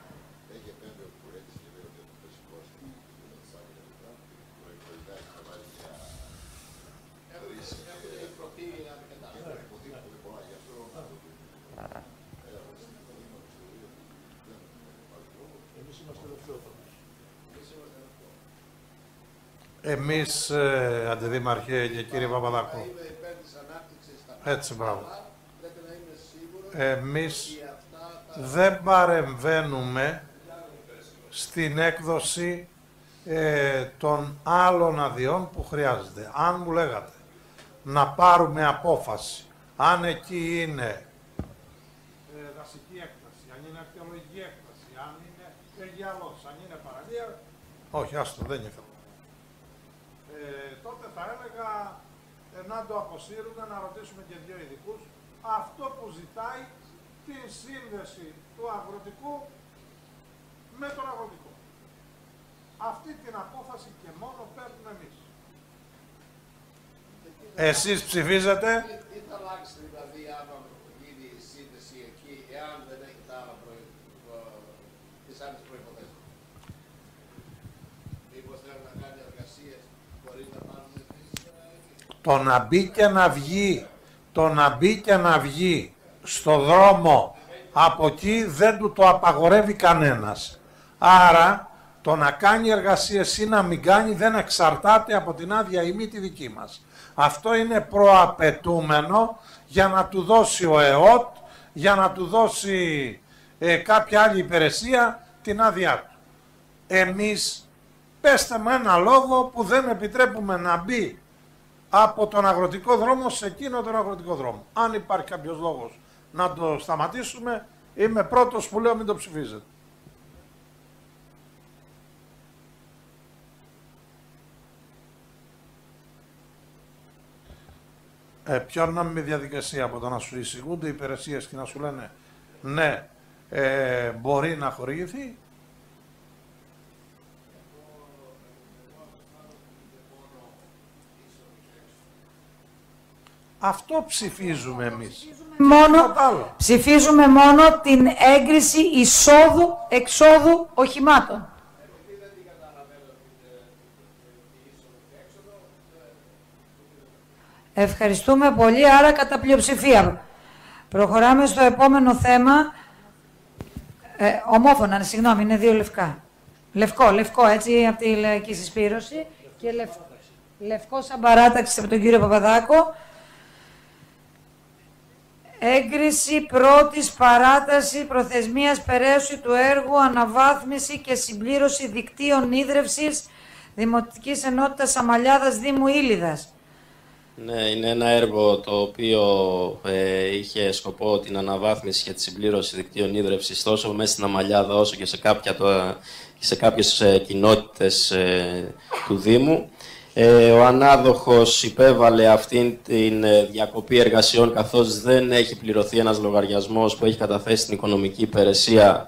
Εμείς, Αντιδήμαρχε και κύριε Παπαδάκου. Είμαι υπέρ της ανάπτυξης στα Έτσι, μπράβο. Πρέπει να είμαι σίγουρος εμείς δεν παρεμβαίνουμε στην έκδοση των άλλων αδειών που χρειάζεται. Αν μου λέγατε να πάρουμε απόφαση, αν εκεί είναι δασική έκταση, αν είναι αρχαιολογική έκταση, αν είναι γυαλός, αν είναι παραλία, όχι, άστο, δεν είναι θέμα. Τότε θα έλεγα να το αποσύρουμε, να ρωτήσουμε και δύο ειδικούς, αυτό που ζητάει τη σύνδεση του αγροτικού με τον αγροτικό. Αυτή την απόφαση και μόνο παίρνουμε εμείς. Εσείς ψηφίζετε. Τι θα αλλάξει δηλαδή άμα γίνει η σύνδεση εκεί, εάν δεν έχει τις άλλες προϋποθέσεις. Μήπως θέλει να κάνει εργασίες χωρίς να πάρουν Το να μπει και να βγει, το να μπει και να βγει στο δρόμο από εκεί δεν του το απαγορεύει κανένας. Άρα το να κάνει εργασίες ή να μην κάνει δεν εξαρτάται από την άδεια ή μη τη δική μας. Αυτό είναι προαπαιτούμενο για να του δώσει ο ΕΟΤ, για να του δώσει κάποια άλλη υπηρεσία την άδειά του. Εμείς πέστε με ένα λόγο που δεν επιτρέπουμε να μπει από τον αγροτικό δρόμο σε εκείνο τον αγροτικό δρόμο. Αν υπάρχει κάποιος λόγος να το σταματήσουμε, είμαι πρώτος που λέω μην το ψηφίζετε. Ποιον να με διαδικασία από το να σου εισηγούνται υπηρεσίες και να σου λένε ναι, μπορεί να χορηγηθεί. Αυτό ψηφίζουμε εμείς. Ψηφίζουμε μόνο την έγκριση εισόδου-εξόδου οχημάτων. Ευχαριστούμε πολύ, άρα κατά πλειοψηφία. Προχωράμε στο επόμενο θέμα. Ομόφωνα, συγγνώμη, είναι δύο λευκά. Λευκό, έτσι, από τη Λαϊκή Συσπήρωση. Και λευκό σαν παράταξη από τον κύριο Παπαδάκο. Έγκριση πρώτης παράταση προθεσμίας περαίωση του έργου αναβάθμιση και συμπλήρωση δικτύων ίδρευσης Δημοτικής Ενότητας Αμαλιάδας Δήμου Ήλιδας. Ναι, είναι ένα έργο το οποίο είχε σκοπό την αναβάθμιση και τη συμπλήρωση δικτύων ίδρευσης τόσο μέσα στην Αμαλιάδα όσο και σε κάποιες κοινότητες του Δήμου. Ο ανάδοχος υπέβαλε αυτήν την διακοπή εργασιών καθώς δεν έχει πληρωθεί ένας λογαριασμός που έχει καταθέσει στην οικονομική υπηρεσία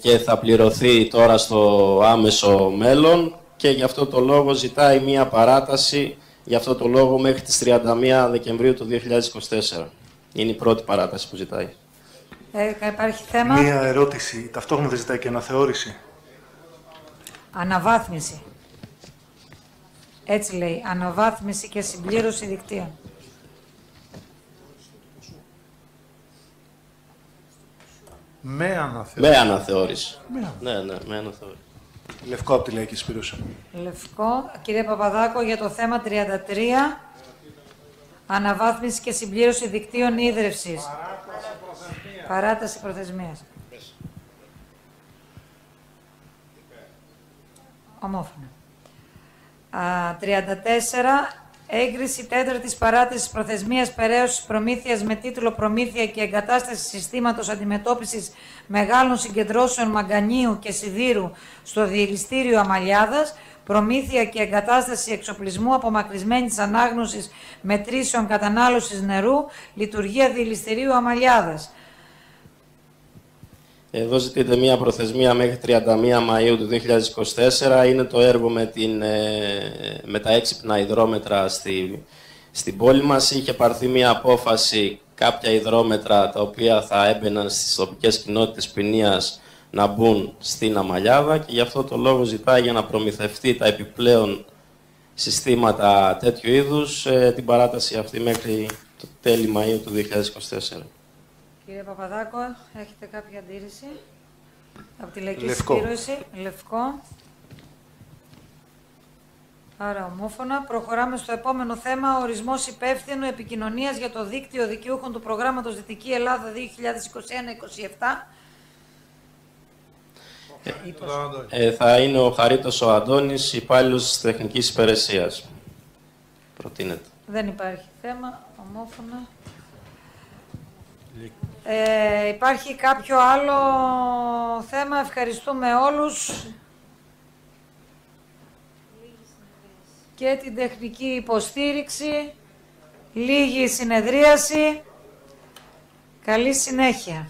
και θα πληρωθεί τώρα στο άμεσο μέλλον και γι' αυτό το λόγο ζητάει μία παράταση γι' αυτό το λόγο μέχρι τις 31 Δεκεμβρίου του 2024. Είναι η πρώτη παράταση που ζητάει. Υπάρχει θέμα. Μία ερώτηση. Ταυτόχρονα δεν ζητάει και αναθεώρηση. Αναβάθμιση. Έτσι λέει. Αναβάθμιση και συμπλήρωση δικτύων. Με αναθεώρηση. Με αναθεώρηση. Ναι, με αναθεώρηση. Λευκό από τη Λαϊκή Συσπήρωση. Λευκό. Κύριε Παπαδάκο, για το θέμα 33. Αναβάθμιση και συμπλήρωση δικτύων ίδρευσης. Παράταση προθεσμίας. Ομόφωνα. 34. Έγκριση τέταρτης παράτασης προθεσμίας περαίωσης προμήθειας με τίτλο «Προμήθεια και εγκατάσταση συστήματος αντιμετώπισης μεγάλων συγκεντρώσεων μαγκανίου και σιδήρου στο διελιστήριο Αμαλιάδας, προμήθεια και εγκατάσταση εξοπλισμού απομακρυσμένης ανάγνωσης μετρήσεων κατανάλωσης νερού, λειτουργία διελιστηρίου Αμαλιάδας». Εδώ ζητείται μία προθεσμία μέχρι 31 Μαΐου του 2024. Είναι το έργο με τα έξυπνα υδρόμετρα στην πόλη μας. Είχε πάρθει μία απόφαση κάποια υδρόμετρα τα οποία θα έμπαιναν στις τοπικές κοινότητες ποινίας να μπουν στην Αμαλιάδα και γι' αυτό το λόγο ζητάει για να προμηθευτεί τα επιπλέον συστήματα τέτοιου είδους την παράταση αυτή μέχρι το τέλη Μαΐου του 2024. Κύριε Παπαδάκο, έχετε κάποια αντίρρηση από τη Λαϊκή Συσπήρωση? Λευκό. Άρα ομόφωνα. Προχωράμε στο επόμενο θέμα. Ορισμός υπεύθυνου επικοινωνίας για το δίκτυο δικαιούχων του προγράμματος Δυτική Ελλάδα 2021-2027. Θα είναι ο Χαρίτος ο Αντώνης, υπάλληλος της Τεχνικής Υπηρεσίας. Προτείνεται. Δεν υπάρχει θέμα. Ομόφωνα. Υπάρχει κάποιο άλλο θέμα? Ευχαριστούμε όλους και την τεχνική υποστήριξη. Λίγη συνεδρίαση. Καλή συνέχεια.